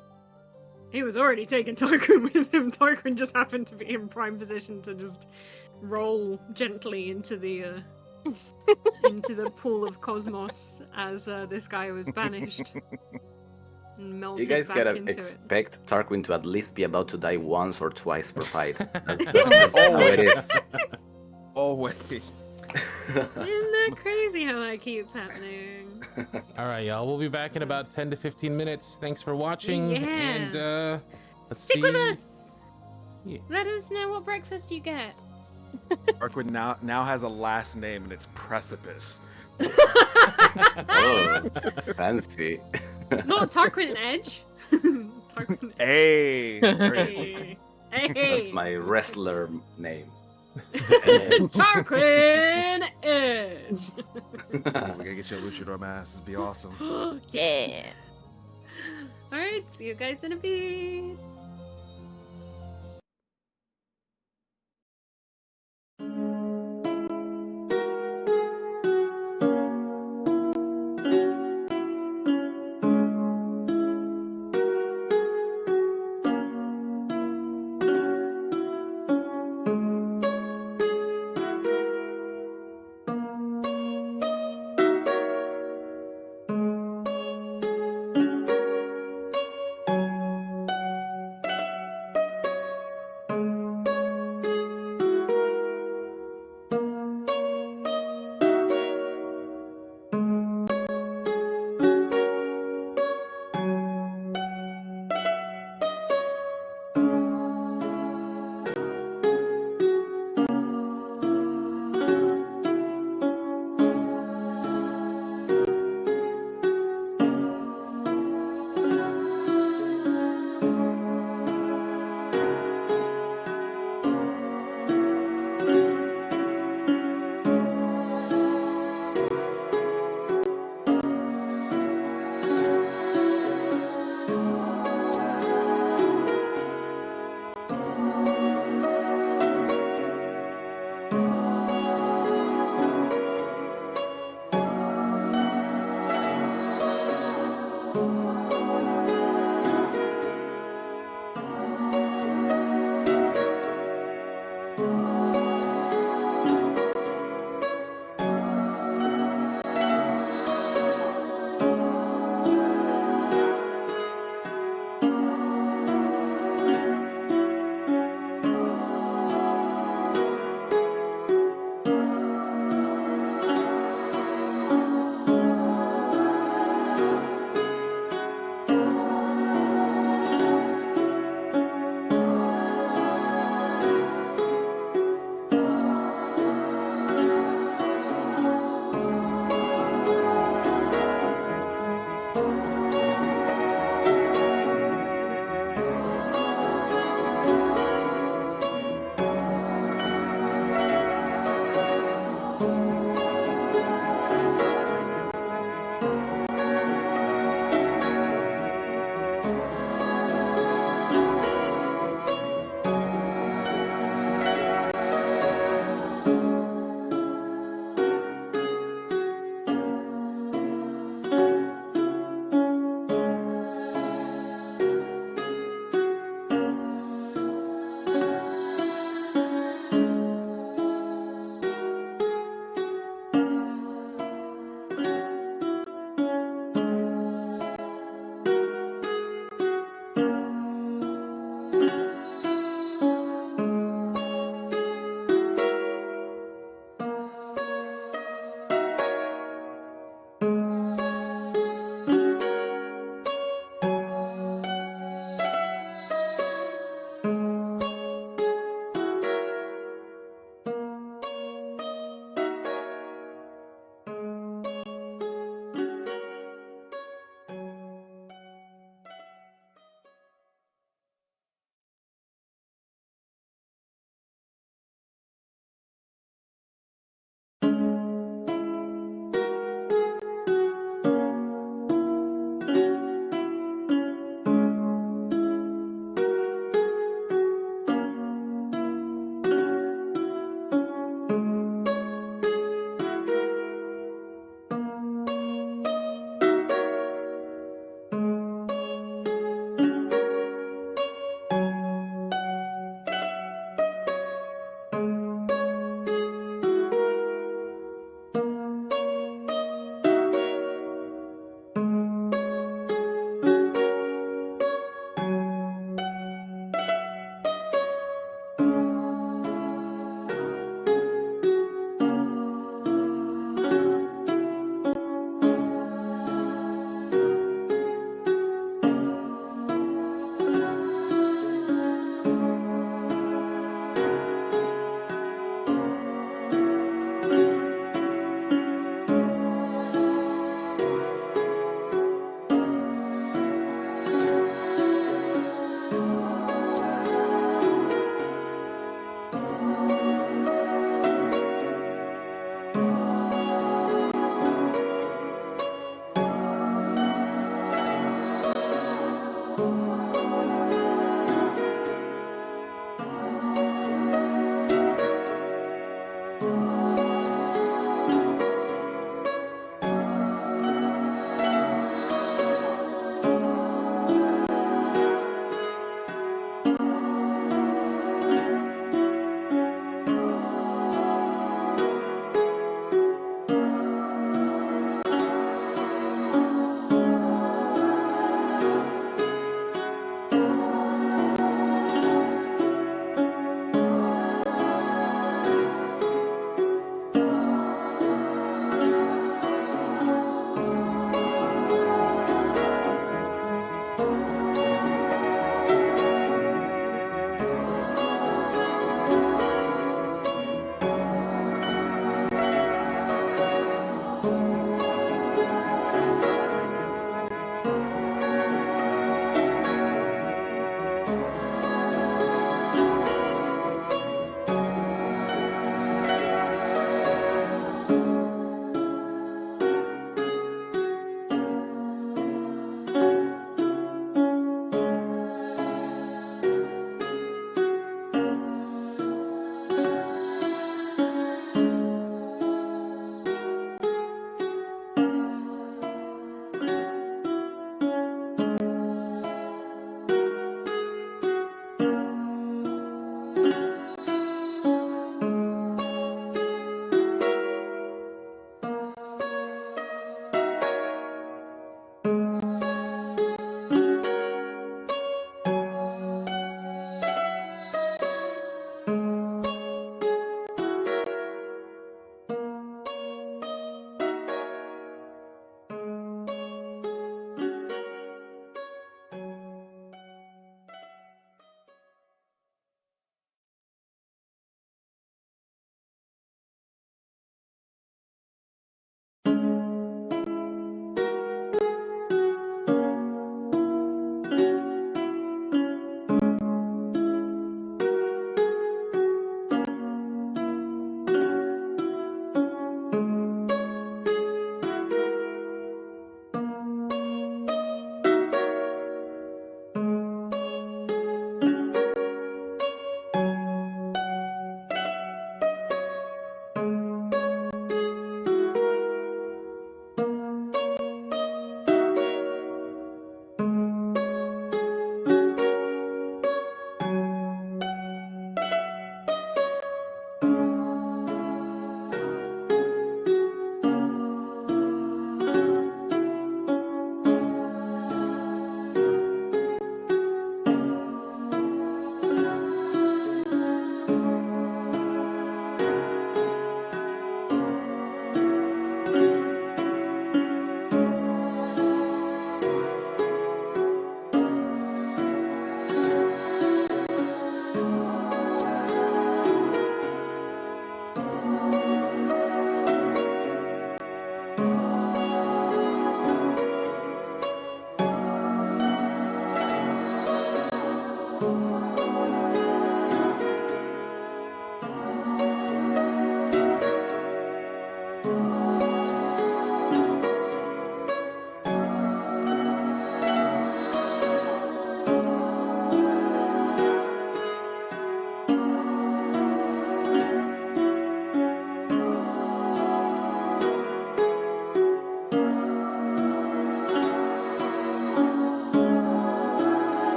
He was already taking Tarquin with him. Tarquin just happened to be in prime position to just roll gently into the pool of cosmos as this guy was banished and melted You guys back gotta into it. expect Tarquin to at least be about to die once or twice per fight. That's just how it is. Always. Isn't that crazy how that keeps happening? All right, y'all. We'll be back in about 10 to 15 minutes. Thanks for watching. Yeah. And let's Stick with see- us. Yeah. Let us know what breakfast you get. Arquid now has a last name, and it's Precipice. Oh, fancy. Not Tarquin and Edge. Tarquin. Hey, Hey. That's Hey. my wrestler name. Tarquin Edge. we gotta get your luchador mask. It'd be awesome. Yeah. All right. See you guys in a bit.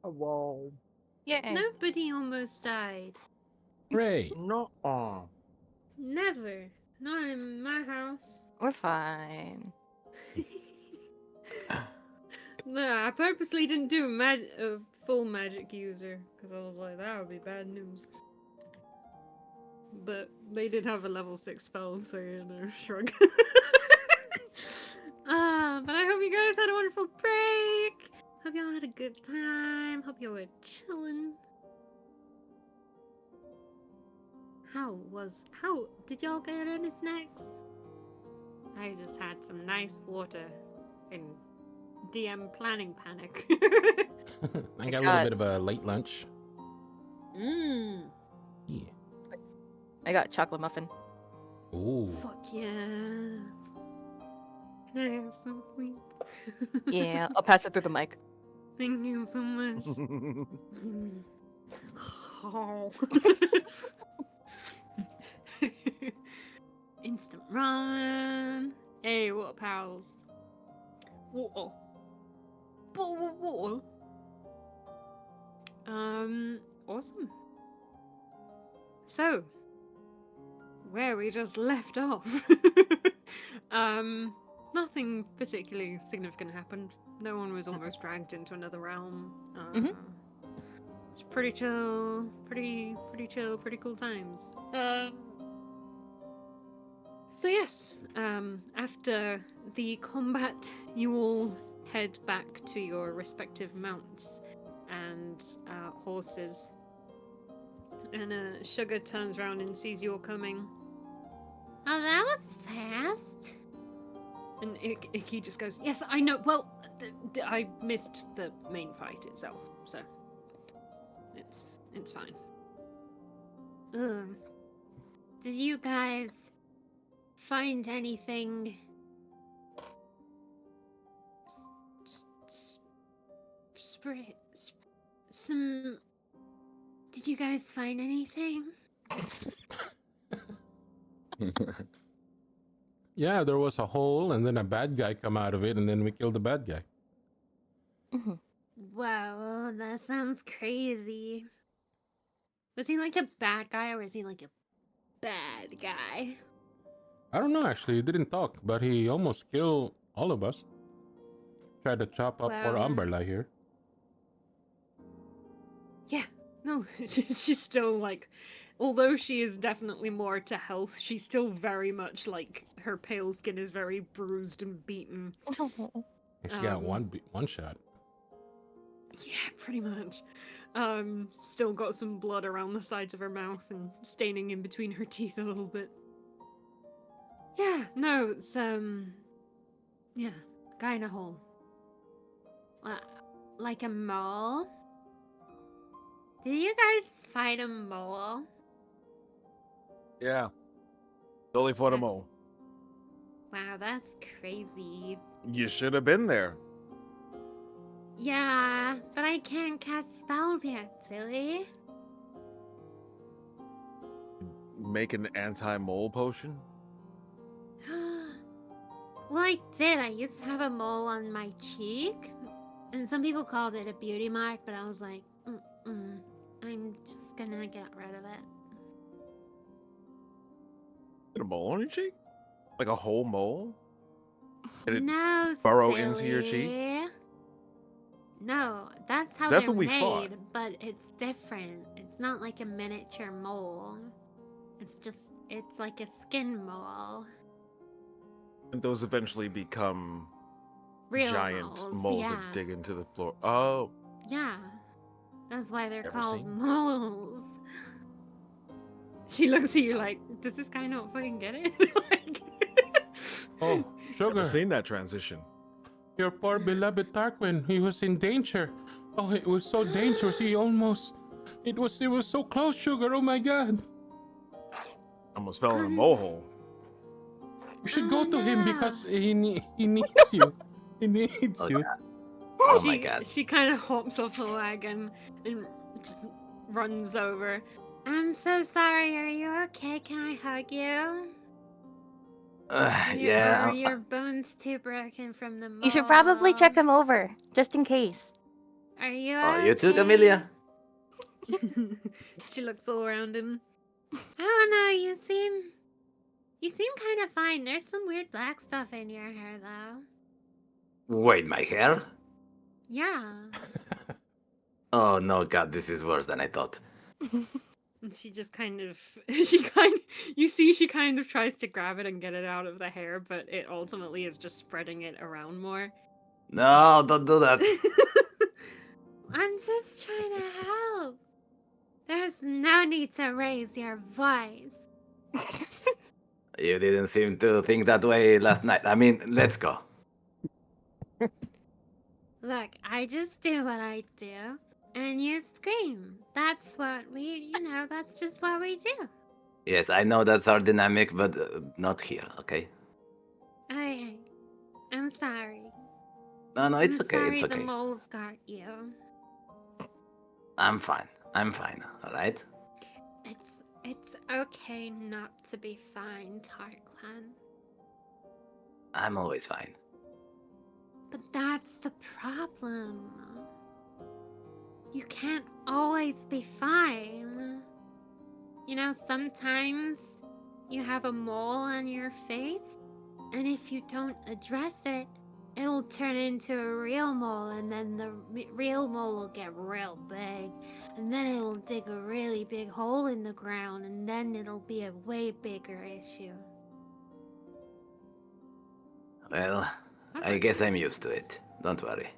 Whoa. Yay. Nobody almost died. Hooray! No. Never. Not in my house. We're fine. No, I purposely didn't do a full magic user because I was like, that would be bad news. But they did have a level 6 spell, so shrug. But I hope you guys had a wonderful break. Hope y'all had a good time. Hope y'all were chilling. How did y'all get any snacks? I just had some nice water in DM planning panic. I got a little bit of a late lunch. Mmm. Yeah. I got chocolate muffin. Ooh. Fuck yeah. Can I have some, please? Yeah, I'll pass it through the mic. Thank you so much. Oh. Instant ramen. Hey, what up, pals? Water. Bottle of water. Awesome. So, where we just left off. Nothing particularly significant happened. No one was almost dragged into another realm. It's pretty chill, pretty chill, pretty cool times. So yes, after the combat, you all head back to your respective mounts and horses. And Sugar turns around and sees you all coming. Oh, that was fast. And Icky just goes, yes, I know. Well, I missed the main fight itself, so it's fine. Did you guys find anything? Some. Did you guys find anything? Yeah, there was a hole, and then a bad guy come out of it, and then we killed the bad guy. Wow, that sounds crazy. Was he like a bad guy or was he like a bad guy? I don't know, actually. He didn't talk, but he almost killed all of us. Tried to chop up poor Wow. Umbrella here. Yeah, no, she's still like, although she is definitely more to health, she's still very much like her pale skin is very bruised and beaten. And she got one shot. Yeah, pretty much. Still got some blood around the sides of her mouth and staining in between her teeth a little bit. Yeah, no, it's yeah, guy in a hole. Like a mole? Did you guys fight a mole? Yeah. Only for the That's- mole. Wow, that's crazy. You should have been there. Yeah, but I can't cast spells yet, silly. Make an anti-mole potion. Well, I did. I used to have a mole on my cheek, and some people called it a beauty mark, but I was like, I'm just gonna get rid of it. Get a mole on your cheek? Like a whole mole? Did it No, burrow into your cheek? silly. No, that's how That's they're what we made, thought. but it's different. It's not like a miniature mole. It's like a skin mole. And those eventually become Real giant moles, moles yeah. that dig into the floor. Oh, Yeah. That's why they're Ever called seen? moles. She looks at you like, does this guy not fucking get it? Like, Oh, never Sugar, seen that transition. your poor beloved Tarquin, he was in danger. Oh, it was so dangerous. He almost, it was so close, Sugar. Oh my God. Almost fell in a mole hole. You should Oh, go to him no. because he needs you. He needs Oh, you. Oh my god. She kind of hops off the wagon and just runs over. I'm so sorry. Are you okay? Can I hug you? Or Yeah. are your bones too broken from the mole? You should probably check him over, just in case. Are you Oh, you too, okay? Camellia? She looks all around him. I don't know, you seem kind of fine. There's some weird black stuff in your hair, though. Wait, my hair? Yeah. Oh no, God, this is worse than I thought. And she just kind of, she kind of tries to grab it and get it out of the hair, but it ultimately is just spreading it around more. No, don't do that. I'm just trying to help. There's no need to raise your voice. You didn't seem to think that way last night. I mean, let's go. Look, I just do what I do, and you scream. That's what that's just what we do. Yes, I know that's our dynamic, but not here, okay? I'm sorry. No, it's I'm okay, sorry it's the okay. moles got you. I'm fine, alright? It's okay not to be fine, Tarklan. I'm always fine. But that's the problem. You can't always be fine. You know, sometimes you have a mole on your face, and if you don't address it, it will turn into a real mole, and then the real mole will get real big, and then it will dig a really big hole in the ground, and then it'll be a way bigger issue. Well, That's I guess actually I'm used to it. Don't worry.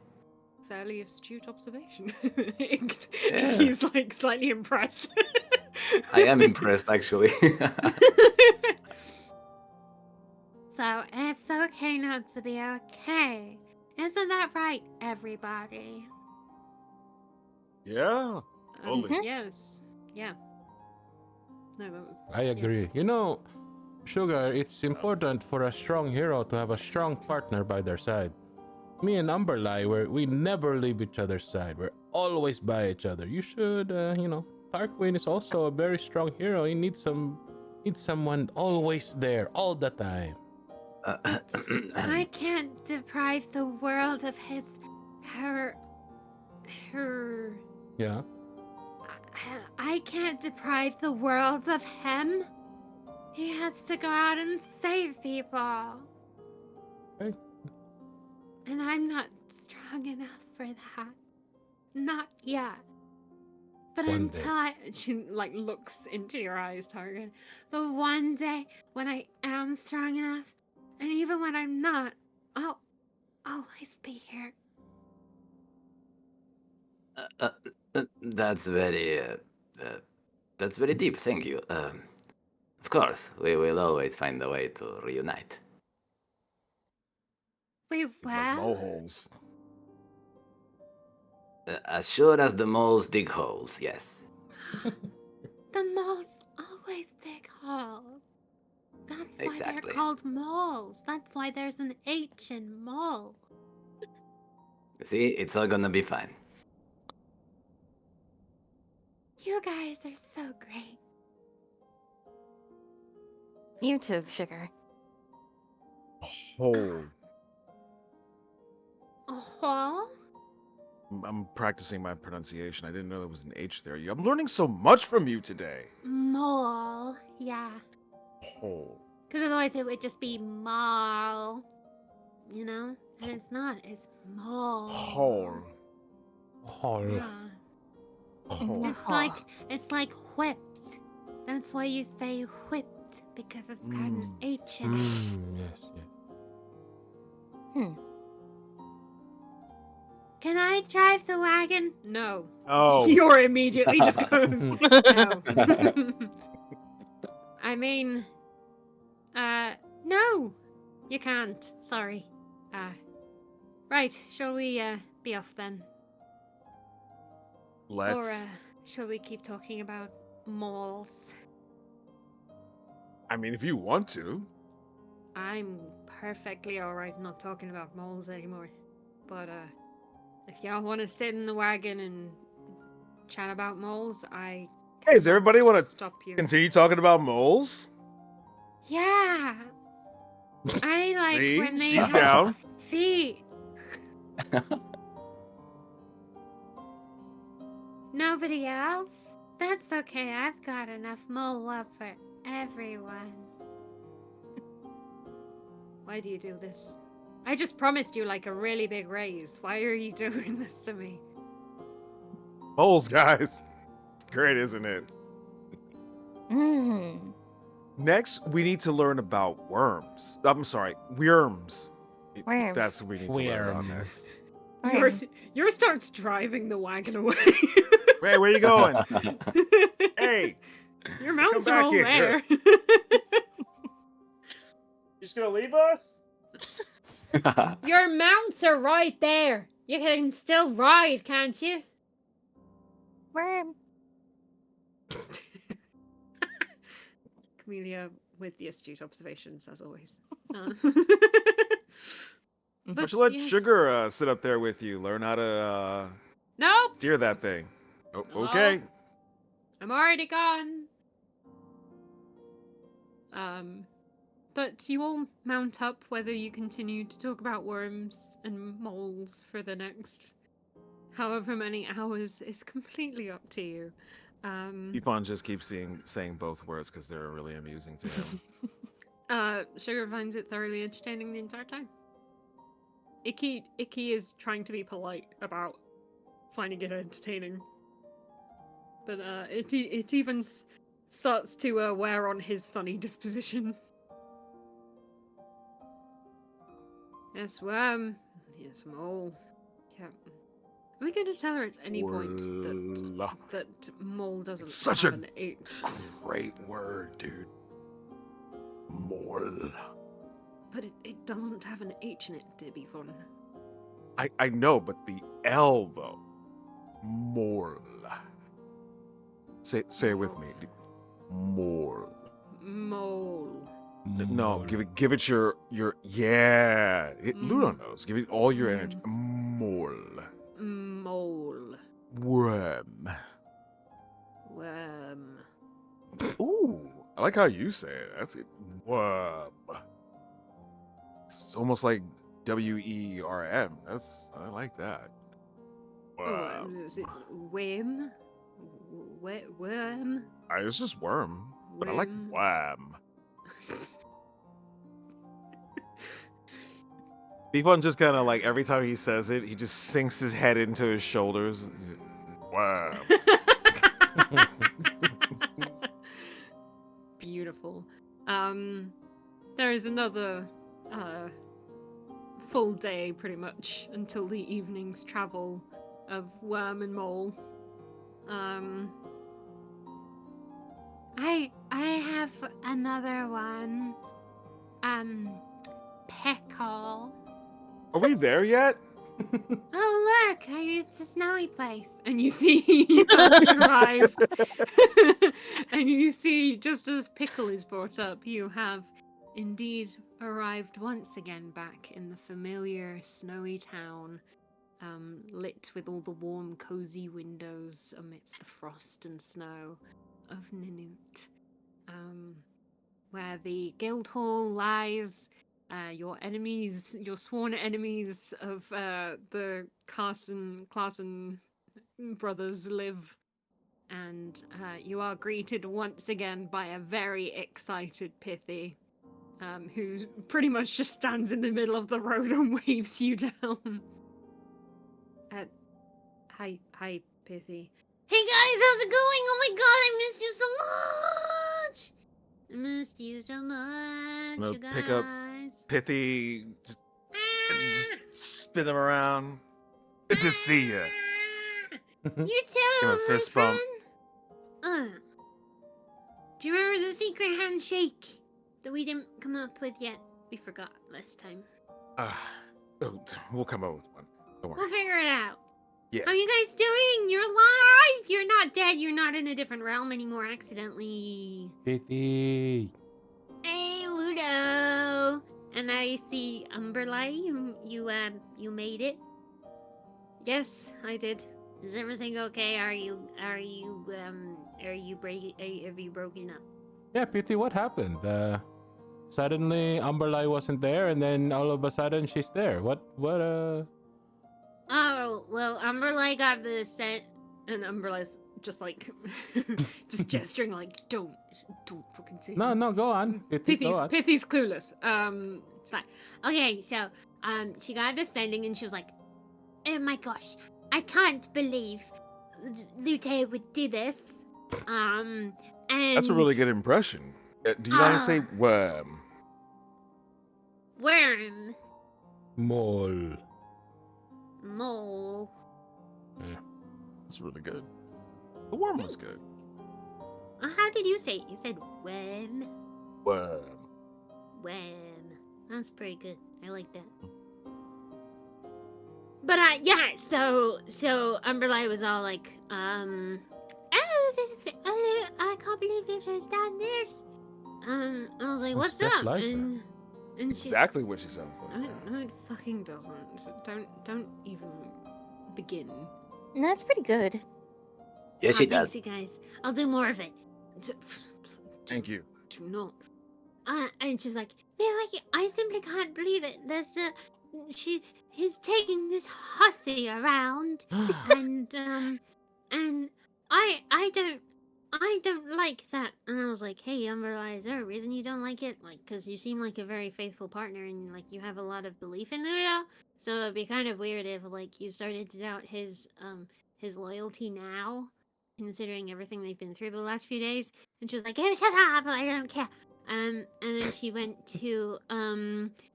fairly astute observation. Yeah. He's like slightly impressed. I am impressed, actually. So it's okay not to be okay. Isn't that right, everybody? Yeah. Totally. Yes. Yeah. No, that was. I agree. You know, Sugar, it's important for a strong hero to have a strong partner by their side. Me and Umberlie, we never leave each other's side. We're always by each other. You should, Tarquin is also a very strong hero. He needs someone always there, all the time. I can't deprive the world of her. Yeah. I can't deprive the world of him. He has to go out and save people. Okay. And I'm not strong enough for that. Not yet. But One day. until I. She like looks into your eyes, Target. The one day when I am strong enough, and even when I'm not, I'll always be here. That's very deep. Thank you. Of course, we will always find a way to reunite. We Like will. mole holes. As sure as the moles dig holes, yes. The moles always dig holes. That's why Exactly. they're called moles. That's why there's an H in mole. See, it's all gonna be fine. You guys are so great. You too, Sugar. Hole. A hole? I'm practicing my pronunciation. I didn't know there was an H there. I'm learning so much from you today. Mole. Yeah. Hole. Because otherwise it would just be mall. You know? And it's not. It's mole. Hole. Hall. Yeah. Hole. It's like whipped. That's why you say whipped, because it's got an H in it. Yes, yes. Can I drive the wagon? No. Oh. You're immediately just goes. No. I mean, no, you can't. Sorry. Right. Shall we be off then, Let's. or shall we keep talking about malls? I mean, if you want to. I'm perfectly alright not talking about malls anymore. But if y'all want to sit in the wagon and chat about moles, I Hey, does everybody want to stop you. continue talking about moles? Yeah. I like See? when they She's have down. feet. Nobody else? That's okay. I've got enough mole love for everyone. Why do you do this? I just promised you like a really big raise. Why are you doing this to me? Moles, guys. It's great, isn't it? Mm. Next, we need to learn about worms. I'm sorry, worms. Worms. That's what we need to learn about Worm. next. Yours starts driving the wagon away. Hey, where you going? Hey, Your mounts come are back all here. there. You just gonna leave us? Your mounts are right there. You can still ride, can't you? Worm. Camellia with the astute observations, as always. But you let yes. Sugar sit up there with you. Learn how to Nope. steer that thing. Oh, Hello? okay. I'm already gone. But you all mount up whether you continue to talk about worms and moles for the next however many hours is completely up to you. Ifan just keeps saying both words because they're really amusing to him. Sugar finds it thoroughly entertaining the entire time. Icky is trying to be polite about finding it entertaining. But it even starts to wear on his sunny disposition. Yes, worm. Yes, mole. Yeah. Are we going to tell her at any point that mole doesn't It's such have a an H? Great word, dude. Mole. But it doesn't have an H in it, to be fun. I know, but the L though. Mole. Say it with me. Mole. Mole. No, give it your yeah. Ludo knows. Give it all your energy. Mole. Mole. Worm. Worm. Ooh, I like how you say it. That's it. Worm. It's almost like WERM. I like that. Worm. Is it worm? Worm? It's just worm, but I like Worm. worm. Beefon just kind of like every time he says it, he just sinks his head into his shoulders. Worm. Beautiful. There is another full day pretty much until the evening's travel of worm and mole. I have another one. Peckle. Are we there yet? Oh look, it's a snowy place. And you see you have arrived. And you see, just as Pickle is brought up, you have indeed arrived once again back in the familiar snowy town, lit with all the warm, cozy windows amidst the frost and snow of Ninut, where the guild hall lies. Your enemies, your sworn enemies of the Klassen brothers live, and you are greeted once again by a very excited Pithy, who pretty much just stands in the middle of the road and waves you down. Hi, Pithy. Hey guys, how's it going? Oh my god, I missed you so much! I missed you so much, No, you guys. pick up Pithy, just spin him around. Good to see you. You too, Give him a my fist bump. friend. Do you remember the secret handshake that we didn't come up with yet? We forgot last time. We'll come up with one. Don't We'll worry. figure it out. Yeah. How you guys doing? You're alive! You're not dead. You're not in a different realm anymore accidentally. Pity. Hey, Ludo! And I see Umberlei. You made it. Yes, I did. Is everything okay? Have you broken up? Yeah, Pity, what happened? Suddenly Umberlei wasn't there, and then all of a sudden she's there. What? Oh, well, Umberlei got the And Umbrella's just like, just gesturing like, don't fucking say No, it." no, go on. Go on. Pithy's clueless. It's like, okay, so she got this ending and she was like, oh my gosh, I can't believe Lute would do this. And That's a really good impression. Do you know how to say worm? worm, Mole. mole. That's really good. The worm was good. How did you say it? You said worm. Worm. Worm. That's pretty good. I like that. But yeah, so Umberly was all like, oh, I can't believe Lute's done this. I was like, Sounds what's just up? like her. and she, Exactly what she sounds like. No, it fucking doesn't. Don't even begin. no, it's pretty good. Yes, she Thanks, does. you guys. I'll do more of it. Thank you. Do not. And she was like, I simply can't believe it. He's taking this hussy around, and I don't like that. And I was like, hey, Umbrella, is there a reason you don't like it? Like, because you seem like a very faithful partner, and like you have a lot of belief in Ludo. So it'd be kind of weird if like you started to doubt his loyalty now, considering everything they've been through the last few days. And she was like, oh, shut up, I don't care. And then she went to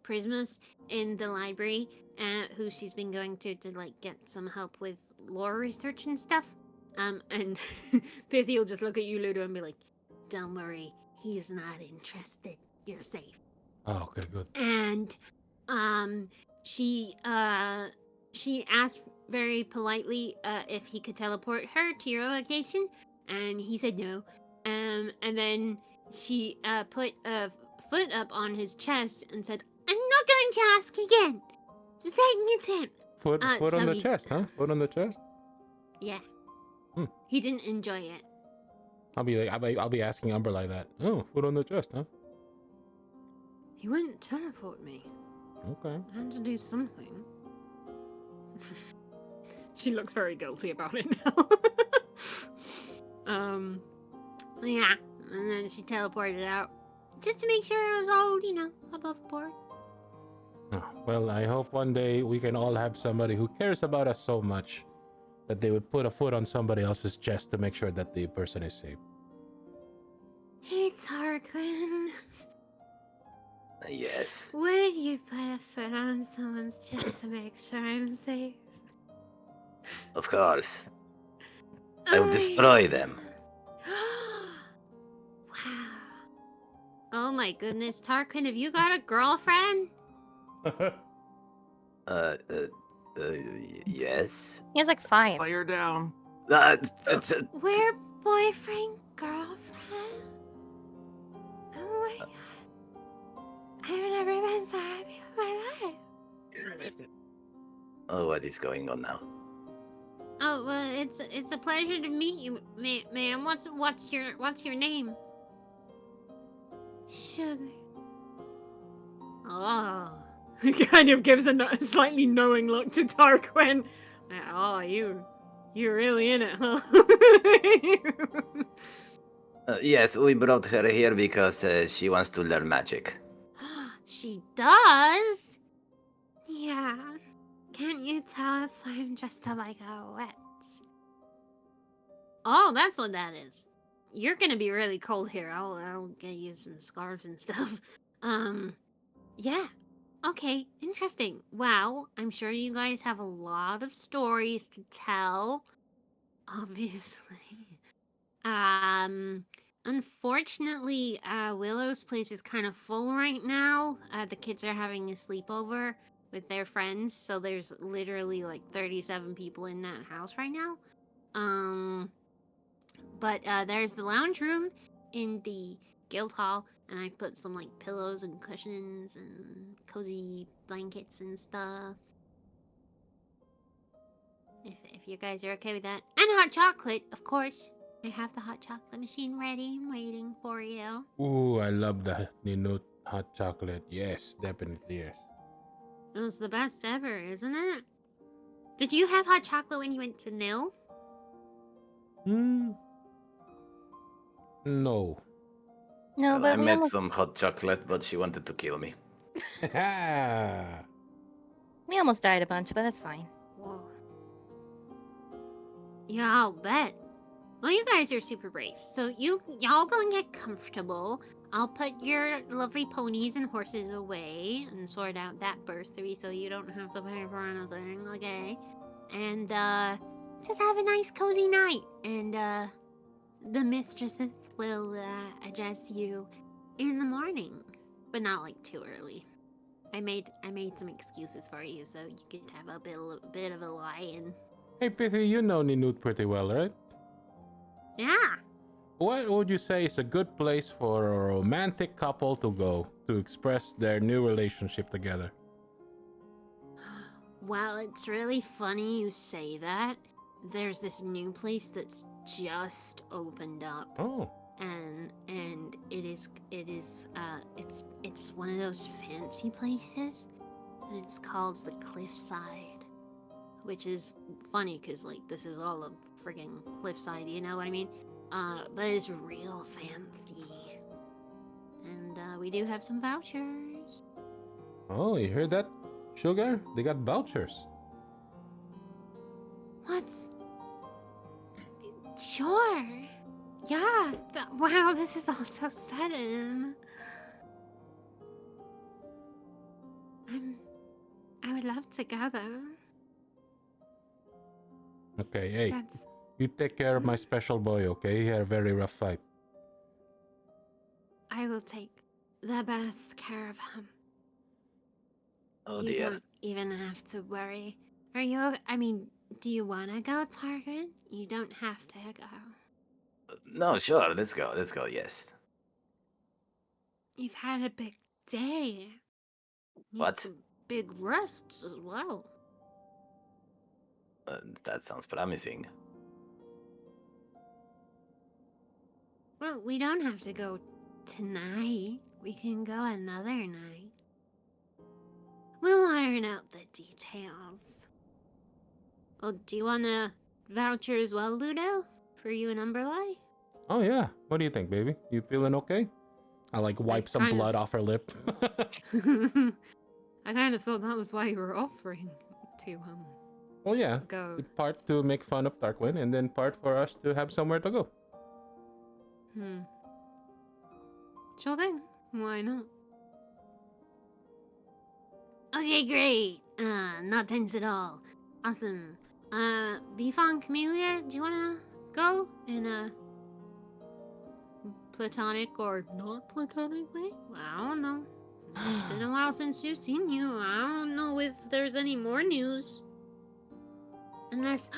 Prismus in the library, who she's been going to like get some help with lore research and stuff. And Pithy will just look at you, Ludo, and be like, don't worry, he's not interested. You're safe. Oh, okay, good. And she asked very politely if he could teleport her to your location, and he said no. And then she put a foot up on his chest and said, I'm not going to ask again. Just taking it to him. Foot so on the he- chest, huh? Foot on the chest. Yeah. Hmm. He didn't enjoy it. I'll be asking Umberly that. Oh, foot on the chest, huh? He wouldn't teleport me. Okay. I had to do something. She looks very guilty about it now. Yeah. And then she teleported out. Just to make sure it was all, above board. Oh, well, I hope one day we can all have somebody who cares about us so much that they would put a foot on somebody else's chest to make sure that the person is safe. Hey, Tarquin. Yes. Would you put a foot on someone's chest to make sure I'm safe? Of course. I will destroy them. Wow. Oh my goodness, Tarquin, have you got a girlfriend? Yes. He has like 5. Fire down. We're boyfriend, girlfriend? Oh my god. I've never been so happy in my life. Oh, what is going on now? Oh well, it's a pleasure to meet you, ma'am. What's your name? Sugar. Oh. He kind of gives a slightly knowing look to Tarquin. Oh, you're really in it, huh? Yes, we brought her here because she wants to learn magic. She does? Yeah. Can't you tell us I'm dressed up like a witch? Oh, that's what that is. You're gonna be really cold here. I'll get you some scarves and stuff. Yeah. Okay, interesting. Well, I'm sure you guys have a lot of stories to tell. Obviously. Unfortunately, Willow's place is kind of full right now. The kids are having a sleepover with their friends, so there's literally like 37 people in that house right now. But there's the lounge room in the guild hall, and I put some like pillows and cushions and cozy blankets and stuff. If you guys are okay with that. And hot chocolate, of course. I have the hot chocolate machine ready and waiting for you. Ooh, I love the new hot chocolate. Yes, definitely yes. It was the best ever, isn't it? Did you have hot chocolate when you went to Nil? Hmm. No. No, Well, but I we made almost some hot chocolate, but she wanted to kill me. died a bunch, but that's fine. Whoa. Yeah, I'll bet. Well, you guys are super brave. So y'all go and get comfortable. I'll put your lovely ponies and horses away and sort out that bursary so you don't have to pay for anything, okay? And just have a nice cozy night. And the mistresses will address you in the morning, but not like too early. I made some excuses for you so you could have a bit of a lie-in. Hey, Pithy, you know Ninut pretty well, right? Yeah. What would you say is a good place for a romantic couple to go to express their new relationship together? Well, it's really funny you say that. There's this new place that's just opened up, Oh. and it's one of those fancy places, and it's called the Cliffside, which is funny because like this is all a friggin' cliffside, you know what I mean? But it's real fancy, and we do have some vouchers. Oh, you heard that, Sugar? They got vouchers. What's Sure. Yeah. Wow, this is all so sudden. I would love to go though. Okay, hey, That's you take care of my special boy, okay? He had a very rough fight. I will take the best care of him. Oh You dear. don't even have to worry. I mean, do you want to go, Target? You don't have to go. No, sure. Let's go. Let's go. Yes. You've had a big day. Need What? some big rests as well. That sounds promising. Well, we don't have to go tonight. We can go another night. We'll iron out the details. Well, do you want a voucher as well, Ludo? For you and Umberly? Oh yeah, what do you think, baby? You feeling okay? I like wipe some kind of- blood off her lip. I kind of thought that was why you were offering to Well, yeah, go. part to make fun of Tarquin, and then part for us to have somewhere to go. Sure thing. Why not? Okay, great. Not tense at all. Awesome. Bifon, Camellia, do you wanna go in a platonic or not platonic way? I don't know. It's been a while since we've seen you. I don't know if there's any more news. Unless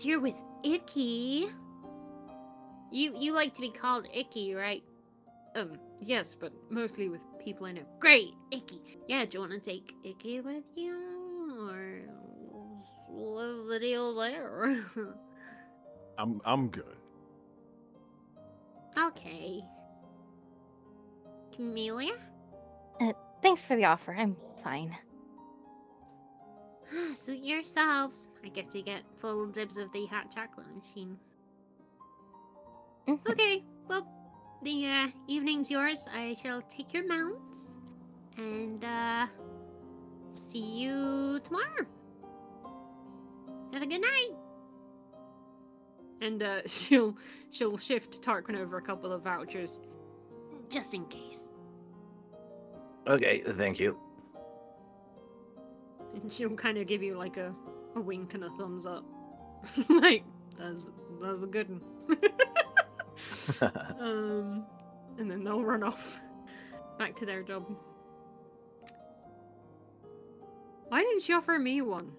you're with Icky. You like to be called Icky, right? Yes, but mostly with people I know. Great, Icky. Yeah, do you want to take Icky with you, or what's the deal there? I'm good. Okay. Camellia? Thanks for the offer. I'm fine. Suit yourselves. I guess you get full dibs of the hot chocolate machine. Mhm. Okay, well, the evening's yours. I shall take your mounts and see you tomorrow. Have a good night. And she'll shift Tarquin over a couple of vouchers. Just in case. Okay, thank you. And she'll kind of give you like a wink and a thumbs up. Like, that's a good one. And then they'll run off back to their job. Why didn't she offer me one?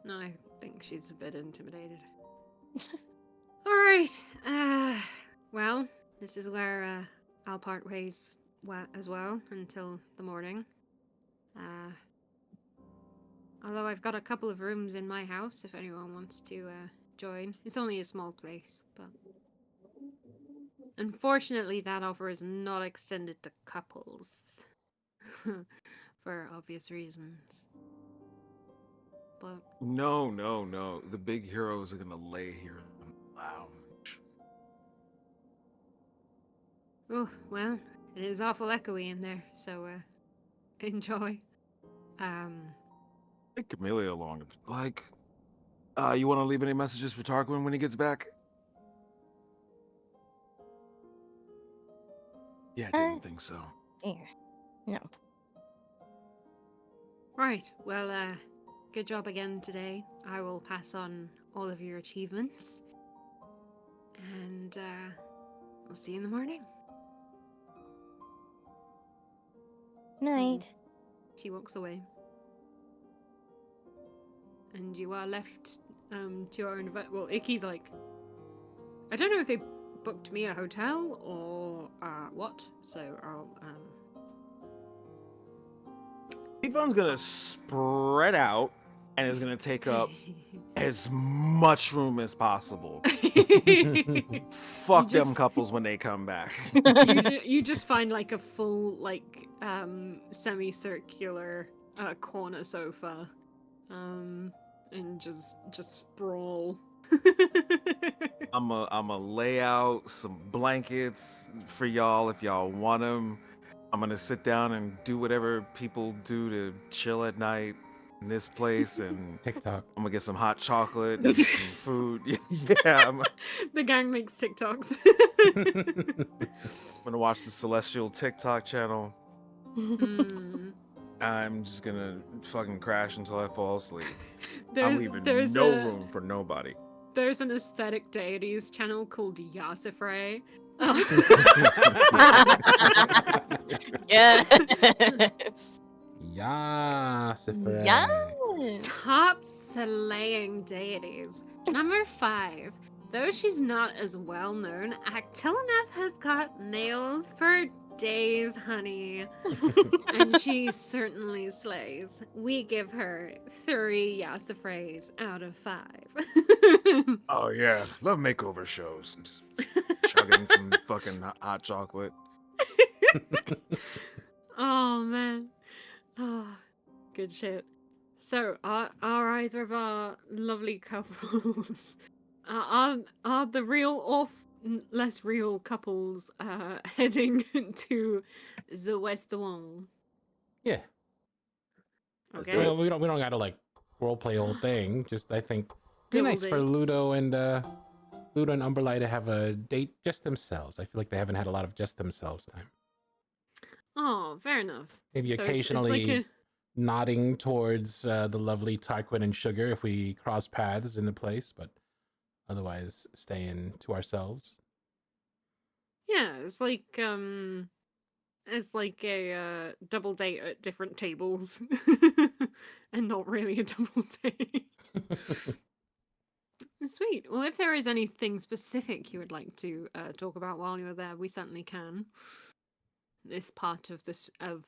No, I think she's a bit intimidated. Alright, well, this is where I'll part ways as well until the morning. Although I've got a couple of rooms in my house if anyone wants to join. It's only a small place, but unfortunately that offer is not extended to couples. For obvious reasons. but No. The big heroes are gonna lay here in the lounge. oh well, it is awful echoey in there, so enjoy. Take Camellia along. Like, you want to leave any messages for Tarquin when he gets back? Yeah, I didn't think so. Yeah. No. Right. Well, good job again today. I will pass on all of your achievements, and I'll see you in the morning. Night. She walks away, and you are left to your own. Well, Icky's like, I don't know if they booked me a hotel or what. So I'll Ephon's gonna spread out and is gonna take up as much room as possible. Fuck them just- couples when they come back. you just find like a full like semicircular corner sofa, and just sprawl. I'ma lay out some blankets for y'all if y'all want them. I'm gonna sit down and do whatever people do to chill at night in this place, and TikTok. I'm gonna get some hot chocolate and some food. Yeah, I'm The gang makes TikToks. gonna watch the Celestial TikTok channel. Hmm. I'm just gonna fucking crash until I fall asleep. I'm There's leaving no room for nobody. There's an aesthetic deities channel called Yasifrey. Yes. Yeah, Yes. Top slaying deities. Number 5. Though she's not as well known, Actilineth has got nails for days, honey. And she certainly slays. We give her 3 Yasifreys out of 5. Oh yeah, love makeover shows. Just chugging some fucking hot chocolate. Oh man. Oh, good shit. So, are either of our lovely couples are the real or less real couples heading to the restaurant? Yeah. Let's Okay. do it. Well, we don't gotta like role play whole thing. Just I think be Double nice for dates. Ludo and Umberlei to have a date just themselves. I feel like they haven't had a lot of just themselves time. Oh, fair enough. Maybe So it's occasionally like nodding towards the lovely Tarquin and Sugar if we cross paths in the place, but otherwise staying to ourselves. it's like a double date at different tables, and not really a double date. Sweet. Well, if there is anything specific you would like to talk about while you're there, we certainly can. This part of this of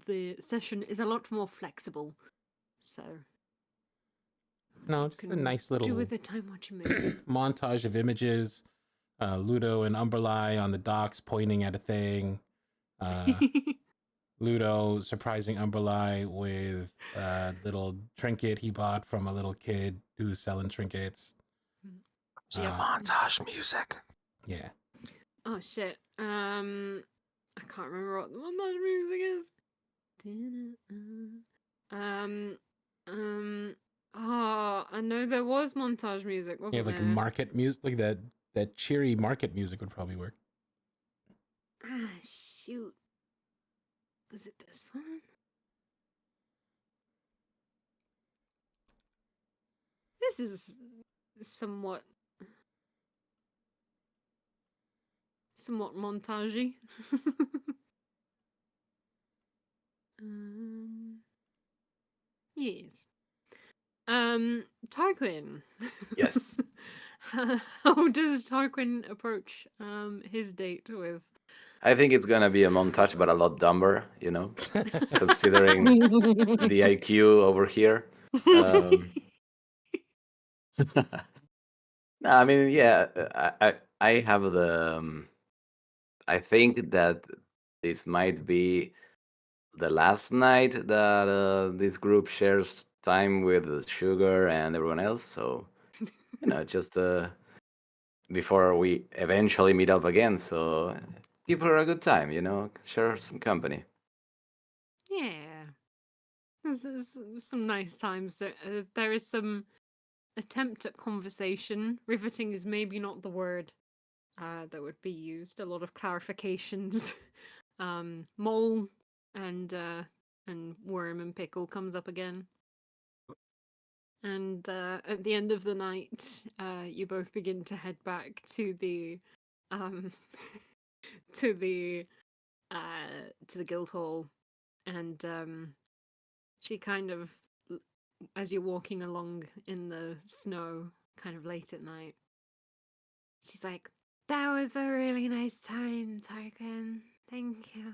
the session is a lot more flexible, so No, just a can nice do little with the time what you may. montage of images. Ludo and Umberlei on the docks pointing at a thing. Ludo surprising Umberlei with a little trinket he bought from a little kid who's selling trinkets. Just the Yeah. montage music. Yeah. Oh shit. I can't remember what the montage music is. Oh, I know there was montage music, You wasn't have like there? market music, like that cheery market music would probably work. Ah, shoot. Was it this one? This is somewhat montagey. Yes. Tarquin. Yes. How does Tarquin approach his date with? I think it's gonna be a montage, but a lot dumber, considering the IQ over here. No, I mean, yeah, I have the. I think that this might be the last night that this group shares time with Sugar and everyone else. So, just before we eventually meet up again. So, give her a good time, share some company. Yeah. There's some nice times. There is some attempt at conversation. Riveting is maybe not the word that would be used. A lot of clarifications. Mole and Worm and Pickle comes up again. And at the end of the night, you both begin to head back to the to the guild hall, and she kind of, as you're walking along in the snow, kind of late at night, she's like, That was a really nice time, Tarkin. Thank you.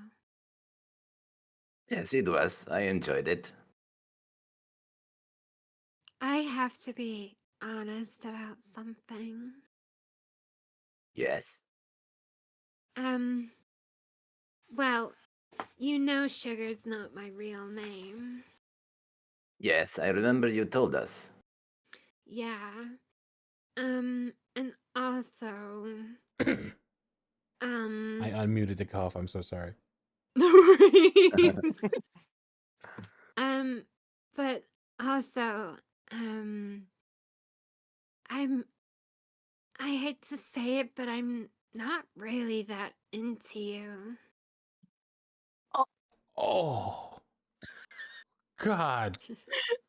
Yes, it was. I enjoyed it. I have to be honest about something. Yes. Well, you know Sugar's not my real name. Yes, I remember you told us. Yeah. And also, I um, unmuted to cough. I'm so sorry. but also, I hate to say it, but I'm not really that into you. Oh, God.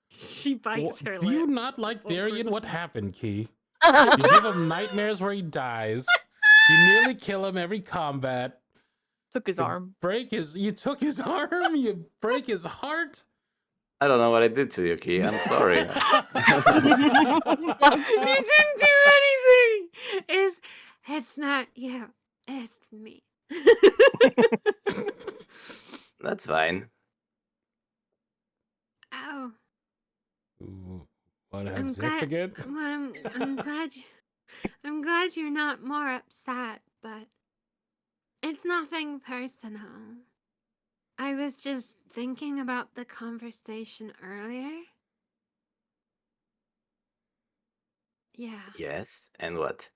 she bites her Do lip. you not like Darian? awkwardly. What happened, Key? You give him nightmares where he dies. You nearly kill him every combat. Took his arm. You took his arm. You break his heart. I don't know what I did to you, Key. I'm sorry. You didn't do anything. It's not you. It's me. That's fine. Oh, Ooh, want to I'm have sex glad. again? Well, I'm glad. I'm glad you're not more upset, but it's nothing personal. I was just thinking about the conversation earlier. Yeah. Yes, and what?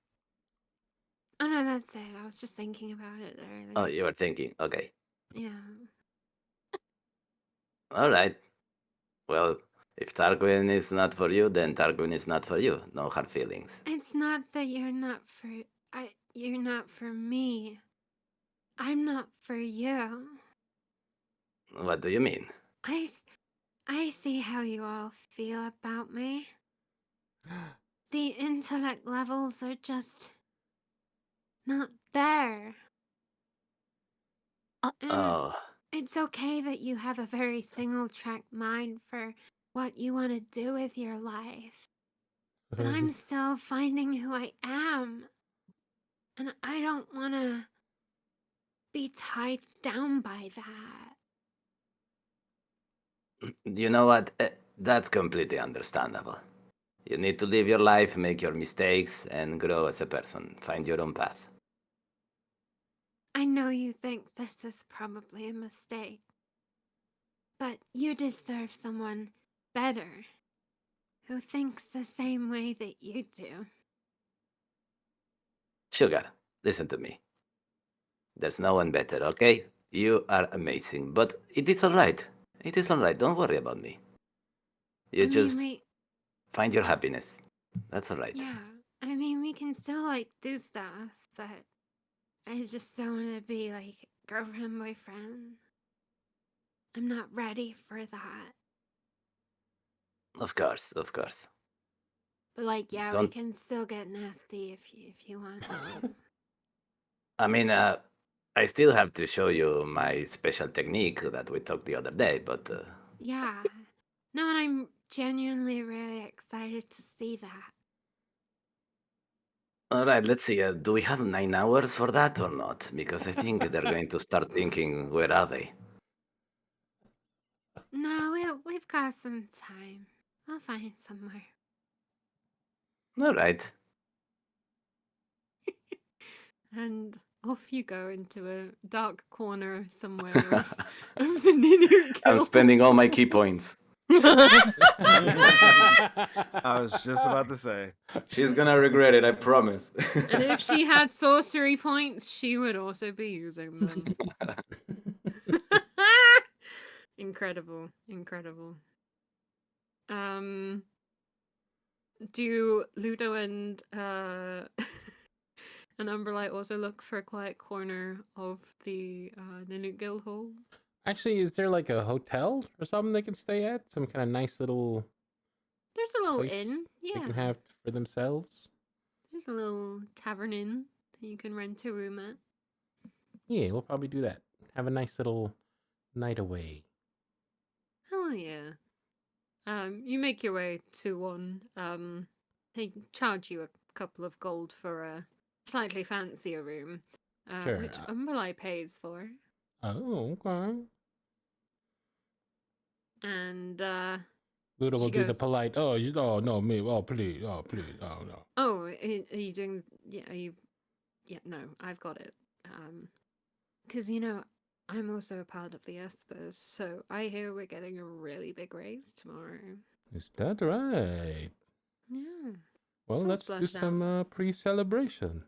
Oh no, that's it. I was just thinking about it earlier. Oh, you were thinking. Okay. Yeah. All right. Well, if Tarquin is not for you, then Tarquin is not for you. No hard feelings. It's not that you're not for you're not for me. I'm not for you. What do you mean? I see how you all feel about me. The intellect levels are just not there. And Oh, it's okay that you have a very single track mind for what you want to do with your life. But I'm still finding who I am. And I don't want to be tied down by that. you know what? That's completely understandable. You need to live your life, make your mistakes, and grow as a person. Find your own path. I know you think this is probably a mistake. But you deserve someone better who thinks the same way that you do. Sugar, listen to me. There's no one better, okay? You are amazing, but it is alright. It is alright. Don't worry about me. You I mean, just find your happiness. That's alright. yeah. I mean, we can still, like, do stuff, but I just don't want to be, like, girlfriend, boyfriend. I'm not ready for that. Of course, of course. But, like, yeah, we Don't. can still get nasty if you want to. I mean, I still have to show you my special technique that we talked the other day, but. Yeah. No, and I'm genuinely really excited to see that. Alright, let's see. Do we have 9 hours for that or not? Because I think they're going to start thinking, where are they? No, we've got some time. I'll find somewhere. Alright. And off you go into a dark corner somewhere of the Nunu I'm Guild. spending all my key points. I was just about to say. She's gonna regret it, I promise. And if she had sorcery points, she would also be using them. Incredible, incredible. Do Ludo and and Umberlight also look for a quiet corner of the Nanook Guild Hall? Actually, is there like a hotel or something they can stay at? Some kind of nice little There's a little place inn, they yeah. can have for themselves? There's a little tavern inn that you can rent a room at. Yeah, we'll probably do that. Have a nice little night away. Hell yeah. You make your way to one. They charge you a couple of gold for a slightly fancier room, Sure. which Umberlight pays for. Oh, okay. And Ludo will she do the goes, polite, oh, no, me, oh, please, oh, no. "Oh, are you doing? Yeah, are you? Yeah, no, I've got it. Because I'm also a part of the Espers, so I hear we're getting a really big raise tomorrow. Is that right? Yeah. Well, Some let's do splashed out. some pre-celebration.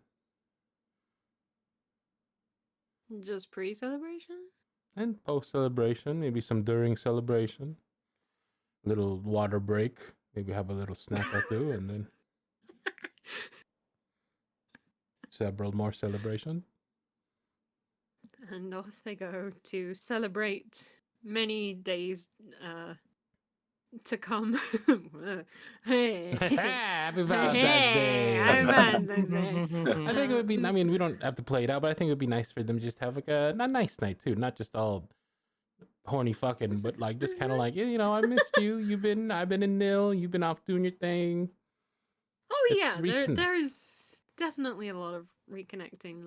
Just pre-celebration? And post-celebration, maybe some during celebration. Little water break. Maybe have a little snack or two, and then several more celebration. And off they go to celebrate many days to come. Hey, Happy Valentine's Day! Happy Valentine's Day. I think it would be. I mean, we don't have to play it out, but I think it would be nice for them to just have like a nice night too, not just all horny fucking, but like just kind of like, I missed you. I've been in nil. You've been off doing your thing. Oh It's yeah, there's definitely a lot of reconnecting.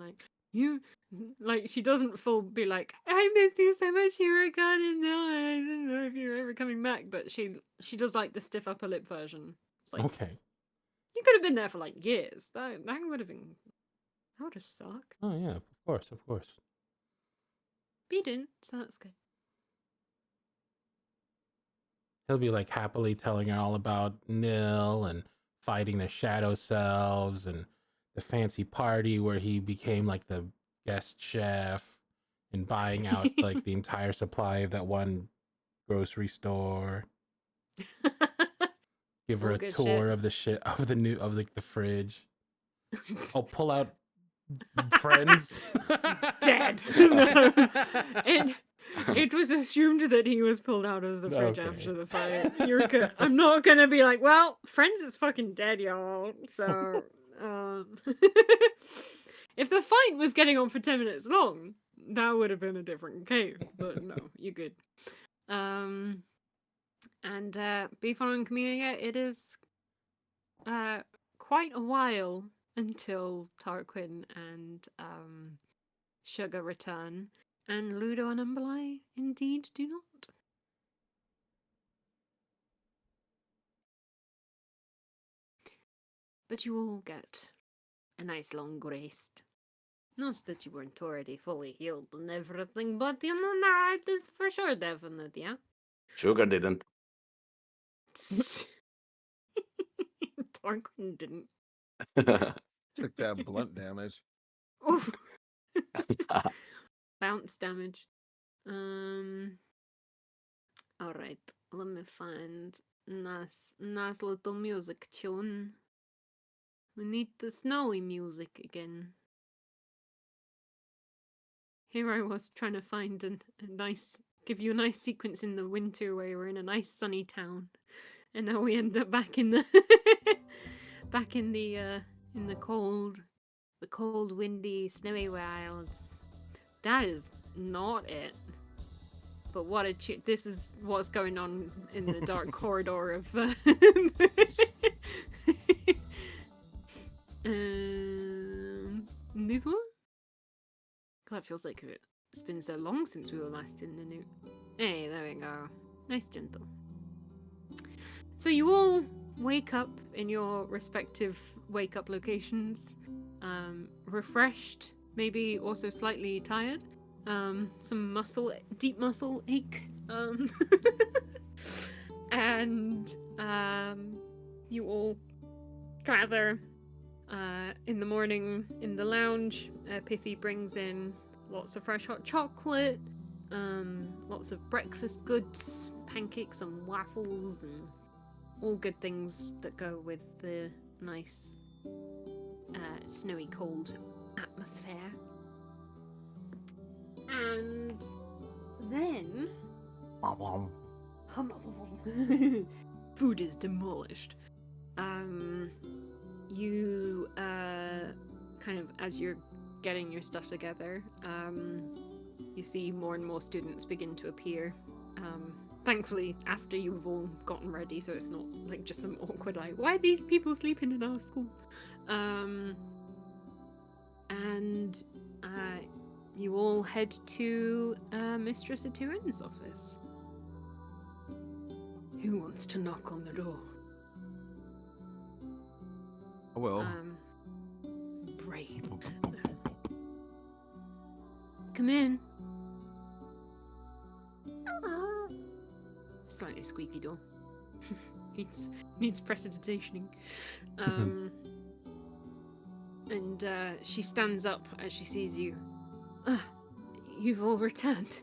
She doesn't be like, I miss you so much. You were gone, and now I don't know if you're ever coming back. But she does like the stiff upper lip version. It's like, Okay. you could have been there for like years. That would have sucked. Oh yeah, of course. But you didn't, so that's good. He'll be like happily telling her all about Nil and fighting their shadow selves and the fancy party where he became like the guest chef and buying out like the entire supply of that one grocery store. Give her All a good tour shit. of the fridge. I'll pull out friends. Dead. It was assumed that he was pulled out of the fridge Okay. after the fight. You're good. I'm not gonna be like, well, Friends is fucking dead, y'all. So, if the fight was getting on for 10 minutes long, that would have been a different case. But no, you're good. And Beefon and Camellia, it is quite a while until Tarquin and Sugar return, and Ludo and Umberlight indeed do not. But you all get a nice long rest. Not that you weren't already fully healed and everything, but that is for sure definite, yeah? Sugar didn't. Tarquin didn't. Took that blunt damage. Oof. Bounce damage. Alright, let me find nice little music tune. We need the snowy music again. Here I was trying to find give you a nice sequence in the winter where we're in a nice sunny town, and now we end up back in the cold, windy, snowy wilds. That is not it. But what a this is what's going on in the dark corridor of this one? God, it feels like it's been so long since we were last in the new. Hey, there we go. Nice gentle. So you all wake up in your respective wake up locations, refreshed, maybe also slightly tired. Some deep muscle ache. And you all gather in the morning in the lounge. Pithy brings in lots of fresh hot chocolate, lots of breakfast goods, pancakes and waffles, and all good things that go with the nice snowy cold atmosphere. And then food is demolished. You kind of, as you're getting your stuff together, you see more and more students begin to appear. Thankfully, after you've all gotten ready, so it's not like just some awkward like, why are these people sleeping in our school? And you all head to Mistress Aturin's office. Who wants to knock on the door? Well, Brave. Come in. Slightly squeaky door. needs prestidigitationing. And she stands up as she sees you. You've all returned.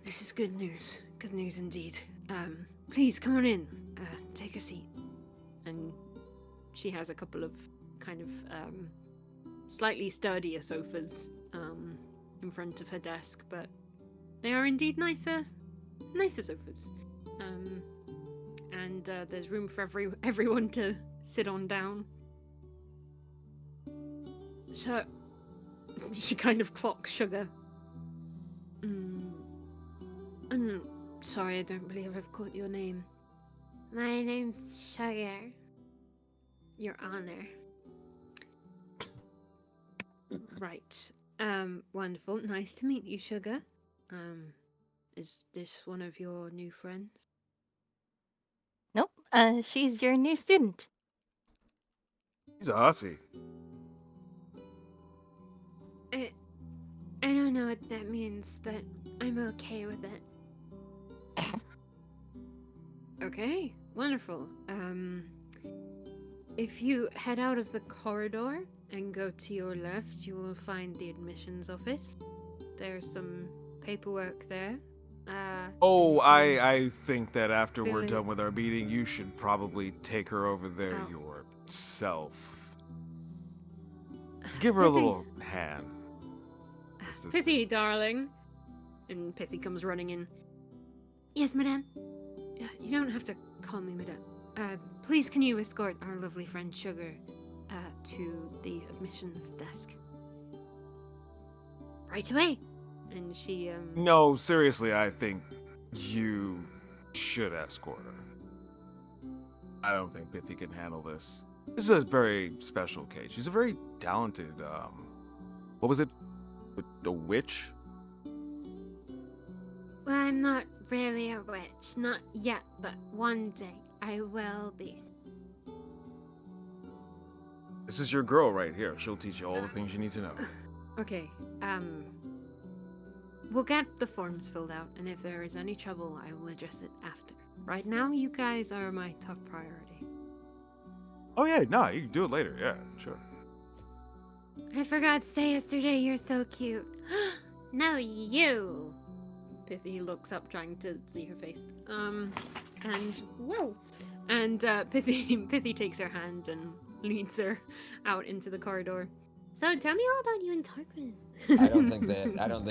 This is good news. Good news indeed. Please come on in. Take a seat. And she has a couple of kind of slightly sturdier sofas in front of her desk, but they are indeed nicer sofas. And there's room for everyone to sit on down. So she kind of clocks Sugar. I'm sorry, I don't believe I've caught your name. My name's Sugar. Your Honor. Right. Wonderful. Nice to meet you, Sugar. Is this one of your new friends? Nope. She's your new student. he's a hussy. I don't know what that means, but I'm okay with it. Okay, wonderful. If you head out of the corridor and go to your left, you will find the admissions office. There's some paperwork there. Oh, and if I think that after we're feeling- done with our meeting, you should probably take her over there Oh. yourself. Give her a Pithy. little hand. What's this Pithy, darling. And Pithy comes running in. Yes, madame. You don't have to call me madame. Please, can you escort our lovely friend Sugar to the admissions desk? Right away. And she No, seriously, I think you should escort her. I don't think Pithy can handle this. This is a very special case. She's a very talented, what was it? A witch? Well, I'm not really a witch. Not yet, but one day I will be. This is your girl right here. She'll teach you all the things you need to know. Okay, we'll get the forms filled out, and if there is any trouble, I will address it after. Right now, you guys are my top priority. Oh yeah, no, you can do it later. Yeah, sure. I forgot to say yesterday you're so cute. No, you. Pithy looks up, trying to see her face. And whoa! And Pithy takes her hand and leads her out into the corridor. So tell me all about you and Tarquin. I don't think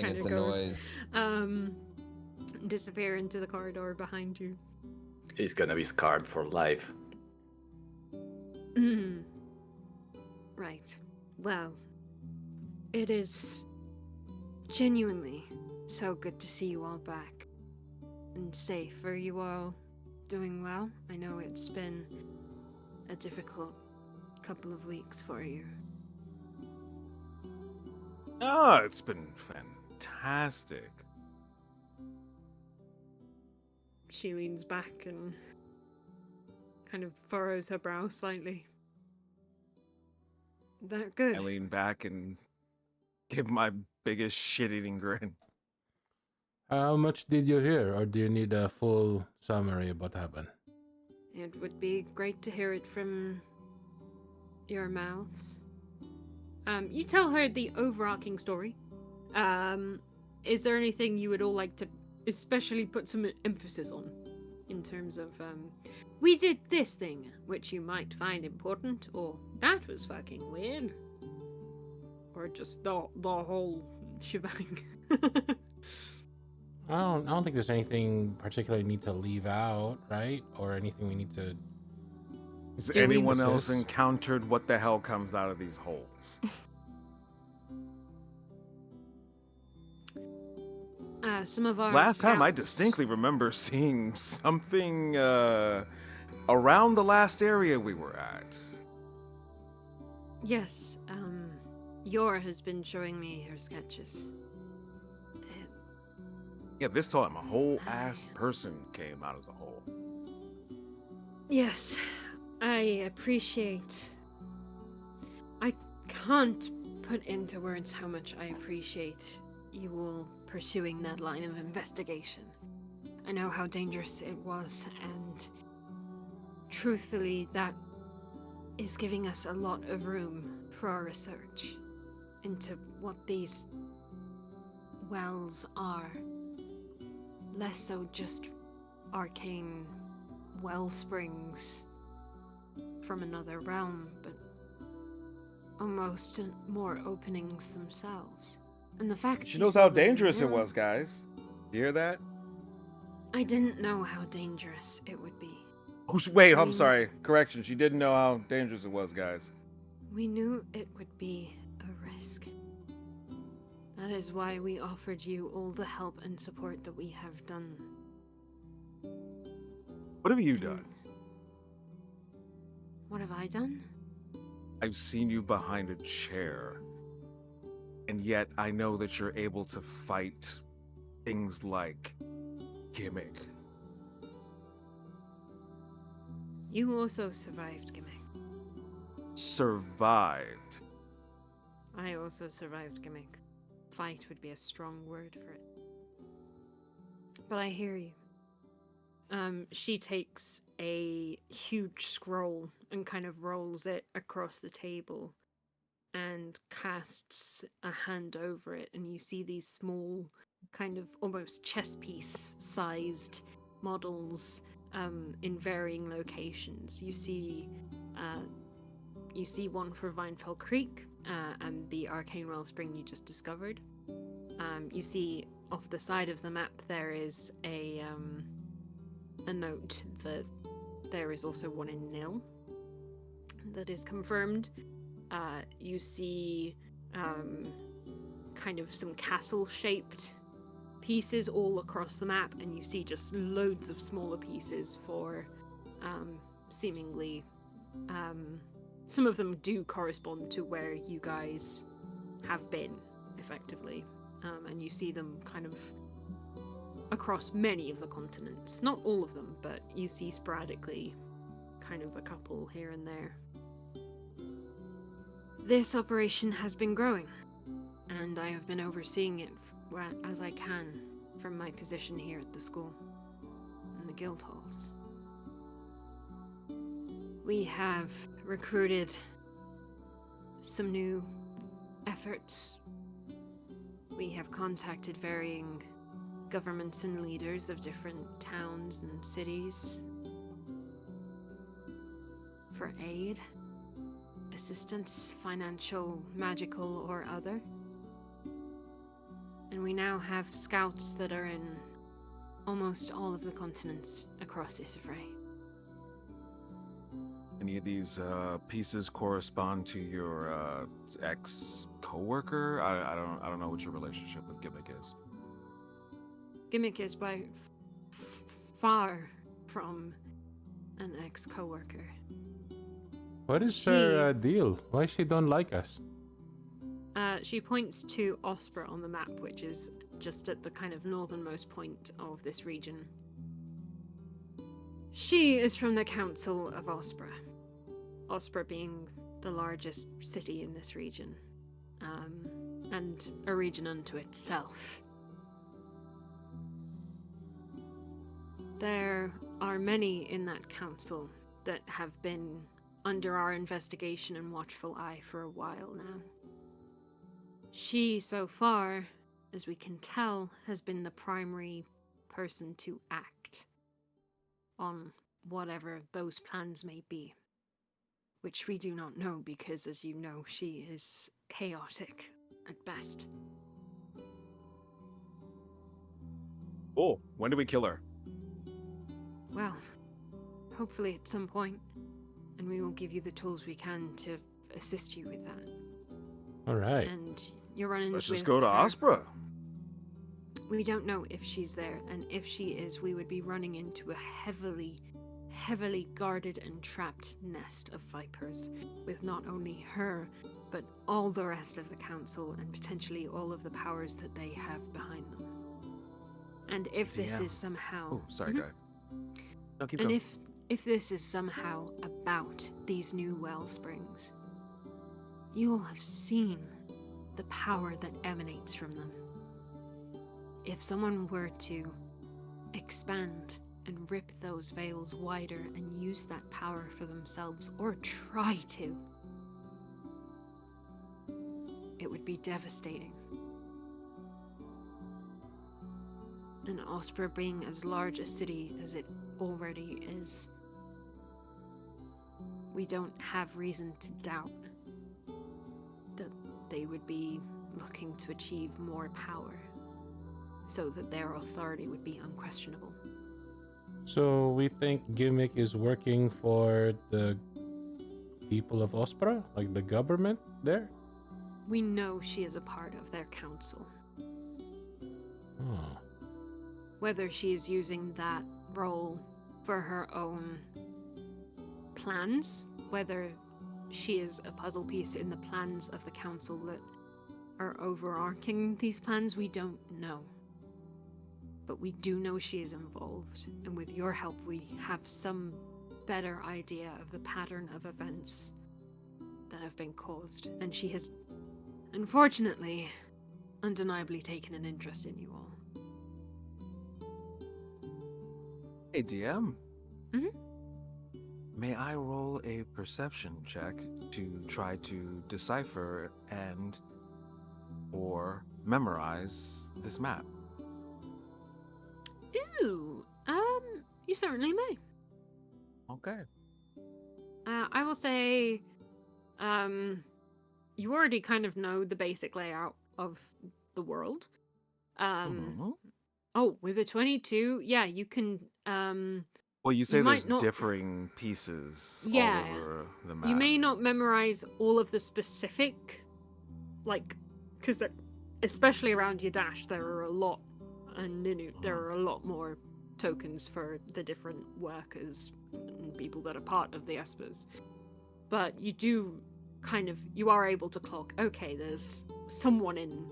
Kinda it's a goes, noise. Disappear into the corridor behind you. She's gonna be scarred for life. Right. Well, it is genuinely so good to see you all back and safe. Are you all doing well? I know it's been a difficult couple of weeks for you. Ah, it's been fantastic. She leans back and kind of furrows her brow slightly. They're good. I lean back and give my biggest shit-eating grin. How much did you hear, or do you need a full summary of what happened? It would be great to hear it from your mouths. You tell her the overarching story. Is there anything you would all like to especially put some emphasis on in terms of, we did this thing, which you might find important, or that was fucking weird, or just the whole shebang? I don't think there's anything particularly need to leave out, right? Or anything we need to. Has Do we anyone else insist? encountered what the hell comes out of these holes? Some of our Last time I scouts- distinctly remember seeing something around the last area we were at. Yes, Yor has been showing me her sketches. Yeah, this time a whole ass person came out of the hole. Yes, I appreciate. I can't put into words how much I appreciate you all pursuing that line of investigation. I know how dangerous it was, and truthfully, that is giving us a lot of room for our research into what these wells are. Less so just arcane well springs from another realm, but almost more openings themselves. And the fact She you knows saw how them dangerous it now- was, guys. You hear that? I didn't know how dangerous it would be. Oh, wait, I'm We- sorry. Correction, she didn't know how dangerous it was, guys. We knew it would be a risk. That is why we offered you all the help and support that we have done. What have you And- done? What have I done? I've seen you behind a chair, and yet I know that you're able to fight things like Gimmick. You also survived, Gimmick. Survived. I also survived, Gimmick. Fight would be a strong word for it. But I hear you. She takes a huge scroll and kind of rolls it across the table and casts a hand over it, and you see these small, kind of almost chess piece sized models in varying locations. You see one for Vinefell Creek and the arcane wellspring you just discovered. You see off the side of the map there is a note that there is also one in Nil that is confirmed. You see kind of some castle-shaped pieces all across the map, and you see just loads of smaller pieces for seemingly some of them do correspond to where you guys have been effectively, and you see them kind of across many of the continents. Not all of them, but you see sporadically kind of a couple here and there. This operation has been growing, and I have been overseeing it as I can from my position here at the school and the guild halls. We have recruited some new efforts. We have contacted varying governments and leaders of different towns and cities for aid, assistance, financial, magical, or other. And we now have scouts that are in almost all of the continents across Isafray. Any of these pieces correspond to your ex-coworker? I don't know what your relationship with Gimmick is. Gimmick is by far from an ex-coworker. What is her deal? Why she don't like us? She points to Ospra on the map, which is just at the kind of northernmost point of this region. She is from the Council of Ospra. Ospra being the largest city in this region, and a region unto itself. There are many in that council that have been under our investigation and watchful eye for a while now. She, so far, as we can tell, has been the primary person to act on whatever those plans may be, which we do not know because, as you know, she is chaotic at best. Oh, when do we kill her? Well, hopefully at some point, and we will give you the tools we can to assist you with that. All right. And you're running. Let's just go to Aspra. We don't know if she's there, and if she is, we would be running into a heavily guarded and trapped nest of vipers, with not only her, but all the rest of the council, and potentially all of the powers that they have behind them. And if this is somehow... Oh, sorry, Mhm. guy. No, keep And going. if this is somehow about these new well springs, you will have seen the power that emanates from them. If someone were to expand and rip those veils wider and use that power for themselves, or try to, it would be devastating. And Aspra being as large a city as it already is, we don't have reason to doubt that they would be looking to achieve more power, so that their authority would be unquestionable. So we think Gimmick is working for the people of Ospra, like the government there? We know she is a part of their council. Oh. Whether she is using that role for her own plans, whether she is a puzzle piece in the plans of the council that are overarching these plans, we don't know. But we do know she is involved, and with your help we have some better idea of the pattern of events that have been caused, and she has, unfortunately, undeniably taken an interest in you all. Hey, DM. Mhm. May I roll a perception check to try to decipher or memorize this map? Ooh, you certainly may. Okay. I will say, you already kind of know the basic layout of the world. Mhm. Oh, with a 22, yeah, you can, Well, you say you there's might not... differing pieces Yeah. all over the map. You may not memorize all of the specific, like, because especially around your dash, there are a lot, and Ninut, there are a lot more tokens for the different workers and people that are part of the Espers. But you do you are able to clock, okay, there's someone in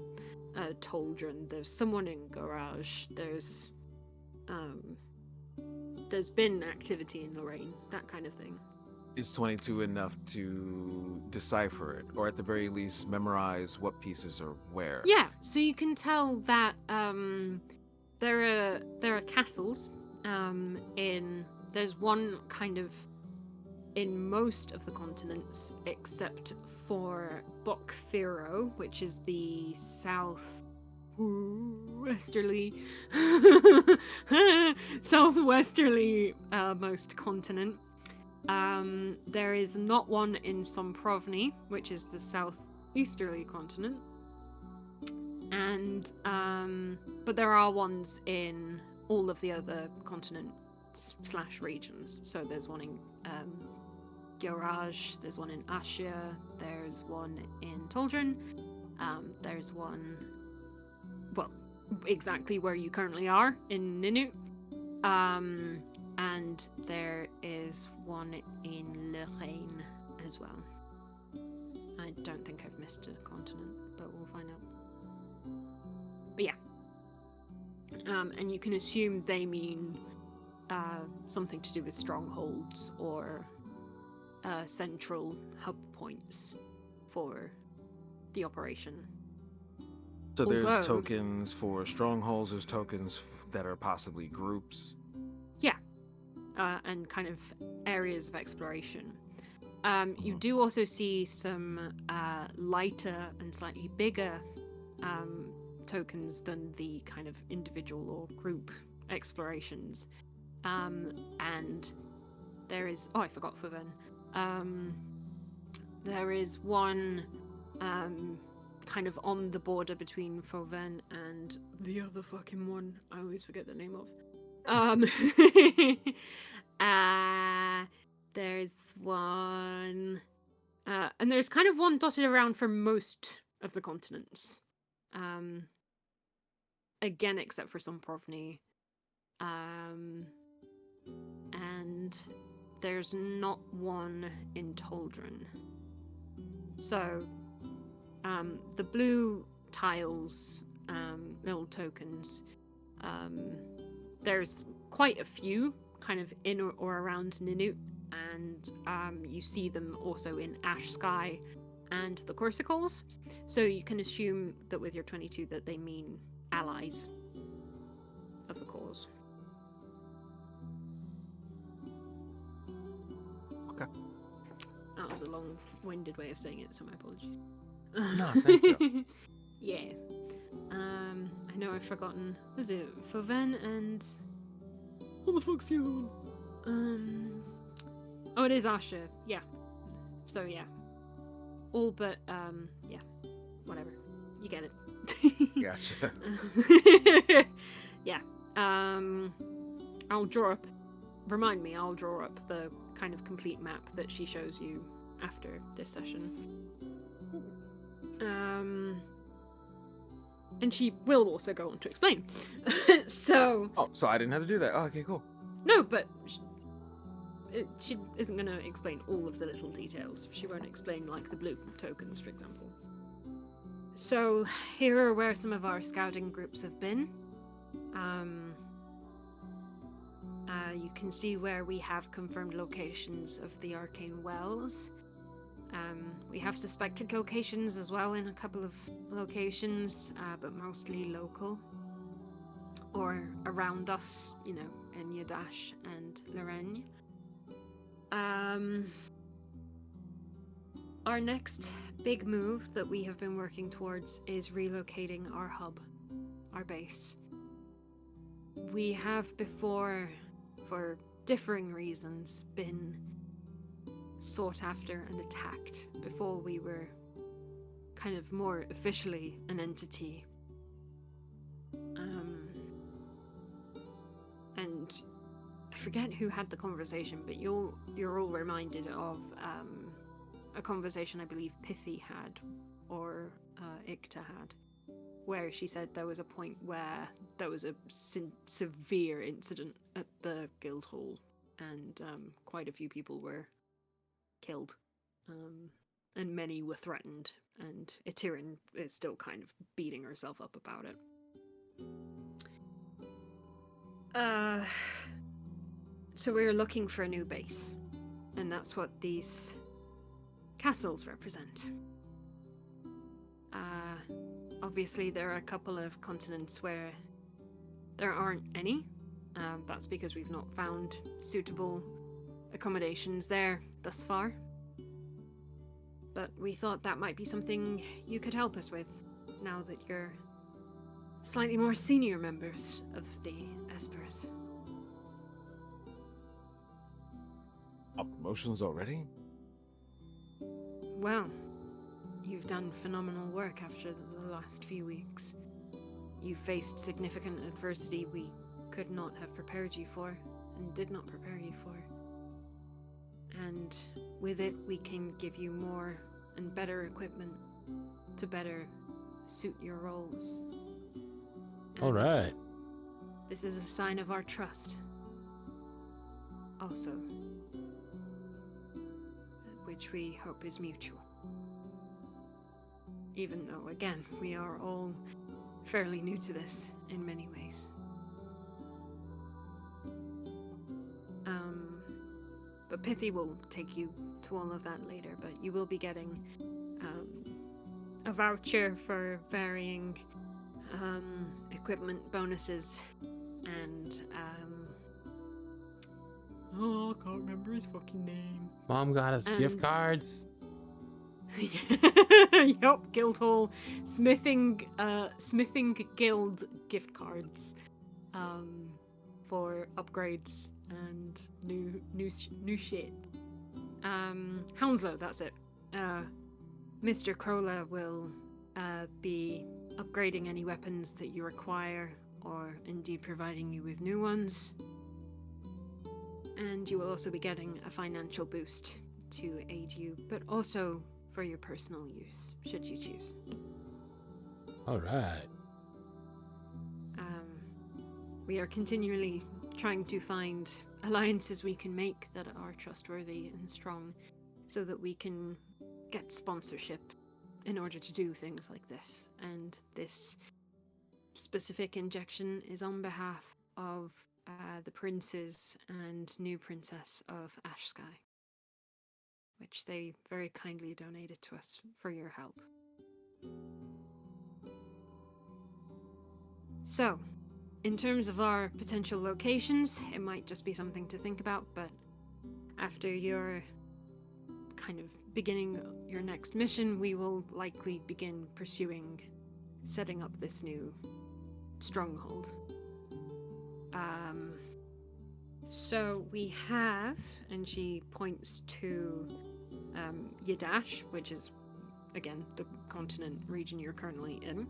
Toldron, there's someone in Garage, there's been activity in Lorraine, that kind of thing. Is 22 enough to decipher it, or at the very least memorize what pieces are where? Yeah, so you can tell that there are castles there's one kind of in most of the continents except for Bokfiro, which is the southwesterly most continent. There is not one in Somprovny, which is the southeasterly continent. And but there are ones in all of the other continents/regions. So there's one in Garage, there's one in Ashia, there's one in Toldron, there's one, well, exactly where you currently are in Ninut, and there is one in Lorraine as well. I don't think I've missed a continent, but we'll find out. But yeah. And you can assume they mean something to do with strongholds or central hub points for the operation. So there's Although- tokens for strongholds, there's tokens that are possibly groups. Yeah, and kind of areas of exploration. You do also see some lighter and slightly bigger tokens than the kind of individual or group explorations. And there is... Oh, I forgot Faven. There is one kind of on the border between Fauven and the other fucking one I always forget the name of. There's one... and there's kind of one dotted around for most of the continents. Again, except for some Provny. And there's not one in Toldren. So, the blue tiles, little tokens, there's quite a few kind of in or around Ninut, and you see them also in Ash Sky and the Corsicles. So you can assume that with your 22 that they mean allies of the cause. Okay. That was a long-winded way of saying it, so my apologies. No, thank you. Yeah. I know I've forgotten. Was it Fauven and... What the fuck's the other one? Oh, it is Asha. Yeah. So, yeah. All but, yeah. Whatever. You get it. Gotcha. Yeah. I'll draw up... Remind me, I'll draw up the kind of complete map that she shows you after this session. And she will also go on to explain. So... Oh, so I didn't have to do that. Oh, okay, cool. No, but she isn't going to explain all of the little details. She won't explain, like, the blue tokens, for example. So, here are where some of our scouting groups have been. You can see where we have confirmed locations of the arcane wells. We have suspected locations as well in a couple of locations, but mostly local. Or around us, you know, in Yadash and Lorraine. Our next big move that we have been working towards is relocating our hub, our base. We have before, for differing reasons, been sought after and attacked before we were kind of more officially an entity. And I forget who had the conversation, but you're all reminded of a conversation I believe Pithy had, or Ikta had, where she said there was a point where there was a severe incident at the guild hall, and quite a few people were killed, and many were threatened, and Itirin is still kind of beating herself up about it. So we're looking for a new base, and that's what these castles represent. Obviously there are a couple of continents where there aren't any. That's because we've not found suitable accommodations there thus far. But we thought that might be something you could help us with, now that you're slightly more senior members of the Espers. Promotions already? Well, you've done phenomenal work after the last few weeks. You faced significant adversity we could not have prepared you for, and did not prepare you for. And with it, we can give you more and better equipment to better suit your roles. All And right. This is a sign of our trust. Also, which we hope is mutual. Even though, again, we are all fairly new to this in many ways. But Pithy will take you to all of that later, but you will be getting a voucher for varying equipment bonuses and oh, I can't remember his fucking name. Mom got us gift And- cards. Yup, Guildhall smithing guild gift cards for upgrades and new shit. Hounslow, that's it. Mr. Krola will be upgrading any weapons that you require, or indeed providing you with new ones. And you will also be getting a financial boost to aid you, but also for your personal use, should you choose. All right. We are continually trying to find alliances we can make that are trustworthy and strong, so that we can get sponsorship in order to do things like this. And this specific injection is on behalf of the princes and new princess of Ash Sky, which they very kindly donated to us for your help. So, in terms of our potential locations, it might just be something to think about, but after your kind of beginning your next mission, we will likely begin pursuing setting up this new stronghold. So we have, and she points to Yadash, which is, again, the continent region you're currently in.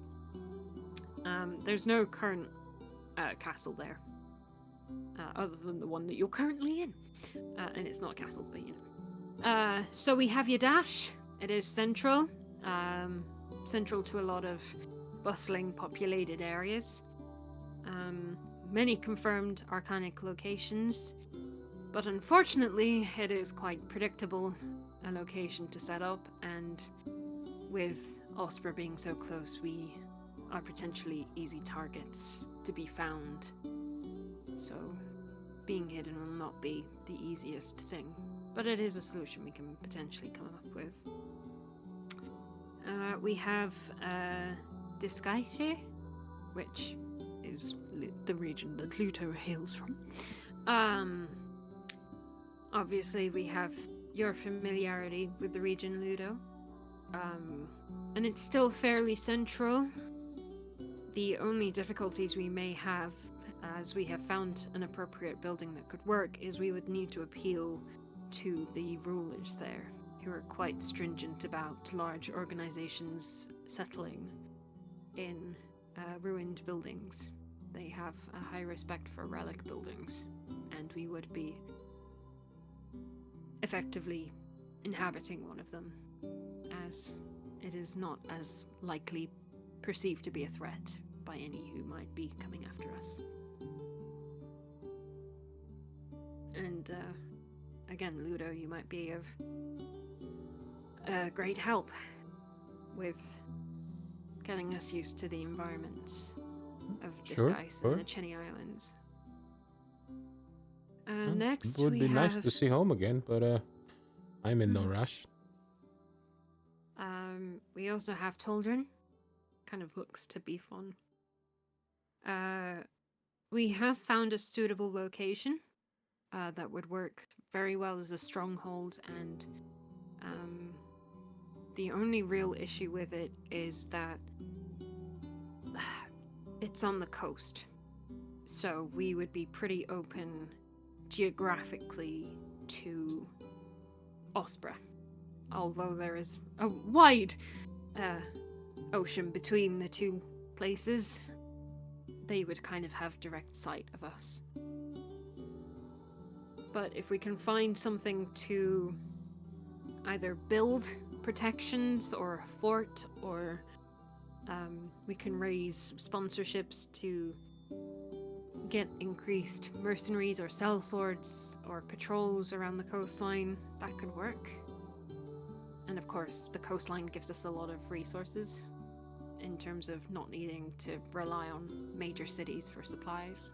There's no current castle there, other than the one that you're currently in. And it's not a castle, but you know. So we have Yadash. It is central, central to a lot of bustling, populated areas. Many confirmed arcanic locations, but unfortunately, it is quite predictable a location to set up, and with Ospra being so close, we are potentially easy targets to be found. So, being hidden will not be the easiest thing, but it is a solution we can potentially come up with. We have Disgaite, which is the region that Luto hails from. Obviously, we have your familiarity with the region, Ludo. And it's still fairly central. The only difficulties we may have, as we have found an appropriate building that could work, is we would need to appeal to the rulers there, who are quite stringent about large organizations settling in ruined buildings. They have a high respect for relic buildings, and we would be effectively inhabiting one of them, as it is not as likely perceived to be a threat by any who might be coming after us. And again, Ludo, you might be of great help with getting us used to the environments of Disguise and the Cheney Islands. Next, it would be nice have, to see home again, but I'm in no rush. we also have Toldrin. Kind of looks to be fun. We have found a suitable location that would work very well as a stronghold, and the only real issue with it is that it's on the coast. So we would be pretty open geographically to Ospra. Although there is a wide ocean between the two places, they would kind of have direct sight of us. But if we can find something to either build protections or a fort, or we can raise sponsorships to get increased mercenaries or sellswords or patrols around the coastline, that could work. And of course, the coastline gives us a lot of resources in terms of not needing to rely on major cities for supplies.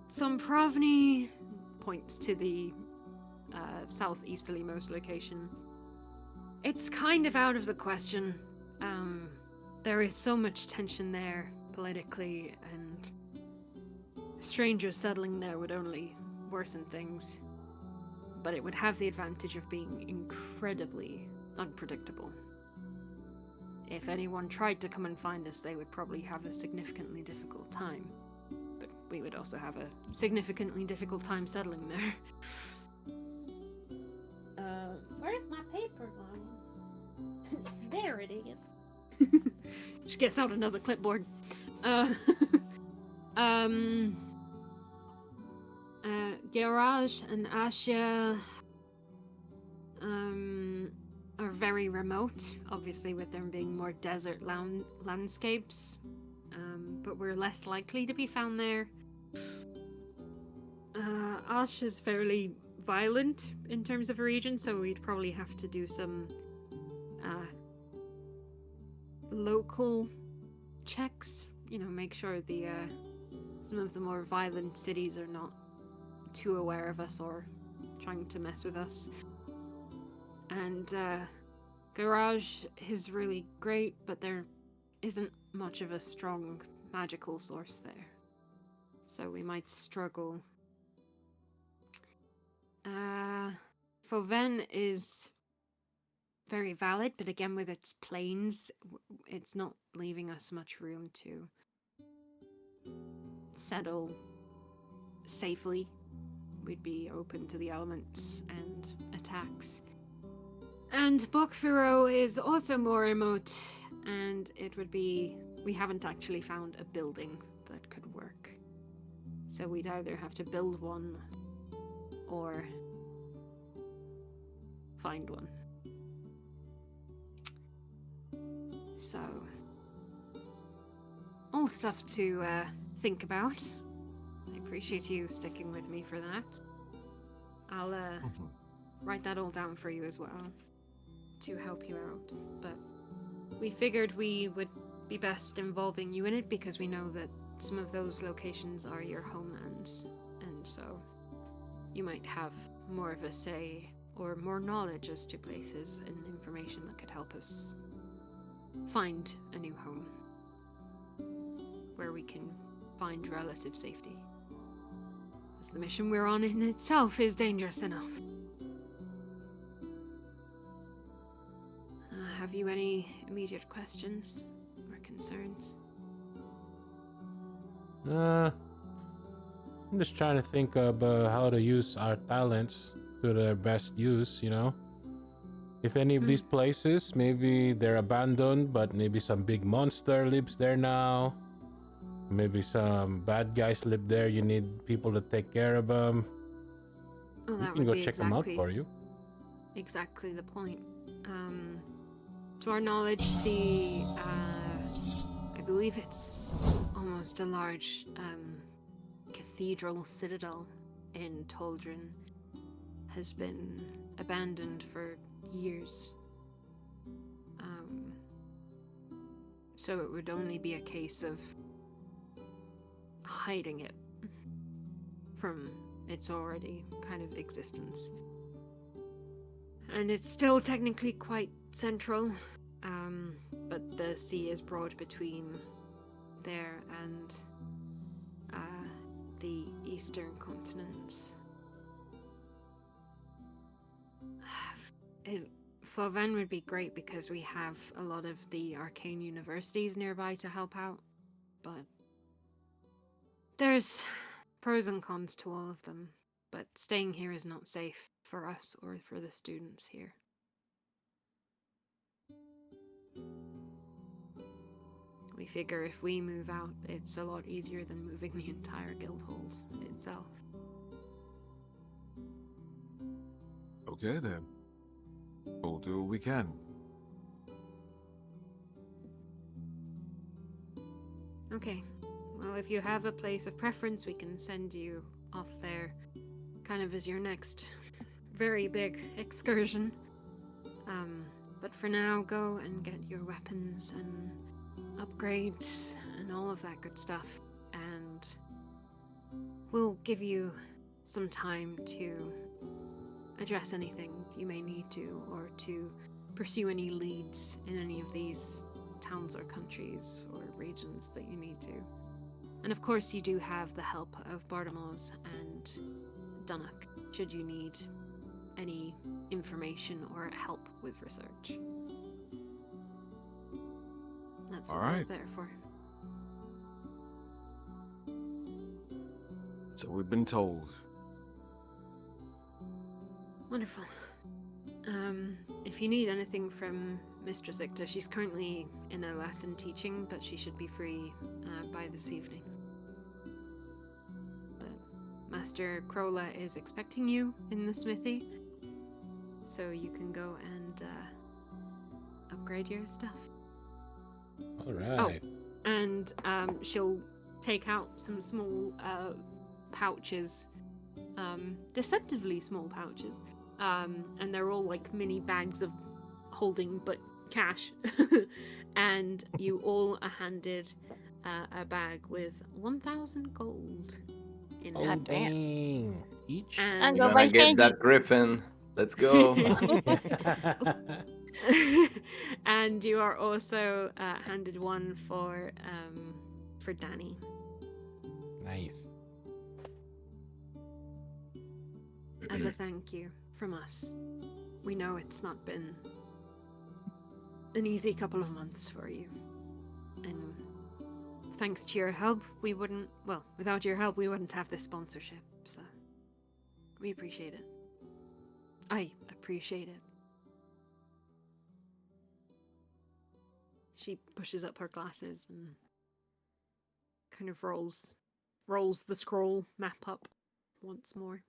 Somprovny points to the southeasterly most location. It's kind of out of the question. There is so much tension there politically, and strangers settling there would only worsen things. But it would have the advantage of being incredibly unpredictable. If anyone tried to come and find us, they would probably have a significantly difficult time. But we would also have a significantly difficult time settling there. Where's my paper line? There it is. She gets out another clipboard. Garage and Asha are very remote, obviously with them being more desert landscapes, but we're less likely to be found there. Ash is fairly violent in terms of a region, so we'd probably have to do some local checks, make sure the some of the more violent cities are not too aware of us or trying to mess with us. And Garage is really great, but there isn't much of a strong magical source there, so we might struggle. Fauven is very valid, but again, with its plains, it's not leaving us much room to settle safely. We'd be open to the elements and attacks. And Bokfuro is also more remote, and we haven't actually found a building that could work. So we'd either have to build one or find one. So, all stuff to think about. I appreciate you sticking with me for that. I'll write that all down for you as well to help you out. But we figured we would be best involving you in it because we know that some of those locations are your homelands, and so you might have more of a say or more knowledge as to places and information that could help us find a new home where we can find relative safety. As the mission we're on in itself is dangerous enough. Have you any immediate questions or concerns? I'm just trying to think of how to use our talents to their best use, If any of these places, maybe they're abandoned, but maybe some big monster lives there now. Maybe some bad guys live there, you need people to take care of them. Oh, We that can would go be check them out for you. exactly the point. To our knowledge, the I believe it's almost a large cathedral citadel in Toldrin has been abandoned for years. So it would only be a case of hiding it from its already kind of existence. And it's still technically quite central, but the sea is broad between there and the eastern continent. Fauven would be great because we have a lot of the arcane universities nearby to help out, but there's pros and cons to all of them, but staying here is not safe for us or for the students here. We figure if we move out, it's a lot easier than moving the entire guild halls itself. Okay then. We'll do what we can. Okay. Well, if you have a place of preference, we can send you off there kind of as your next very big excursion. But for now, go and get your weapons and upgrades and all of that good stuff. And we'll give you some time to address anything you may need to, or to pursue any leads in any of these towns or countries or regions that you need to. And of course, you do have the help of Bartimos and Dunnock, should you need any information or help with research. That's what Alright. they're there for. So we've been told. Wonderful. If you need anything from Mistress Icta, she's currently in a lesson teaching, but she should be free by this evening. But Master Crola is expecting you in the smithy, so you can go and upgrade your stuff. All right. And she'll take out some small pouches, deceptively small pouches, and they're all like mini bags of holding but cash. And you all are handed a bag with 1,000 gold in Oh, it. dang. Each? And Go We're buy gonna get candy. that griffin. Let's go. And you are also handed one for Danny. Nice. As a thank you from us. We know it's not been an easy couple of months for you. And thanks to your help, without your help, we wouldn't have this sponsorship. So we appreciate it. I appreciate it. She pushes up her glasses and kind of rolls the scroll map up once more.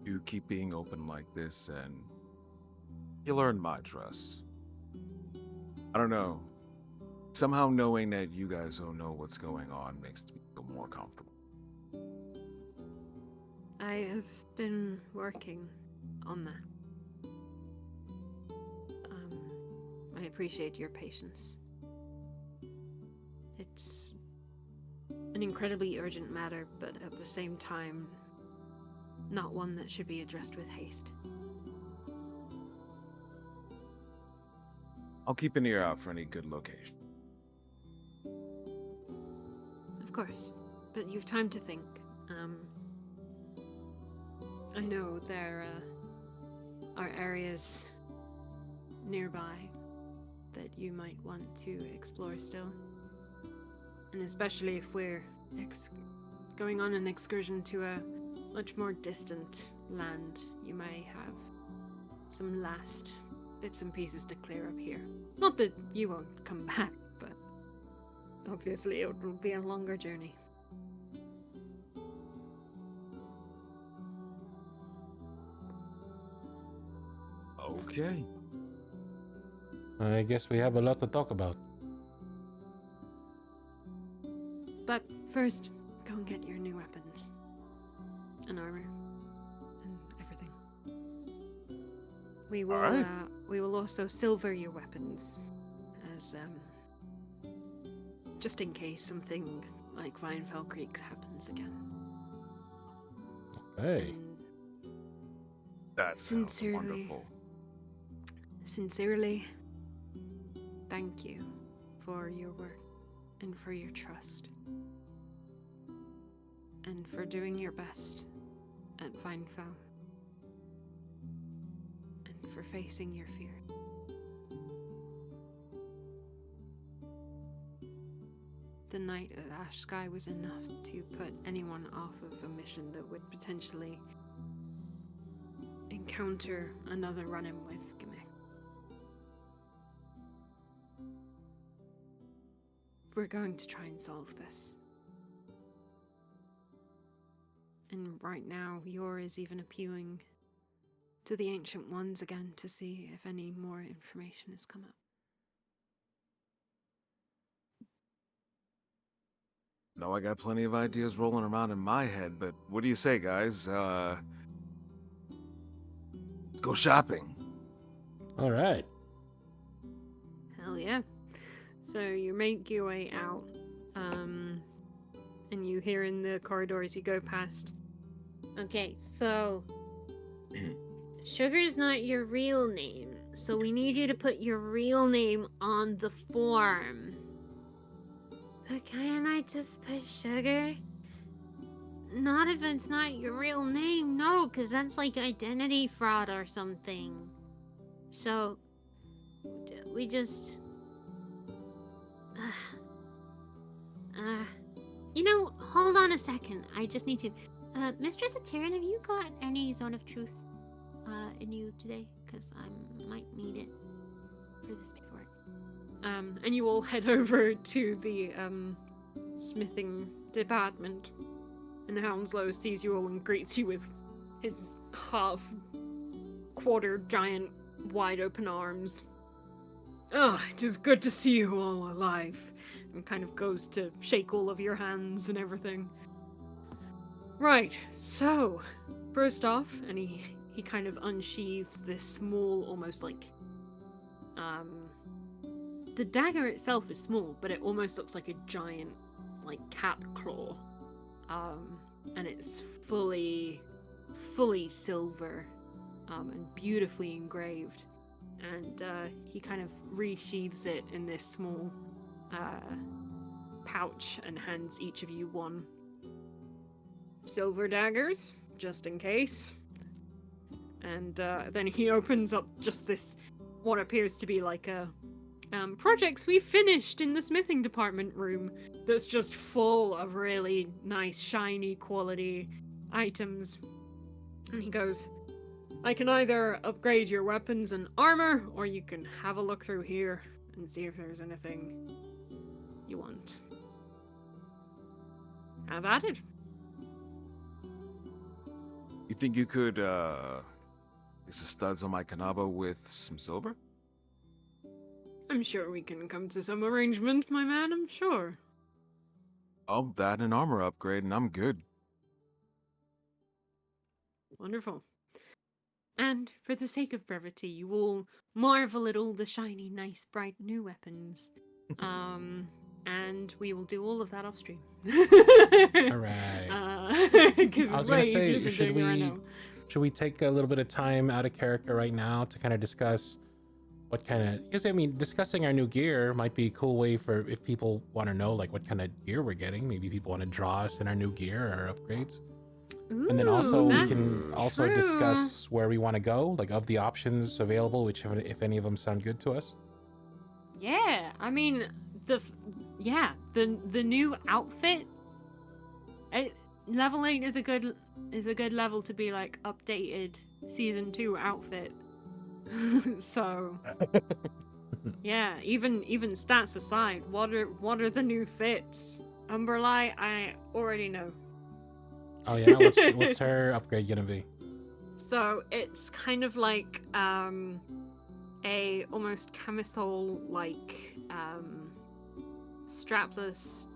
You keep being open like this, and you'll earn my trust. I don't know. Somehow knowing that you guys don't know what's going on makes me feel more comfortable. I have been working on that. I appreciate your patience. It's an incredibly urgent matter, but at the same time, not one that should be addressed with haste. I'll keep an ear out for any good location. Of course, but you've time to think. I know there are areas nearby that you might want to explore still. And especially if we're going on an excursion to a much more distant land, you may have some last bits and pieces to clear up here. Not that you won't come back, but obviously it will be a longer journey. Okay. I guess we have a lot to talk about. But first, go and get your new weapons. And armor. And everything. We will, Alright. We will also silver your weapons. As, just in case something like Vinefell Creek happens again. Hey. And That sounds Sincerely. wonderful. sincerely, thank you for your work and for your trust. And for doing your best at Vinefell. And for facing your fear. The night at Ash Sky was enough to put anyone off of a mission that would potentially encounter another run-in with Gimmick. We're going to try and solve this. And right now, Yor is even appealing to the Ancient Ones again to see if any more information has come up. No, I got plenty of ideas rolling around in my head, but what do you say, guys? Let's go shopping. All right. Hell yeah. So you make your way out. and you hear in the corridor as you go past. Okay, so Sugar's not your real name, so we need you to put your real name on the form. But can I just put Sugar? Not if it's not your real name, no, because that's like identity fraud or something. So, we just... hold on a second. I just need to... Mistress Atiran, have you got any Zone of Truth in you today? Because I might need it for this paperwork. And you all head over to the smithing department. And Hounslow sees you all and greets you with his half-quarter giant wide-open arms. Oh, it is good to see you all alive. And kind of goes to shake all of your hands and everything. Right, so, first off, and he kind of unsheathes this small, almost like, the dagger itself is small, but it almost looks like a giant, like, cat claw. And it's fully silver, and beautifully engraved. And he kind of resheathes it in this small pouch and hands each of you one. Silver daggers, just in case. And then he opens up just this, what appears to be like a projects we finished in the smithing department room that's just full of really nice, shiny quality items. And he goes, I can either upgrade your weapons and armor, or you can have a look through here and see if there's anything you want. Have at it. You think you could, fix the studs on my Kanabo with some silver? I'm sure we can come to some arrangement, my man, I'm sure. Oh, that and an armor upgrade, and I'm good. Wonderful. And for the sake of brevity, you all marvel at all the shiny, nice, bright new weapons. And we will do all of that off stream. All right. Because I was it's gonna way easier say, than should doing it right we now. should we take a little bit of time out of character right now to kind of discuss what kind of? Because I mean, discussing our new gear might be a cool way for if people want to know like what kind of gear we're getting. Maybe people want to draw us in our new gear or upgrades. And then also we can that's also true. discuss where we want to go, like of the options available, if any of them sound good to us. Yeah, I mean the new outfit. Level 8 is a good level to be like updated season 2 outfit. So yeah, even stats aside, what are the new fits? Umberlight, I already know. Oh yeah, what's her upgrade gonna be? So it's kind of like a almost camisole like strapless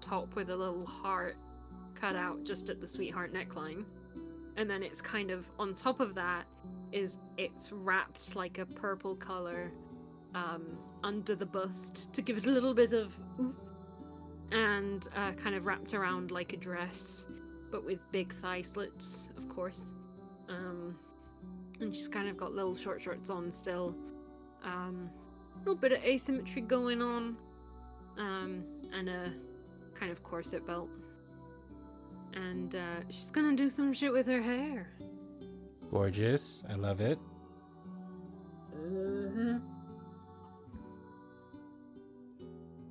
top with a little heart cut out just at the sweetheart neckline, and then it's kind of on top of that it's wrapped like a purple color under the bust to give it a little bit of oomph, and kind of wrapped around like a dress, but with big thigh slits, of course. And she's kind of got little short shorts on still. A little bit of asymmetry going on. And a kind of corset belt. And she's gonna do some shit with her hair. Gorgeous, I love it.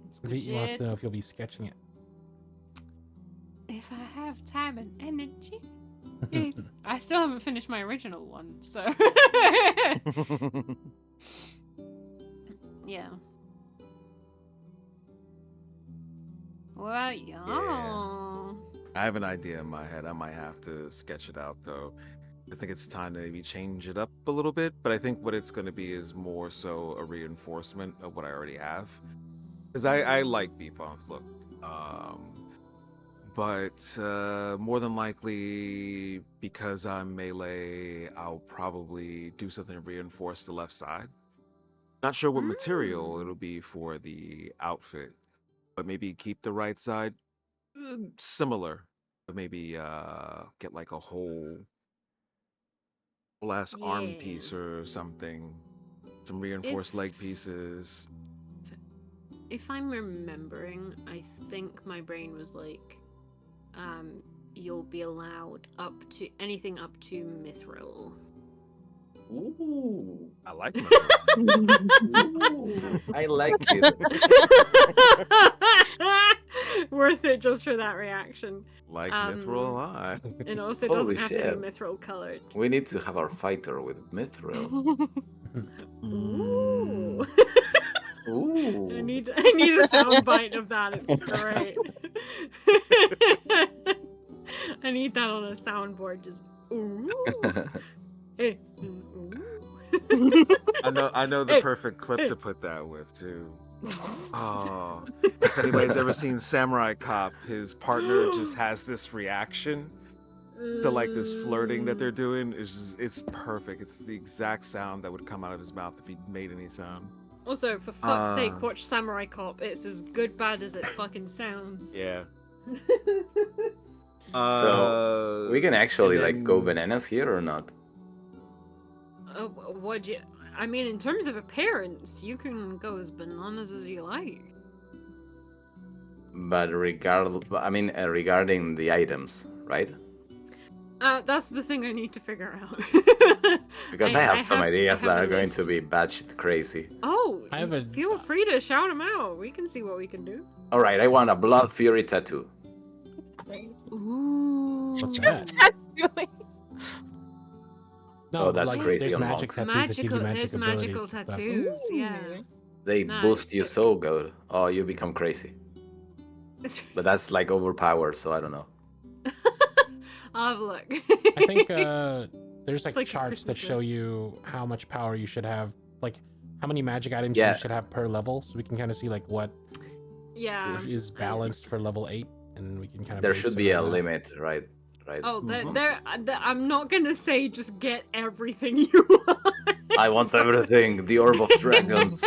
It's good Viti wants shit. to know if you'll be sketching it. If I have time and energy. Yes. I still haven't finished my original one, so yeah. What about y'all? I have an idea in my head. I might have to sketch it out though. I think it's time to maybe change it up a little bit, but I think what it's going to be is more so a reinforcement of what I already have. Because I like Beefon's look. But more than likely, because I'm melee, I'll probably do something to reinforce the left side. Not sure what material it'll be for the outfit, but maybe keep the right side Similar. Maybe get like a whole ass arm piece or something. Some reinforced leg pieces. If I'm remembering, I think my brain was like, you'll be allowed up to anything up to mithril. Ooh. I like mithril. Ooh. I like it. Worth it just for that reaction. Like mithril a lot. It also Holy doesn't have to shit. be mithril colored. We need to have our fighter with mithril. Ooh. Ooh. I need a sound bite of that. It's great. I need that on a soundboard. Just ooh. Hey. Ooh. I know the Hey, perfect clip hey. to put that with too. Oh, if anybody's ever seen Samurai Cop, his partner just has this reaction to like this flirting that they're doing. It's perfect. It's the exact sound that would come out of his mouth if he made any sound. Also, for fuck's sake, watch Samurai Cop. It's as good bad as it fucking sounds. Yeah. So we can actually and like go then- bananas here or not? Would you? I mean, in terms of appearance, you can go as bananas as you like. But regarding the items, right? That's the thing I need to figure out. Because I have some ideas I that have are a going list. to be batshit crazy. Oh, I have a- feel free to shout them out. We can see what we can do. All right, I want a blood fury tattoo. Ooh. What's that? Tattooing. No, Oh, that's like, crazy there's on magic monks. tattoos that give you magic There's abilities magical and stuff. tattoos. Yeah. They Nice. boost you so good. Oh, you become crazy. But that's like overpowered, so I don't know. I'll have a look. I think there's like like a charts that Christmas show list. you how much power you should have, like how many magic items Yeah. you should have per level, so we can kind of see like what Yeah. is balanced for level 8, and we can kind of. There base should it be a around that. limit, right? Right. Oh, Mhm. I'm not gonna say just get everything you want. I want everything. The orb of dragons.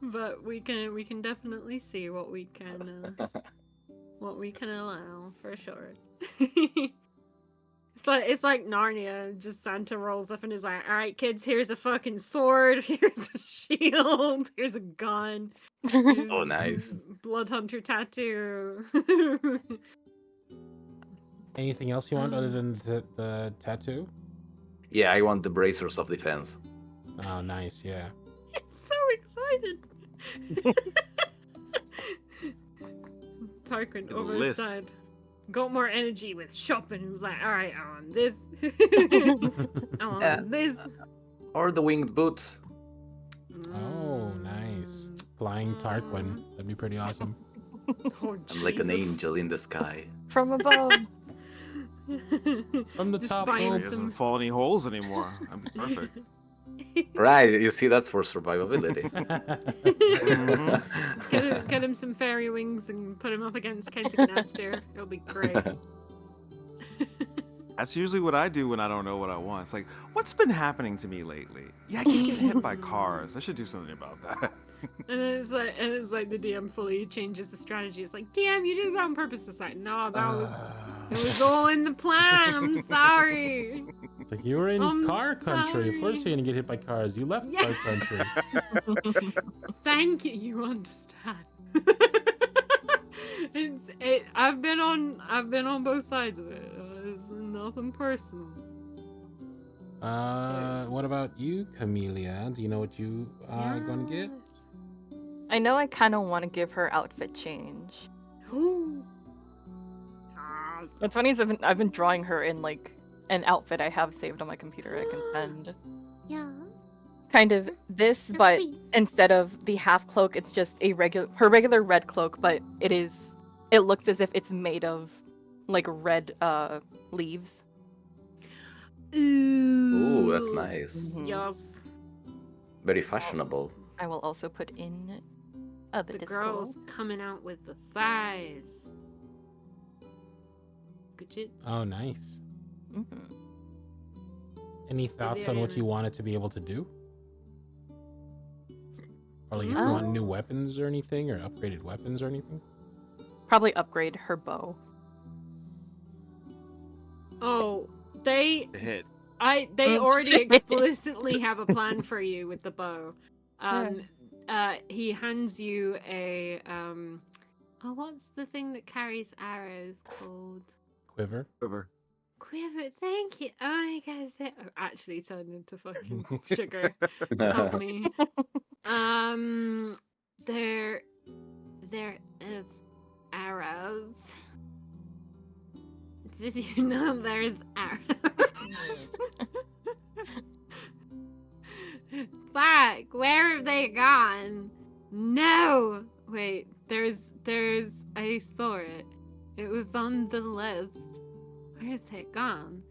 But we can definitely see what we can allow for sure. It's like Narnia. Just Santa rolls up and is like, "All right, kids, here's a fucking sword. Here's a shield. Here's a gun. Oh, nice. Blood hunter tattoo." Anything else you want other than the tattoo? Yeah, I want the bracers of defense. Oh, nice. Yeah. So excited. Tarquin The over his list. side got more energy with shopping. He was like, "All right, I want this. I want Yeah. this." Or the winged boots. Oh, nice. Flying Tarquin. That'd be pretty awesome. Oh, I'm like an Jesus. angel in the sky. From above. From the Just top buying Sure rope. he some- doesn't fall any holes anymore. That'd be perfect. Right, you see, that's for survivability. Get him some fairy wings and put him up against Kentic Naster. It'll be great. That's usually what I do when I don't know what I want. It's like, what's been happening to me lately? Yeah, I keep getting hit by cars. I should do something about that. And it's like the DM fully changes the strategy. It's like, DM, you did that on purpose this time. No, that was it was all in the plan. I'm sorry. It's like, you were in I'm car country. Of course sorry. you're gonna get hit by cars. You left Yeah. car country. Thank you. You understand. I've been on both sides of it. It's nothing personal. What about you, Camellia? Do you know what you are gonna get? Yes. I know I kind of want to give her outfit change. Ooh. Yes. What's funny is I've been drawing her in like an outfit I have saved on my computer I can send. Yeah. Kind of this, Yes, but please. instead of the half cloak, it's just her regular red cloak, but it looks as if it's made of like red leaves. Ooh, that's nice. Mhm. Yes. Very fashionable. I will also put in the The Discord. girls coming out with the thighs. Good shit. Oh, nice. Mhm. Any thoughts on what you Ariana. want it to be able to do? Or like if you Mm. want new weapons or anything, or upgraded weapons or anything? probably upgrade her bow. Oh, they To hit. they already Shit. explicitly have a plan for you with the bow. Yeah. He hands you a oh, what's the thing that carries arrows called? Quiver. Quiver. Quiver. Thank you. Oh my gosh, that actually turned into fucking sugar. Help me. There is arrows. Did you know there's arrows? Fuck, where have they gone? No! Wait, I saw it. It was on the list. Where's it gone?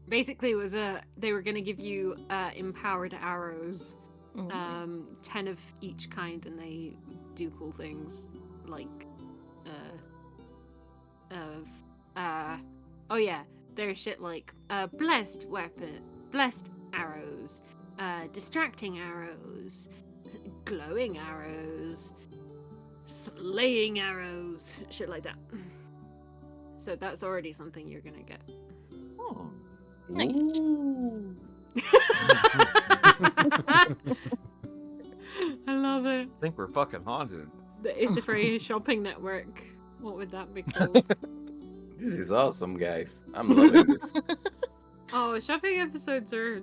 Basically it was they were gonna give you empowered arrows. 10 of each kind, and they do cool things like oh yeah, there's shit like blessed weapon, blessed arrows, distracting arrows, glowing arrows, slaying arrows, shit like that. So that's already something you're gonna get. Oh. Nice. I love it. I think we're fucking haunted. The Isafrey shopping network. What would that be called? This is awesome, guys. I'm loving this. Oh, shopping episodes are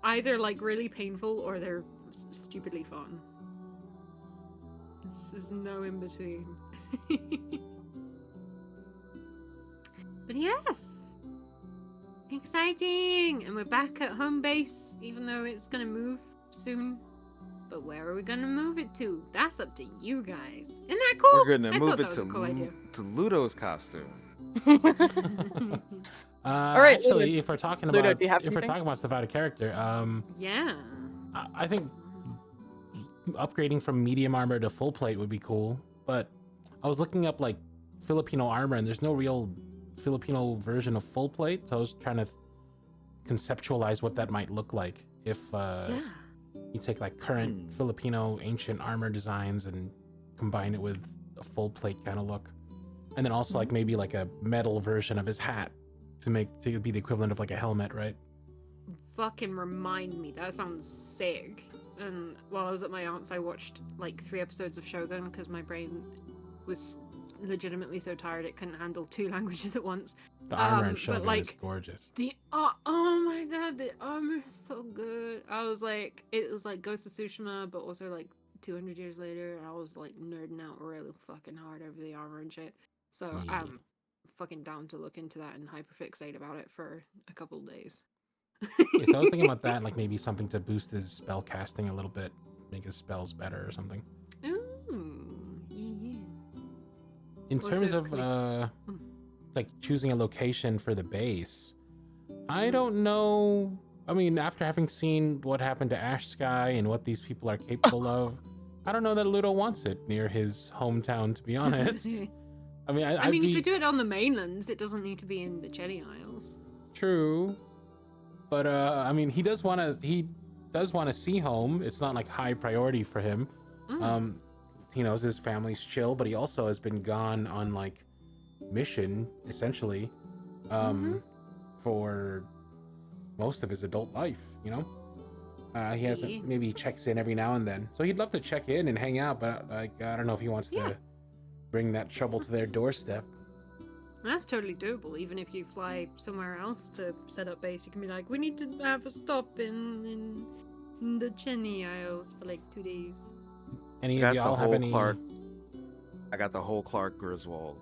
either like really painful or they're stupidly fun. There's no in between. But yes, exciting! And we're back at home base, even though it's gonna move soon. But where are we gonna move it to? That's up to you guys. Isn't that cool? We're gonna I move thought it that was a cool idea. to Ludo's costume. right, Actually, Ludo- if we're talking Ludo, about do you have if we're anything? talking about stuff out of character, Yeah. I think upgrading from medium armor to full plate would be cool. But I was looking up like Filipino armor, and there's no real Filipino version of full plate. So I was trying to conceptualize what that might look like if Yeah. you take like current Filipino ancient armor designs and combine it with a full plate kind of look, and then also like maybe like a metal version of his hat to be the equivalent of like a helmet, right? Fucking remind me. That sounds sick. And while I was at my aunt's, I watched like 3 episodes of Shogun because my brain was legitimately so tired it couldn't handle 2 languages at once. The armor in but, Shogun like, is gorgeous. Oh my god, the armor is so good. I was like, it was like Ghost of Tsushima, but also like 200 years later, and I was like nerding out really fucking hard over the armor and shit. So Yeah. I'm fucking down to look into that and hyperfixate about it for a couple of days. Yeah, so I was thinking about that, like maybe something to boost his spell casting a little bit, make his spells better or something. Ooh, yeah. In Was terms it of quick? like choosing a location for the base, I don't know. I mean, after having seen what happened to Ash Sky and what these people are capable of, I don't know that Ludo wants it near his hometown, to be honest. I mean, I mean, you could do it on the mainlands. It doesn't need to be in the Chedi Isles. True, but I mean, he does want to see home. It's not like high priority for him. He knows his family's chill, but he also has been gone on like mission essentially for most of his adult life, you know. He hasn't, maybe he checks in every now and then, so he'd love to check in and hang out, but like I don't know if he wants to bring that trouble to their doorstep. That's totally doable. Even if you fly somewhere else to set up base, you can be like, we need to have a stop in the Cheni Isles for like 2 days. Any of y'all have any? I got the whole Clark Griswold.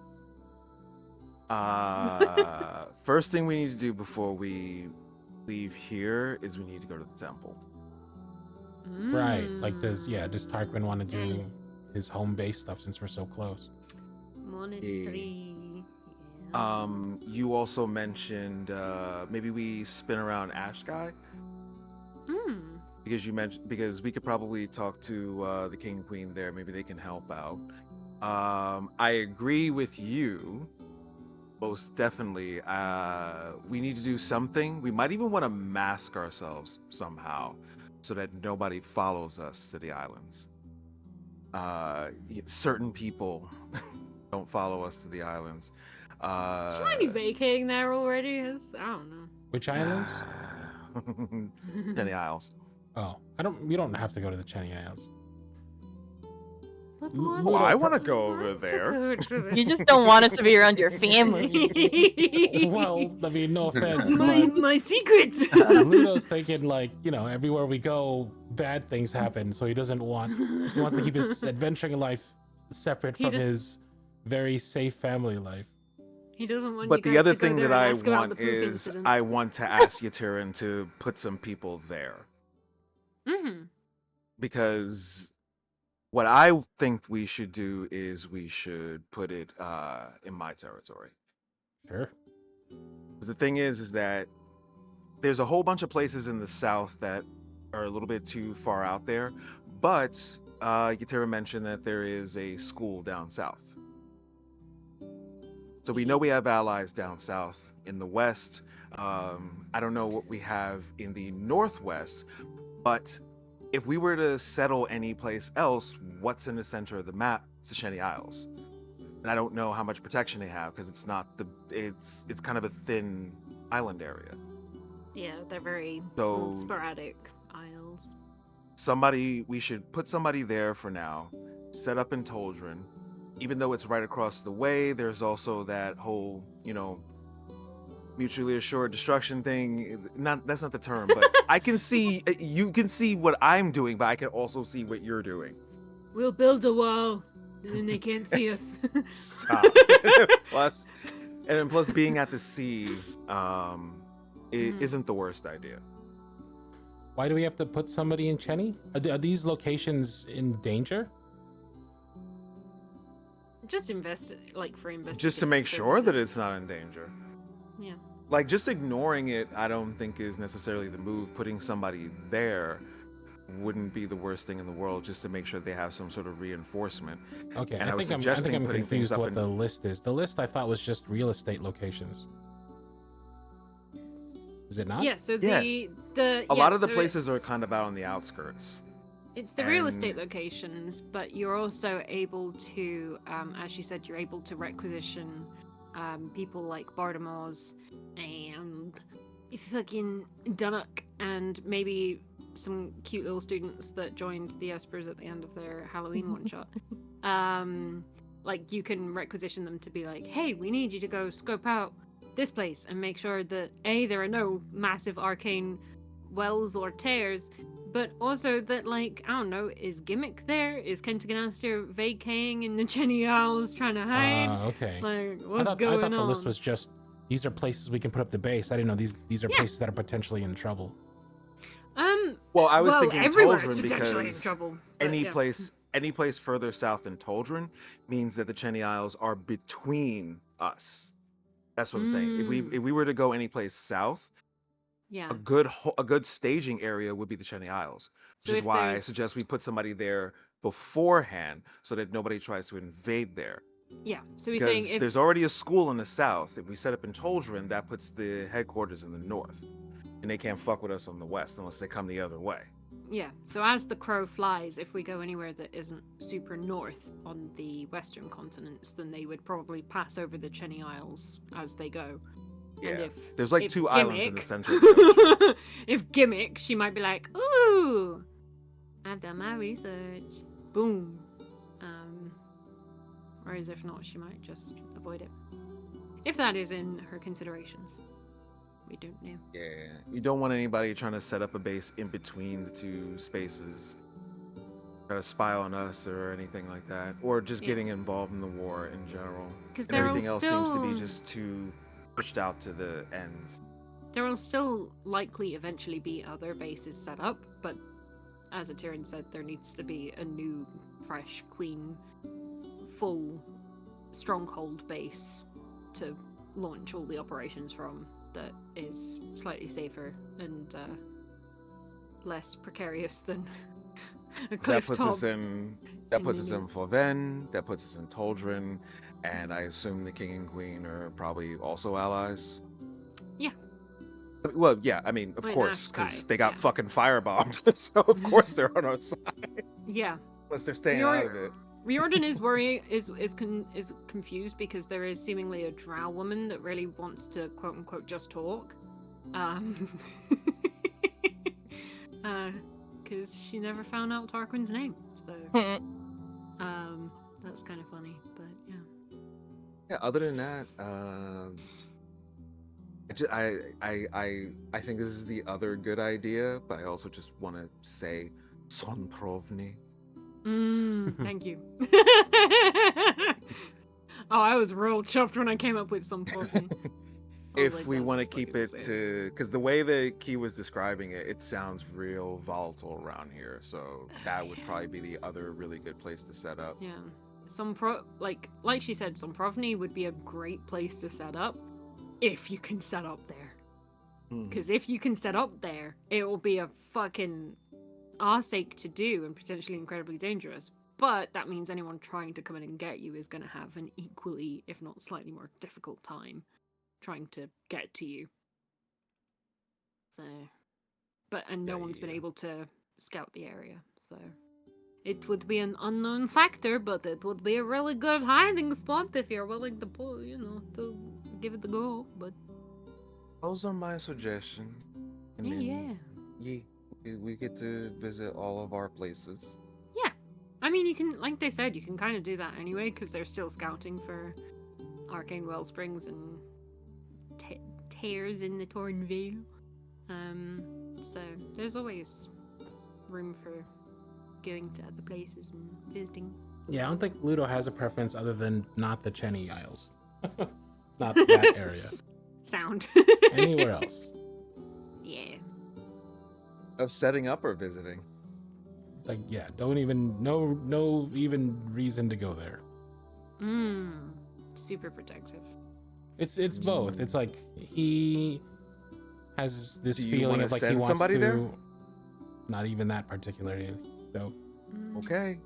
First thing we need to do before we leave here is we need to go to the temple. Right, like does Tarquin want to do his home base stuff since we're so close? Monastery. You also mentioned maybe we spin around Ashkai. Because we could probably talk to the king and queen there. Maybe they can help out. I agree with you. Most definitely. We need to do something. We might even want to mask ourselves somehow so that nobody follows us to the islands. certain people don't follow us to the islands. Do you mind me vacating there already? I don't know. Which islands? Cheney Isles. Oh, we don't have to go to the Cheney Isles. But L- Well, Ludo I pro- want to go over there. You just don't want us to be around your family. Well, I mean, no offense, my secrets. but Ludo's thinking like, everywhere we go, bad things happen. So he wants to keep his adventuring life separate He from d- his very safe family life. He doesn't want. But you the guys other to go thing there that and I ask about the want poop is incident. I want to ask Yatirin to put some people there. Mhm. Because what I think we should do is we should put it in my territory. Sure. 'Cause the thing is that there's a whole bunch of places in the south that are a little bit too far out there, but Yatira mentioned that there is a school down south. So we know we have allies down south. In the west, I don't know what we have in the northwest, but if we were to settle any place else, what's in the center of the map? It's the Cheney Isles. And I don't know how much protection they have because it's kind of a thin island area. Yeah, they're very So- small, sporadic isles. We should put somebody there for now, set up in Toldrin. Even though it's right across the way, there's also that whole, mutually assured destruction thing. That's not the term, but I can see, you can see what I'm doing, but I can also see what you're doing. We'll build a wall, and then they can't see us. Stop. plus being at the sea, isn't the worst idea. Why do we have to put somebody in Cheney? Are these locations in danger? Just for investigation. Just to make sure that it's not in danger. Yeah. Like, just ignoring it, I don't think is necessarily the move. Putting somebody there wouldn't be the worst thing in the world, just to make sure they have some sort of reinforcement. Okay, And I was I think suggesting I'm putting things confused up what in- the list is. The list I thought was just real estate locations. Is it not? Yeah. So Yeah. a A lot of the places are kind of out on the outskirts. It's the real estate and- locations, but you're also able to, as you said, you're able to requisition people like Bartimos and fucking Dunnock and maybe some cute little students that joined the Espers at the end of their Halloween one shot. Like, you can requisition them to be like, hey, we need you to go scope out this place and make sure that A, there are no massive arcane wells or tears, but also that, like, I don't know, is Gimmick there? Is Kentaganaster vacating in the Cheney Isles trying to hide? Okay. Like, I what's thought going on? the list was just, these are places we can put up the base. I didn't know these are Yeah. places that are potentially in trouble. Well, I was thinking everywhere is Toldrin potentially in because trouble. but any yeah. place further south than Toldrin means that the Cheney Isles are between us. That's what I'm saying. If we were to go any place south, Yeah. a good staging area would be the Cheney Isles, So which is if why I there's- suggest we put somebody there beforehand so that nobody tries to invade there. Yeah. So he's Because saying if there's already a school in the south. If we set up in Toldrin, that puts the headquarters in the north, and they can't fuck with us on the west unless they come the other way. Yeah, so as the crow flies, if we go anywhere that isn't super north on the western continents, then they would probably pass over the Cheney Isles as they go. Yeah, And if there's like if 2 islands in the Gimmick- center. Of the ocean. If Gimmick, she might be like, ooh, I've done my research. Boom. Whereas if not, she might just avoid it. If that is in her considerations. We don't know. Yeah, you don't want anybody trying to set up a base in between the 2 spaces, try to spy on us or anything like that, or just Yeah. getting involved in the war in general. Because And there will everything else seems to be still- just too pushed out to the ends. There will still likely eventually be other bases set up, but as Atirin said, there needs to be a new, fresh, clean, full stronghold base to launch all the operations from that is slightly safer and less precarious than a So that cliff puts top. us in Forven, that puts us in Toldrin, and I assume the king and queen are probably also allies. Yeah. Well, yeah, I mean, of Wait, course, Nash because Sky, they got yeah. fucking firebombed, so of course they're on our side. Yeah, Unless they're staying out of it. Riordan is confused because there is seemingly a drow woman that really wants to quote unquote just talk. Because she never found out Tarquin's name, so that's kind of funny. But yeah. Yeah. Other than that, I think this is the other good idea, but I also just want to say Son Provni. Thank you. I was real chuffed when I came up with some Provni. If we want to keep it to, because the way that Key was describing it, it sounds real volatile around here. So that would probably be the other really good place to set up. Yeah, like she said, Somprovny would be a great place to set up if you can set up there. Because if you can set up there, it will be a fucking arseache to do and potentially incredibly dangerous. But that means anyone trying to come in and get you is going to have an equally, if not slightly more difficult time trying to get to you. So, no one's been able to scout the area, so it would be an unknown factor, but it would be a really good hiding spot if you're willing to to give it a go. But those are my suggestions. And we get to visit all of our places. Yeah, I mean, you can, like they said, you can kind of do that anyway because they're still scouting for arcane wellsprings and tears in the Torn Veil. So there's always room for going to other places and visiting. Yeah, I don't think Ludo has a preference other than not the Cheney Isles. Not that area. Sound. Anywhere else. Yeah. Of setting up or visiting? Like, yeah, don't even, no even reason to go there. Super protective. It's both. It's like he has this feeling of like he wants somebody to. there? Not even that particularly, though. Okay.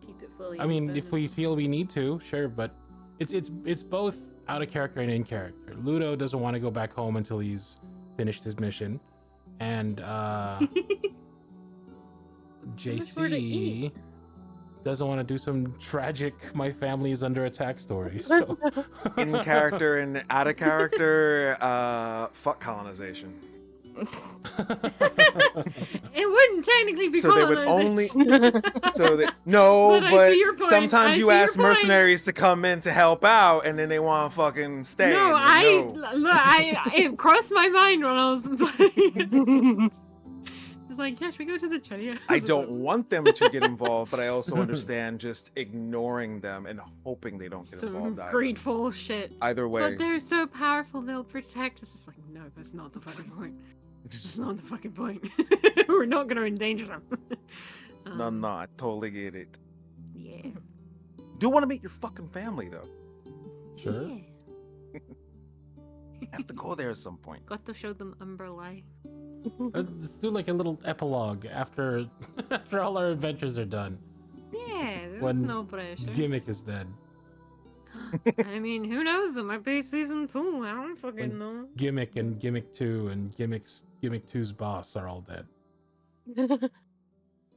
Keep it fully. I mean, if we feel we need to, sure, but it's both out of character and in character. Ludo doesn't want to go back home until he's finished his mission, and JC doesn't want to do some tragic "my family is under attack" story. So in character and out of character, fuck colonization. It wouldn't technically be so they would only but sometimes you ask mercenaries to come in to help out and then they want to fucking stay. It crossed my mind when I was playing. It's like, yeah, should we go to the Chenia? I don't want them to get involved, but I also understand just ignoring them and hoping they don't get involved. Grateful shit. Either way. But they're so powerful, they'll protect us. It's like, no, that's not the fucking point. That's not the fucking point. We're not going to endanger them. No, I totally get it. Yeah. Do want to meet your fucking family, though. Sure. Yeah. Have to go there at some point. Got to show them Umberlight. Let's do like a little epilogue after all our adventures are done. Yeah, there's when no pressure. Gimmick is dead. I mean, who knows? There might be season 2. I don't fucking know. Gimmick and Gimmick 2 and Gimmick 2's boss are all dead.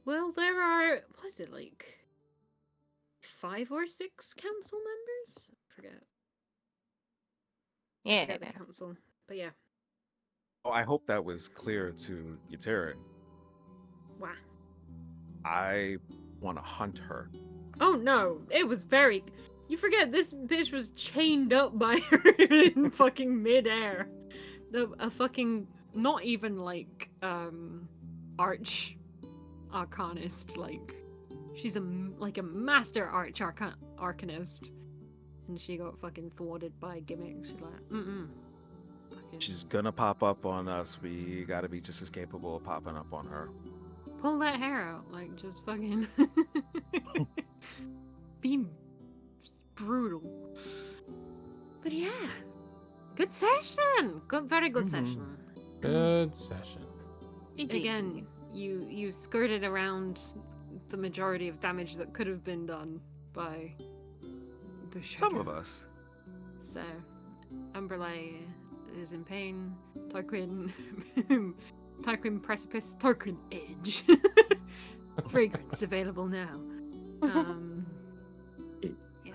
Well, there are, was it like 5 or 6 council members? I forget. Yeah. The council. But yeah. Oh, I hope that was clear to Yetera. Wow. I want to hunt her. Oh no, it was very... You forget this bitch was chained up by her in fucking midair. A fucking, not even like, arch arcanist, like, she's a master arch arcanist. And she got fucking thwarted by Gimmick. She's like, fucking... She's gonna pop up on us. We gotta be just as capable of popping up on her. Pull that hair out, like, just fucking... Be brutal. But yeah, good session. Very good session. Good session. Again, you skirted around the majority of damage that could have been done by the shadow. Some of us. So, Umberlay is in pain. Tarquin Precipice, Tarquin Edge fragrance available now. Yeah.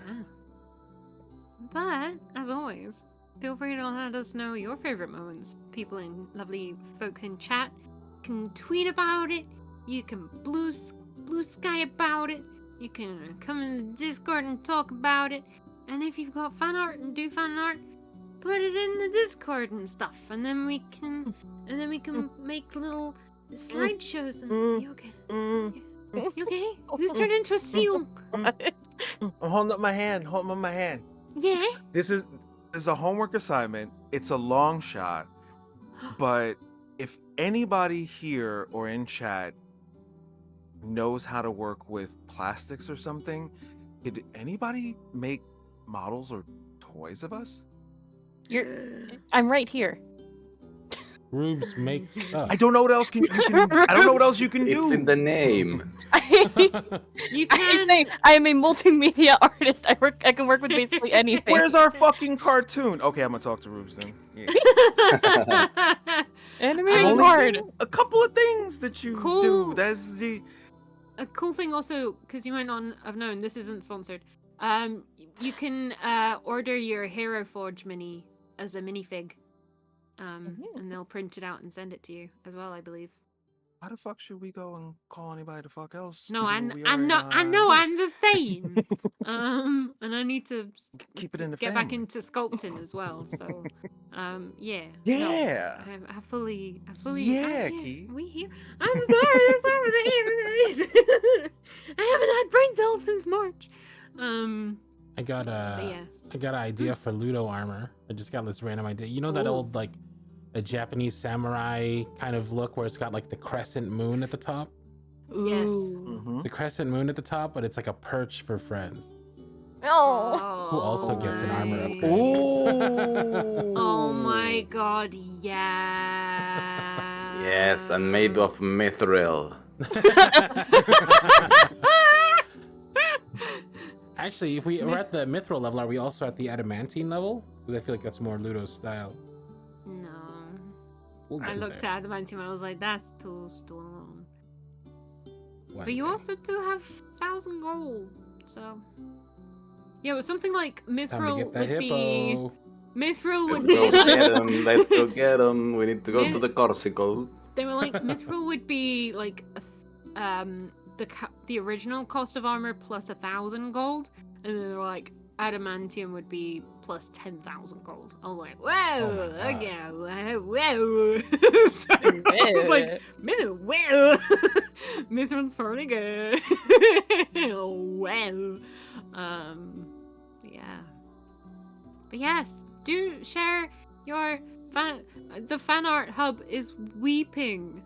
But as always, feel free to let us know your favorite moments. People in lovely folk in chat can tweet about it. You can blue sky about it. You can come in the Discord and talk about it. And if you've got fan art and do fan art, put it in the Discord and stuff. And then we can make little slideshows. And you okay? You okay? Who's turned into a seal? I'm holding up my hand. Yeah. This is a homework assignment. It's a long shot, but if anybody here or in chat knows how to work with plastics or something, could anybody make models or toys of us? I'm right here. Rubes makes stuff. I don't know what else you can do. It's in the name. You can. I am a multimedia artist. I can work with basically anything. Where's our fucking cartoon? Okay, I'm gonna talk to Rubes then. Yeah. Animating I've only hard. seen a couple of things that you Cool. do. That's the A cool thing also, because you might not have known, this isn't sponsored. You can order your Hero Forge mini as a minifig. And they'll print it out and send it to you as well, I believe. Why the fuck should we go and call anybody the fuck else? No, to do I what we know, already, I'm just saying. And I need to Keep it in the get back family. into sculpting as well. So, yeah. Yeah. No, I fully. Yeah, Key. We here. I'm sorry. I haven't had brain cells since March. I got But yes. I got an idea for Ludo armor. I just got this random idea. You know that old like a Japanese samurai kind of look where it's got like the crescent moon at the top? Yes. Mhm. The crescent moon at the top, but it's like a perch for friends. Oh. Who also gets an armor my. upgrade. Oh my god, yeah. Yes, and made of mithril. Actually, if we're at the mithril level, are we also at the adamantine level? Because I feel like that's more Ludo's style. No. We'll I get looked there. at Adamantium and I was like, that's too strong. One But you day. also do have 1,000 gold, so. Yeah, it was something like Time to Mithril get that would be. hippo. Mithril Let's would go be. get him. Let's go get him. We need to go to the Corsical. They were like, Mithril would be like, the original cost of armor plus 1,000 gold, and then they were like, Adamantium would be plus 10,000 gold. I was like, whoa, Oh my God. okay, whoa. So I was like, whoa. Mithrin's probably good. Well, yeah. But yes, do share your fan. The fan art hub is weeping.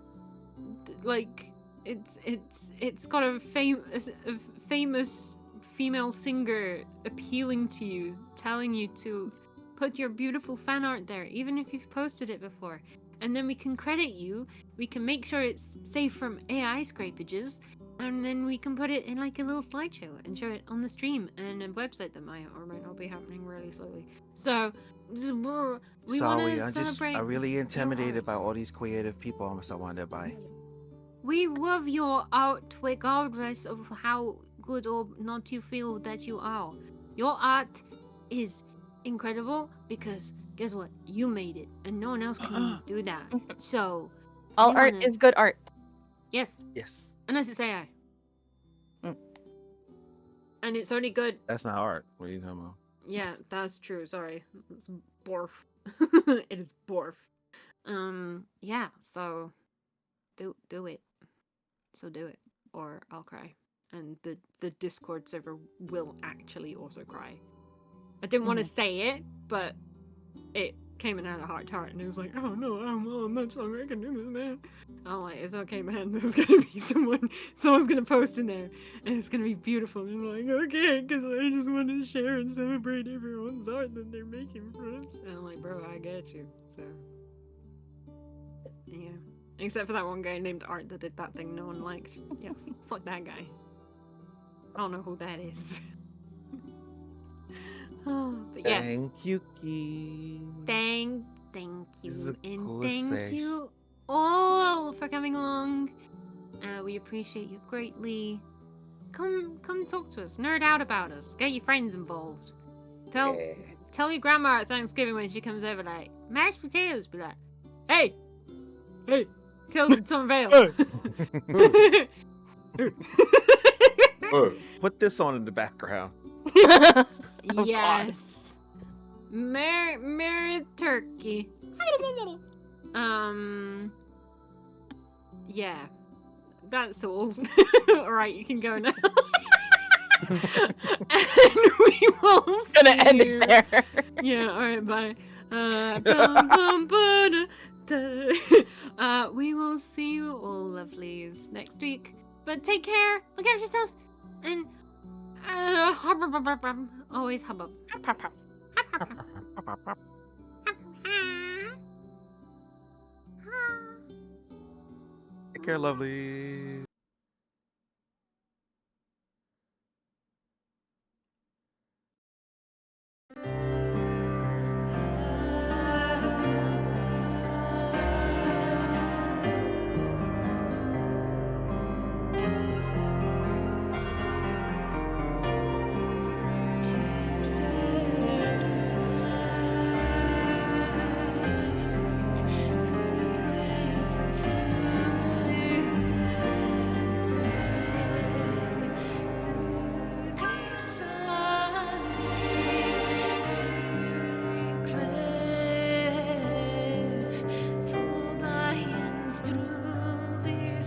Like it's got a famous female singer appealing to you, telling you to put your beautiful fan art there, even if you've posted it before. And then we can credit you. We can make sure it's safe from AI scrapages, and then we can put it in like a little slideshow and show it on the stream and a website that might or might not be happening really slowly. So we want Sorry, to celebrate. I'm really your intimidated art. by all these creative people I'm surrounded by. We love your art regardless of how good or not you feel that you are. Your art is incredible because guess what? You made it and no one else can do that. So All we art wanna- is good art. yes, Yes. unless it's AI. Mm. And it's already good. That's not art. What are you talking about? Yeah, that's true. Sorry. It's borf. It is borf. Yeah, so do it. So do it. Or I'll cry. And the Discord server will actually also cry. I didn't want to say it, but it came in out of heart to heart, and it was like, oh no, how much longer I can do this, man. I'm like, it's okay, man. There's gonna be someone's gonna post in there, and it's gonna be beautiful. And I'm like, okay, because I just want to share and celebrate everyone's art that they're making for us. And I'm like, bro, I get you. So, yeah. Except for that one guy named Art that did that thing no one liked. Yeah, fuck that guy. I don't know who that is. Oh, but yes. Thank you, Key. Thank This is you. a And cool thank sesh. you all for coming along We appreciate you greatly. Come talk to us. Nerd out about us. Get your friends involved. Tell your grandma at Thanksgiving when she comes over, like, mashed potatoes. Be like, hey, Tales of Tom Vale. Put this on in the background. Yes. Merry turkey. Yeah. That's all. Alright, you can go now. And we will Gonna see end you. it there. Yeah, alright, bye. We will see you all lovelies next week. But take care, look after yourselves, and always hubbub. Take care, lovely. Toda hennes tro vi